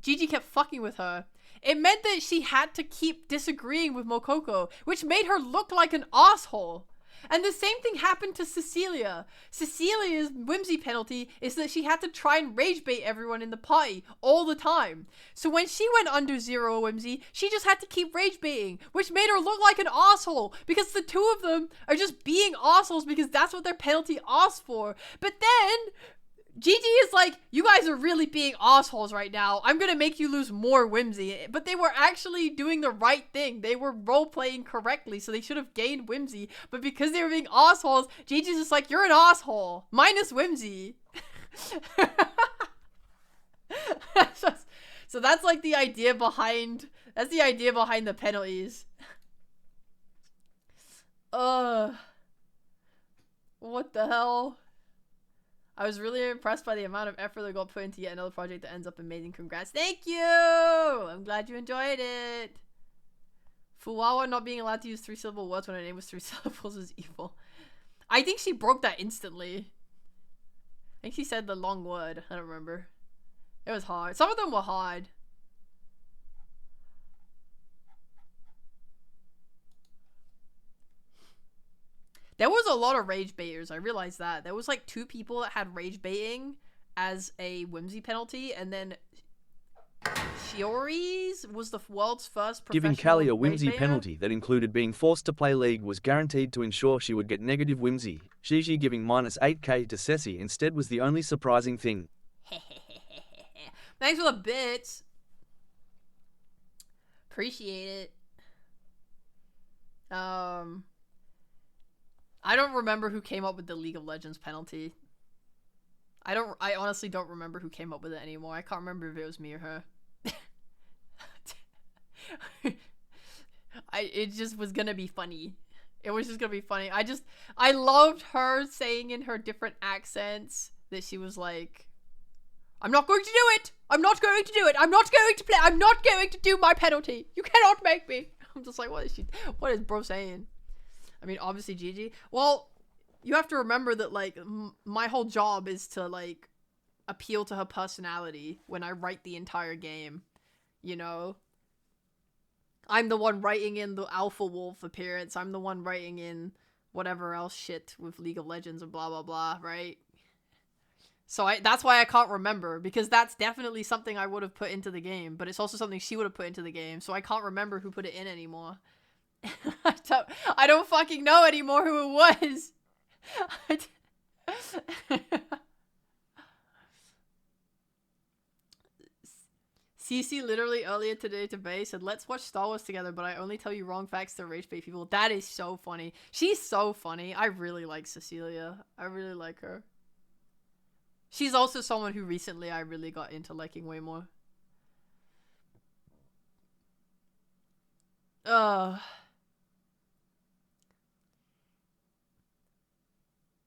Gigi kept fucking with her, it meant that she had to keep disagreeing with Mokoko, which made her look like an asshole. And the same thing happened to Cecilia. Cecilia's Whimsy penalty is that she had to try and rage bait everyone in the party all the time. So when she went under 0 Whimsy, she just had to keep rage baiting, which made her look like an asshole because the two of them are just being assholes because that's what their penalty asked for. But then Gigi is like, you guys are really being assholes right now. I'm gonna make you lose more Whimsy. But they were actually doing the right thing. They were role-playing correctly, so they should have gained Whimsy. But because they were being assholes, Gigi's just like, you're an asshole. Minus Whimsy. So that's like the idea behind... That's the idea behind the penalties. What the hell? I was really impressed by the amount of effort that got put into yet another project that ends up amazing. Congrats. Thank you! I'm glad you enjoyed it. Fuwawa not being allowed to use 3-syllable words when her name was 3 syllables is evil. I think she broke that instantly. I think she said the long word. I don't remember. It was hard. Some of them were hard. There was a lot of rage baiters. I realized that. There was like 2 people that had rage baiting as a Whimsy penalty, and then Shiori's was the world's first professional Giving Callie a rage Whimsy baiter. penalty that included being forced to play League was guaranteed to ensure she would get negative Whimsy. Gigi giving -8k to Ceci instead was the only surprising thing. Thanks for the bits. Appreciate it. I don't remember who came up with the League of Legends penalty. I honestly don't remember who came up with it anymore. I can't remember if it was me or her. It just was gonna be funny. It was just gonna be funny. I loved her saying in her different accents that she was like, I'm not going to do it! I'm not going to do it! I'm not going to play! I'm not going to do my penalty! You cannot make me! I'm just like, what is bro saying? I mean, obviously Gigi. Well, you have to remember that, like, my whole job is to, like, appeal to her personality when I write the entire game. You know? I'm the one writing in the Alpha Wolf appearance. I'm the one writing in whatever else shit with League of Legends and blah, blah, blah, right? So that's why I can't remember, because that's definitely something I would have put into the game, but it's also something she would have put into the game, so I can't remember who put it in anymore. I don't fucking know anymore who it was. Cece literally earlier today to Bay said, let's watch Star Wars together, but I only tell you wrong facts to rage bait people. That is so funny. She's so funny. I really like Cecilia. I really like her. She's also someone who recently I really got into liking way more.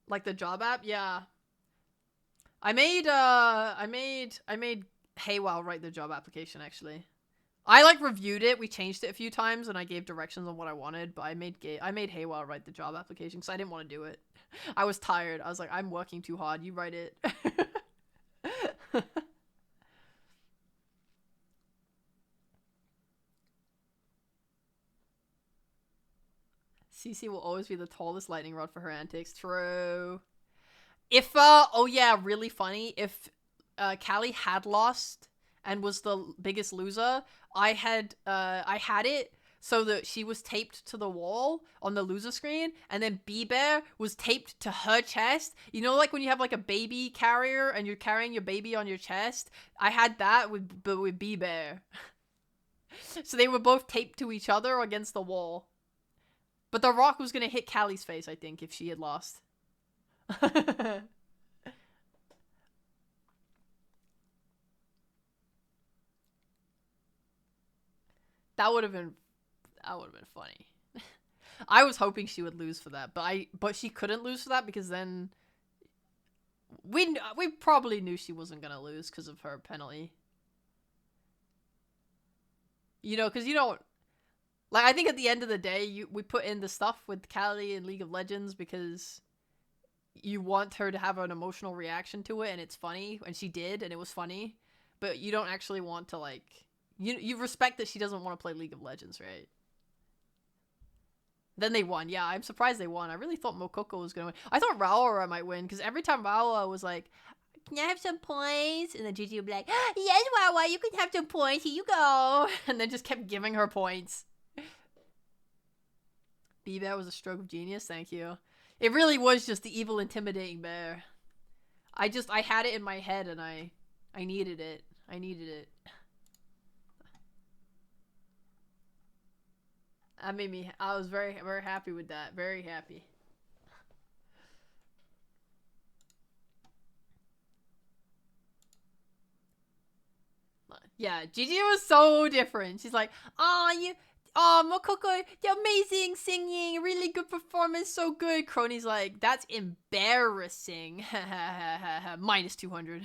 Like the job app? Yeah. I made Haywell write the job application, actually. I, like, reviewed it. We changed it a few times, and I gave directions on what I wanted, but I made Haywell write the job application, because I didn't want to do it. I was tired. I was like, I'm working too hard. You write it. Cece will always be the tallest lightning rod for her antics. True. If, oh yeah, really funny. If Callie had lost and was the biggest loser, I had it so that she was taped to the wall on the loser screen, and then B-Bear was taped to her chest. You know, like when you have like a baby carrier and you're carrying your baby on your chest? I had that with B-Bear. So they were both taped to each other against the wall. But The Rock was gonna hit Callie's face, I think, if she had lost. That would have been funny. I was hoping she would lose for that, but she couldn't lose for that because then we probably knew she wasn't gonna lose because of her penalty. You know, because you don't like. I think at the end of the day, we put in the stuff with Callie in League of Legends because you want her to have an emotional reaction to it, and it's funny, and she did, and it was funny. But you don't actually want to like. You respect that she doesn't want to play League of Legends, right? Then they won. Yeah, I'm surprised they won. I really thought Mokoko was going to win. I thought Raora might win, because every time Raora was like, can I have some points? And then Gigi would be like, yes, Raora, you can have some points. Here you go. And then just kept giving her points. B-Bear was a stroke of genius. Thank you. It really was just the evil, intimidating bear. I had it in my head, and I needed it. I needed it. That made me, I was very, very happy with that. Very happy. Yeah, Gigi was so different. She's like, oh, Mokoko, you're amazing singing, really good performance, so good. Crony's like, that's embarrassing. Minus 200.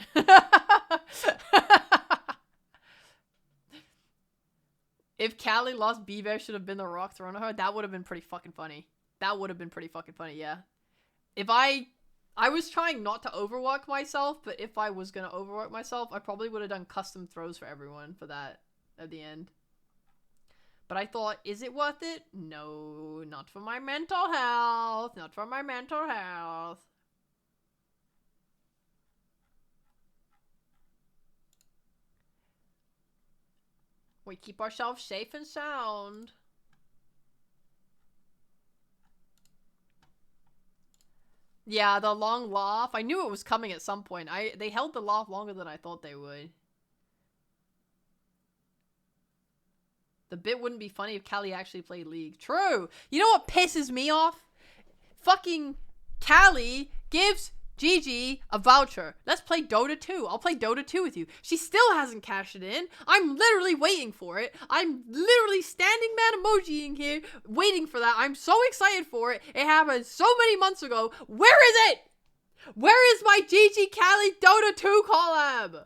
If Callie lost, B-Bear should have been the Rock thrown at her. That would have been pretty fucking funny. That would have been pretty fucking funny, yeah. If I was trying not to overwork myself, but if I was gonna overwork myself, I probably would have done custom throws for everyone for that at the end. But I thought, is it worth it? No, not for my mental health. Not for my mental health. We keep ourselves safe and sound. Yeah, the long laugh. I knew it was coming at some point. They held the laugh longer than I thought they would. The bit wouldn't be funny if Callie actually played League. True. You know what pisses me off? Fucking Callie gives Gigi a voucher. Let's play Dota 2. I'll play Dota 2 with you. She still hasn't cashed it in. I'm literally waiting for it. I'm literally standing man emojiing here, waiting for that. I'm so excited for it. It happened so many months ago. Where is it? Where is my Gigi Callie Dota 2 collab?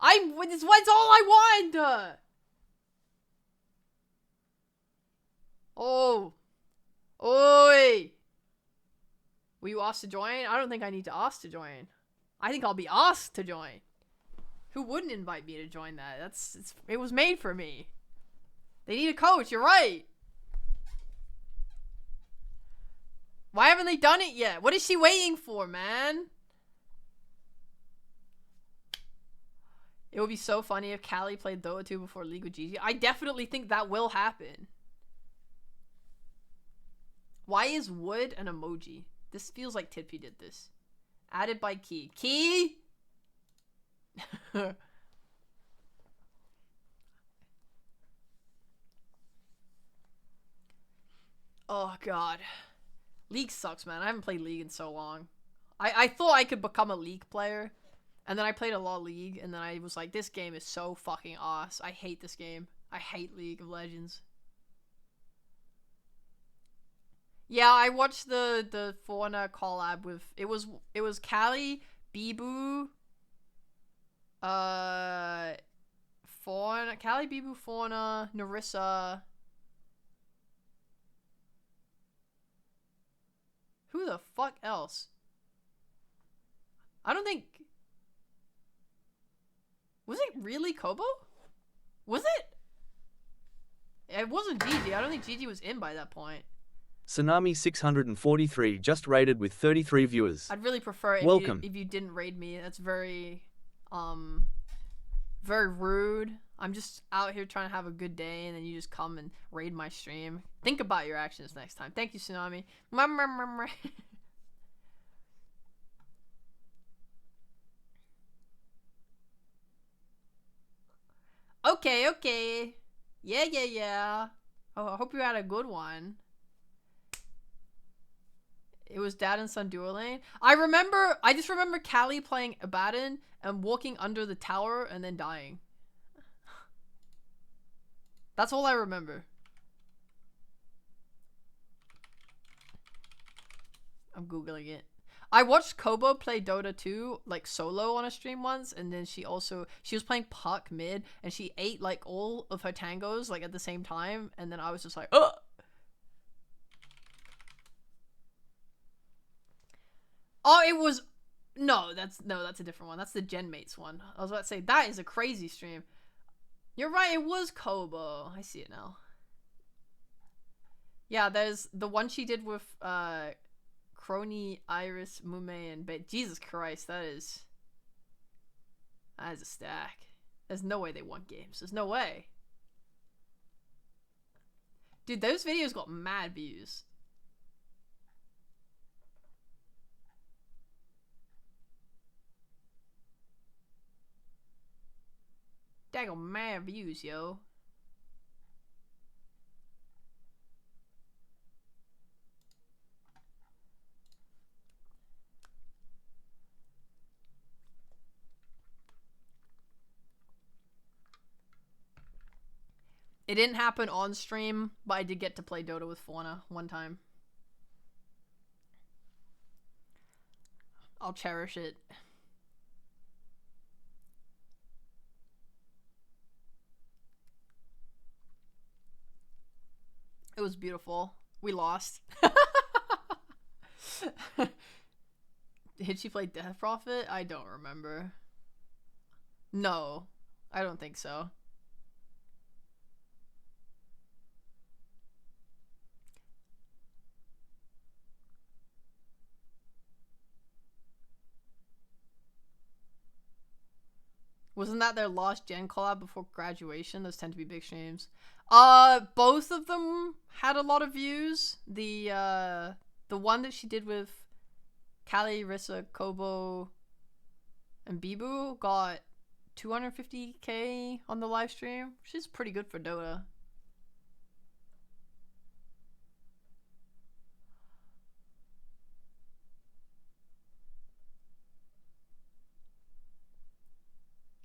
It's all I want. Oh. Oi. Were you asked to join? I don't think I need to ask to join. I think I'll be asked to join. Who wouldn't invite me to join that? It was made for me. They need a coach, you're right. Why haven't they done it yet? What is she waiting for, man? It would be so funny if Callie played Dota 2 before League with Gigi. I definitely think that will happen. Why is wood an emoji? This feels like Tidpy did this. Added by Key. Key? Oh, God. League sucks, man. I haven't played League in so long. I thought I could become a League player. And then I played a lot of League. And then I was like, this game is so fucking ass. I hate this game. I hate League of Legends. Yeah, I watched the Fauna collab with it was Callie, Bibu, Fauna, Callie, Bibu, Fauna, Narissa. Who the fuck else? I don't think. Was it really Kobo? Was it? It wasn't Gigi. I don't think Gigi was in by that point. Tsunami 643 just raided with 33 viewers. I'd really prefer it Welcome. if you didn't raid me. That's very Very rude. I'm just out here trying to have a good day, and then you just come and raid my stream. Think about your actions next time. Thank you, Tsunami. Okay, okay. Yeah, yeah, yeah. Oh, I hope you had a good one. It was dad and son duo lane. I just remember Callie playing Abaddon and walking under the tower and then dying. That's all I remember. I'm Googling it. I watched Kobo play Dota 2 like solo on a stream once, and then she was playing Puck mid, and she ate like all of her tangos like at the same time, and then I was just like, oh. Oh, it was that's a different one. That's the Genmates one. I was about to say that is a crazy stream. You're right, it was Kobo. I see it now. Yeah, there's the one she did with Crony, Iris, Mume, and Jesus Christ, that is a stack. There's no way they won games. There's no way. Dude, those videos got mad views. They got mad views, yo. It didn't happen on stream, but I did get to play Dota with Fauna one time. I'll cherish it. It was beautiful. We lost. Did she play Death Prophet? I don't remember. No, I don't think so. Wasn't that their last gen collab before graduation? Those tend to be big streams. Both of them had a lot of views. The one that she did with Callie, Rissa, Kobo, and Bibu got 250k on the live stream, which is pretty good for Dota.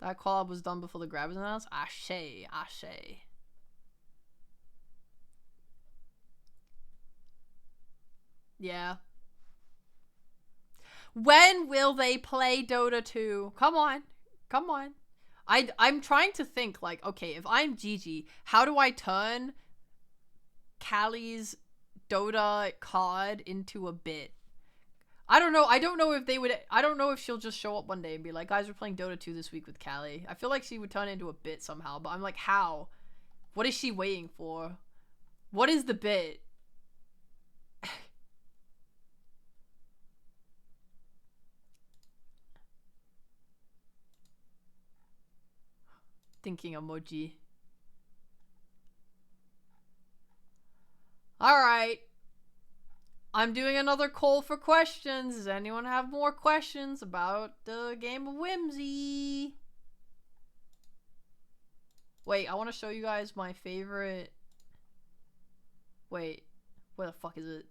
That collab was done before the grab was announced. Ashe, ashe. Yeah. When will they play Dota 2? Come on. Come on. I'm trying to think, like, okay, if I'm Gigi, how do I turn Callie's Dota COD into a bit? I don't know. I don't know if they would. I don't know if she'll just show up one day and be like, guys, we're playing Dota 2 this week with Callie. I feel like she would turn it into a bit somehow, but I'm like, how? What is she waiting for? What is the bit? Thinking emoji. Alright. I'm doing another call for questions. Does anyone have more questions about the Game of Whimsy? Wait, I want to show you guys my favorite... Wait, where the fuck is it?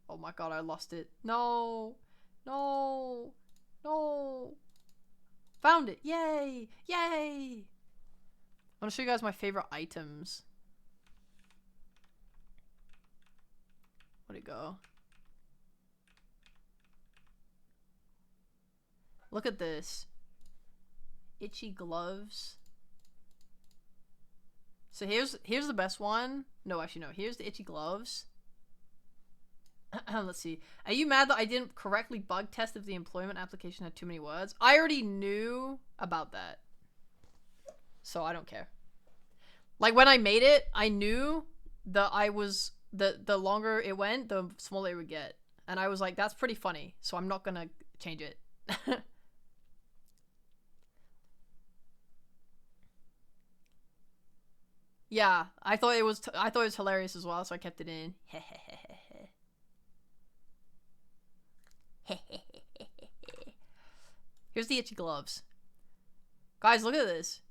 Oh my god, I lost it. No! No! No! Found it! Yay! Yay! I want to show you guys my favorite items. Where'd it go? Look at this. Itchy gloves. So here's the best one. No, actually no. Here's the itchy gloves. Let's see. Are you mad that I didn't correctly bug test if the employment application had too many words? I already knew about that. So I don't care. Like when I made it, I knew that the longer it went, the smaller it would get. And I was like, that's pretty funny. So I'm not gonna change it. Yeah, I thought it was hilarious as well, so I kept it in. Here's the itchy gloves. Guys, look at this.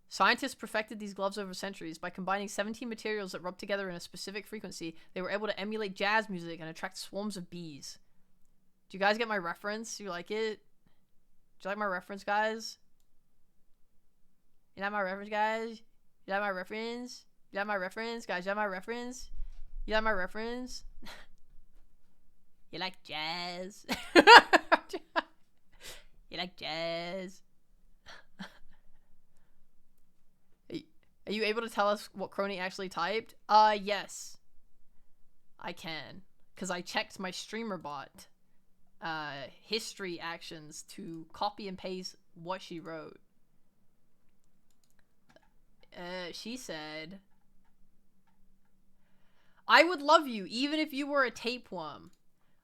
Scientists perfected these gloves over centuries. By combining 17 materials that rub together in a specific frequency, they were able to emulate jazz music and attract swarms of bees. Do you guys get my reference? You like it? Do you like my reference, guys? You like my reference, guys? You like my reference? You like my reference? Guys, you like my reference? You like my reference? You like jazz? You like jazz? Are you able to tell us what Crony actually typed? Yes. I can. Because I checked my streamer bot history actions to copy and paste what she wrote. She said, I would love you even if you were a tapeworm.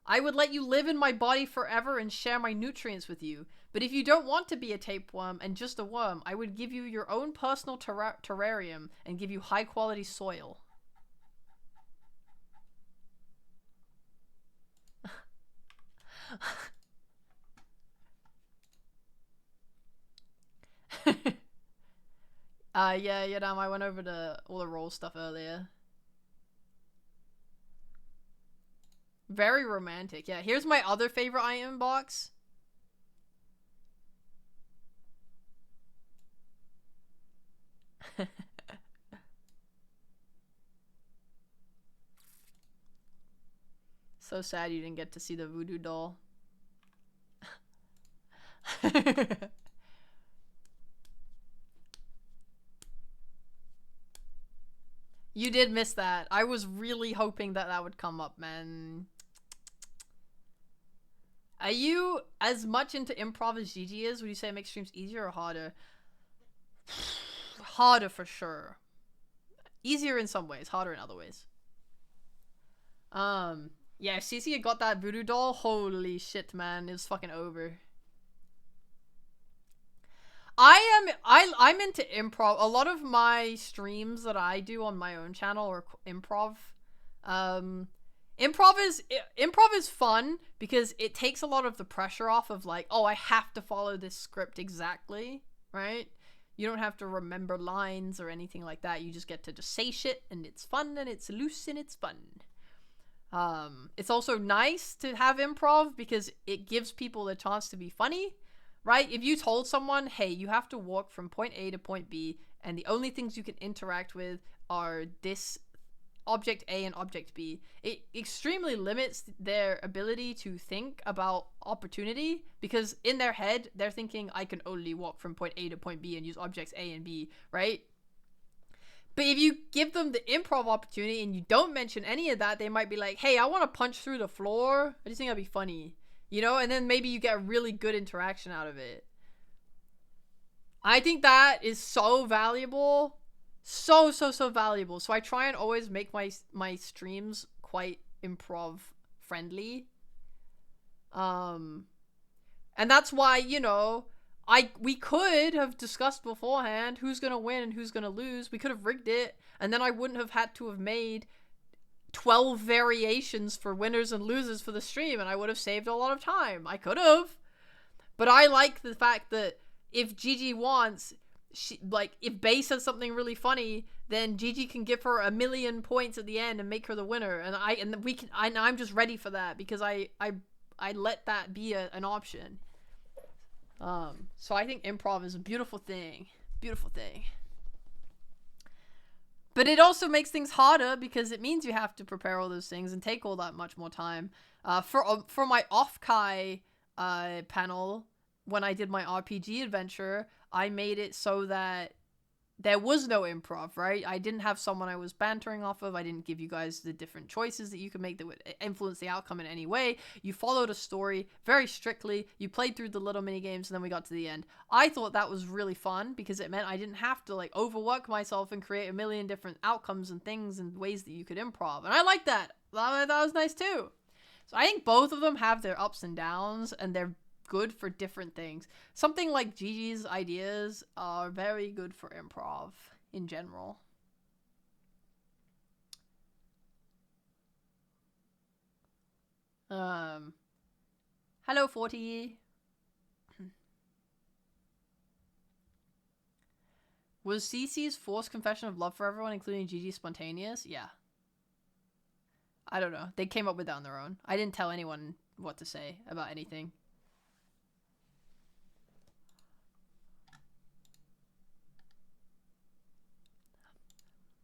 I would let you live in my body forever and share my nutrients with you. But if you don't want to be a tapeworm and just a worm, I would give you your own personal terrarium and give you high quality soil. Yeah, I went over to all the roll stuff earlier. Very romantic. Yeah, here's my other favorite item box. So sad you didn't get to see the voodoo doll. You did miss that. I was really hoping that that would come up, man. Are you as much into improv as Gigi is? Would you say it makes streams easier or harder? Harder for sure. Easier in some ways, harder in other ways. Yeah, if Cece had got that voodoo doll, holy shit, man, it was fucking over. I'm into improv. A lot of my streams that I do on my own channel are improv. Improv is fun because it takes a lot of the pressure off of like, oh, I have to follow this script exactly, right? You don't have to remember lines or anything like that. You just get to just say shit and it's fun and it's loose and it's fun. It's also nice to have improv because it gives people the chance to be funny, right? If you told someone, hey, you have to walk from point A to point B and the only things you can interact with are this object A and object B, it extremely limits their ability to think about opportunity because in their head, they're thinking, I can only walk from point A to point B and use objects A and B, right? But if you give them the improv opportunity and you don't mention any of that, they might be like, hey, I want to punch through the floor. I just think that'd be funny, you know? And then maybe you get a really good interaction out of it. I think that is so valuable. So valuable. So I try and always make my streams quite improv friendly. And that's why, you know, we could have discussed beforehand who's gonna win and who's gonna lose. We could have rigged it, and then I wouldn't have had to have made 12 variations for winners and losers for the stream, and I would have saved a lot of time. I could have. But I like the fact that if Gigi wants, if Bae says something really funny, then Gigi can give her 1,000,000 points at the end and make her the winner, and I'm just ready for that because I let that be an option. So I think improv is a beautiful thing. Beautiful thing. But it also makes things harder because it means you have to prepare all those things and take all that much more time. For my off-Kai panel, when I did my RPG adventure, I made it so that there was no improv, right? I didn't have someone I was bantering off of. I didn't give you guys the different choices that you could make that would influence the outcome in any way. You followed a story very strictly. You played through the little mini games, and then we got to the end. I thought that was really fun because it meant I didn't have to like overwork myself and create 1,000,000 different outcomes and things and ways that you could improv. And I like that. That was nice too. So I think both of them have their ups and downs, and they're good for different things. Something like Gigi's ideas are very good for improv in general. Hello, 40. Was Cece's forced confession of love for everyone, including Gigi, spontaneous? Yeah. I don't know. They came up with that on their own. I didn't tell anyone what to say about anything.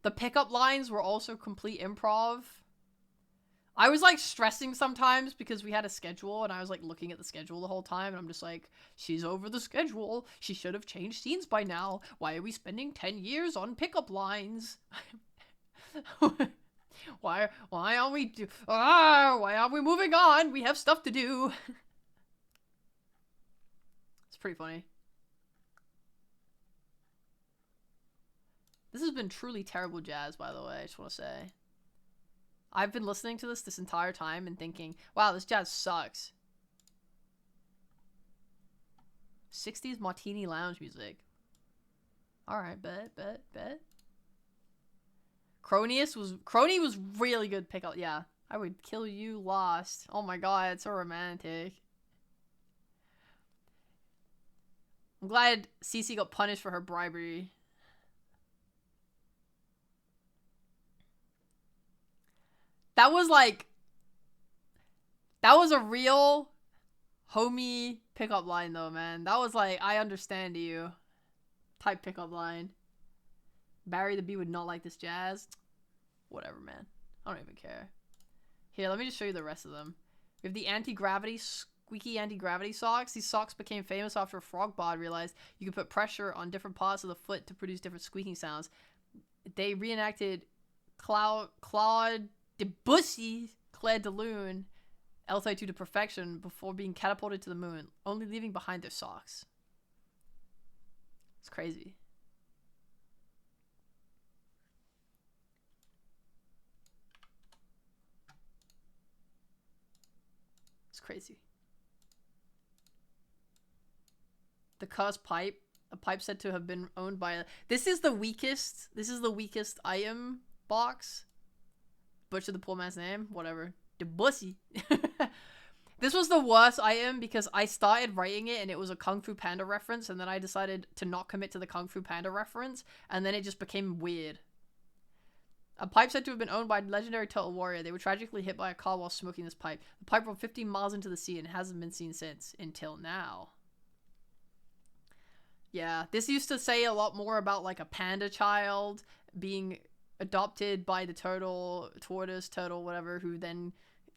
The pickup lines were also complete improv. I was like stressing sometimes because we had a schedule and I was like looking at the schedule the whole time and I'm just like, she's over the schedule. She should have changed scenes by now. Why are we spending 10 years on pickup lines? Why aren't we why aren't we moving on? We have stuff to do. It's pretty funny. This has been truly terrible jazz, by the way, I just want to say. I've been listening to this entire time and thinking, wow, this jazz sucks. 60s martini lounge music. Alright, bet. Crony was really good pickup. Yeah. I would kill you, lost. Oh my god, it's so romantic. I'm glad Cece got punished for her bribery. That was a real homie pickup line though, man. That was like, I understand you type pickup line. Barry the Bee would not like this jazz. Whatever, man. I don't even care. Here, let me just show you the rest of them. We have the anti-gravity, squeaky anti-gravity socks. These socks became famous after Frogbot realized you could put pressure on different parts of the foot to produce different squeaking sounds. They reenacted Claude Debussy, Claire de Lune, Altitude to perfection before being catapulted to the moon, only leaving behind their socks. It's crazy. It's crazy. The cursed pipe. A pipe said to have been owned by a... This is the weakest item box. Butcher the poor man's name. Whatever. Debussy. This was the worst item because I started writing it and it was a Kung Fu Panda reference and then I decided to not commit to the Kung Fu Panda reference and then it just became weird. A pipe said to have been owned by a legendary turtle warrior. They were tragically hit by a car while smoking this pipe. The pipe rolled 15 miles into the sea and hasn't been seen since. Until now. Yeah, this used to say a lot more about like a panda child being adopted by the tortoise, whatever, who then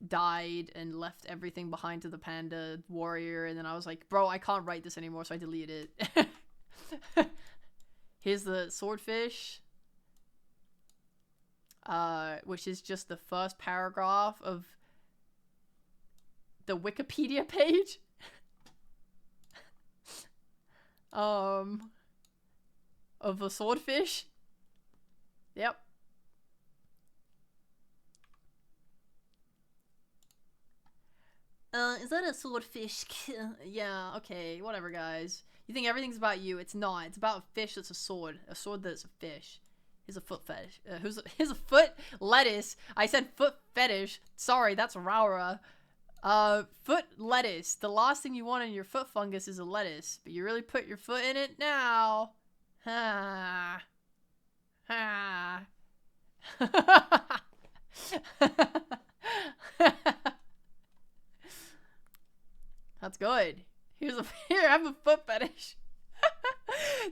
died and left everything behind to the panda warrior. And then I was like, bro, I can't write this anymore, so I deleted it. Here's the swordfish. Which is just the first paragraph of the Wikipedia page. Of a swordfish. Yep. Is that a swordfish? Yeah, okay, whatever, guys. You think everything's about you. It's not. It's about a fish that's a sword. A sword that's a fish. Here's a foot fetish. Here's a foot lettuce. I said foot fetish. Sorry, that's Raura. Foot lettuce. The last thing you want in your foot fungus is a lettuce, but you really put your foot in it now. Ha. Ha. That's good. Here, have a foot fetish.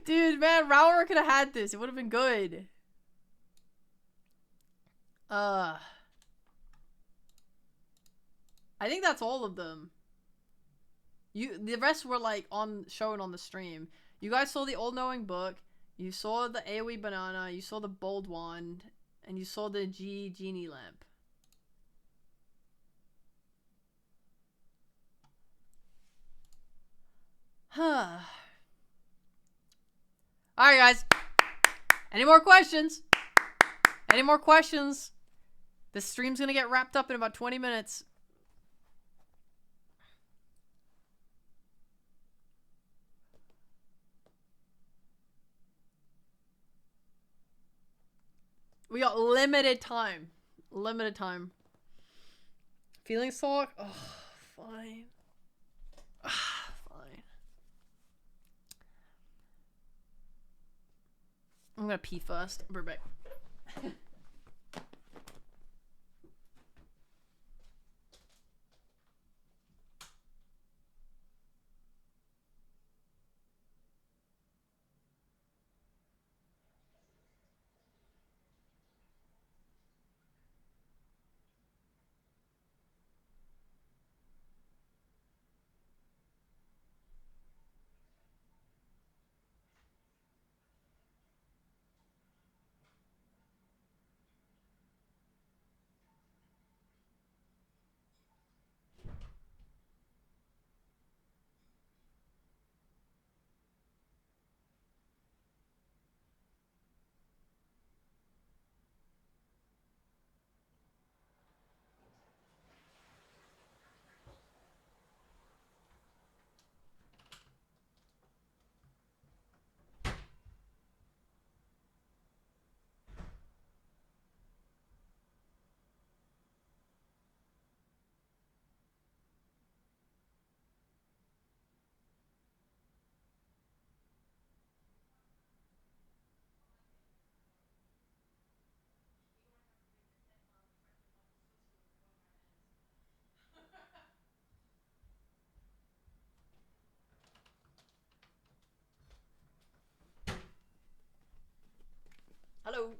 Dude, man, Raura could have had this. It would have been good. I think that's all of them. The rest were like shown on the stream. You guys saw the all-knowing book. You saw the AoE banana. You saw the bold wand, and you saw the genie lamp. Huh. All right, guys. Any more questions? Any more questions? This stream's gonna get wrapped up in about 20 minutes. We got limited time. Limited time. Feelings talk? Oh, fine. Fine. I'm gonna pee first. I'll be right back. Hello.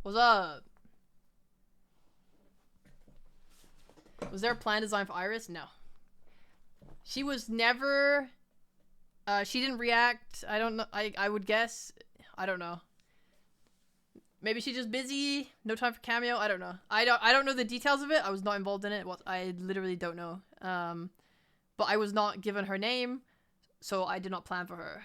What's up? Was there a plan design for Iris? No. She was never... she didn't react. I don't know. I would guess. I don't know. Maybe she's just busy. No time for cameo. I don't know. I don't know the details of it. I was not involved in it. What I literally don't know. But I was not given her name, so I did not plan for her.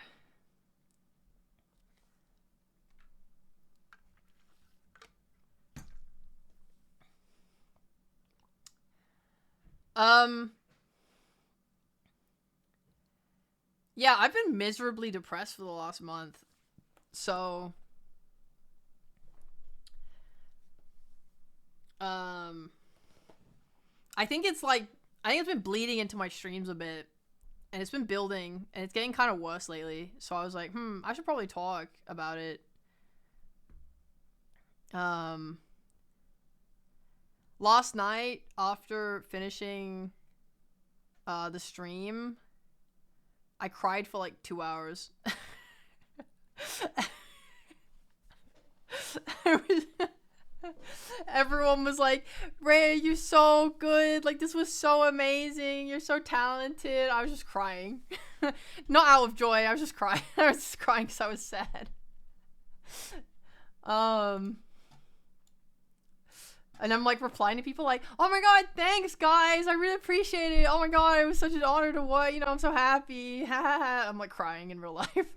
Yeah, I've been miserably depressed for the last month. So, I think it's been bleeding into my streams a bit, and it's been building, and it's getting kind of worse lately. So I was like, I should probably talk about it. Last night, after finishing the stream, I cried for like 2 hours. Everyone was like, Ray, you're so good. Like, this was so amazing. You're so talented. I was just crying. Not out of joy. I was just crying. I was just crying because I was sad. And I'm like replying to people like, oh my god, thanks guys, I really appreciate it. Oh my god, it was such an honor to what, you know, I'm so happy. I'm like crying in real life.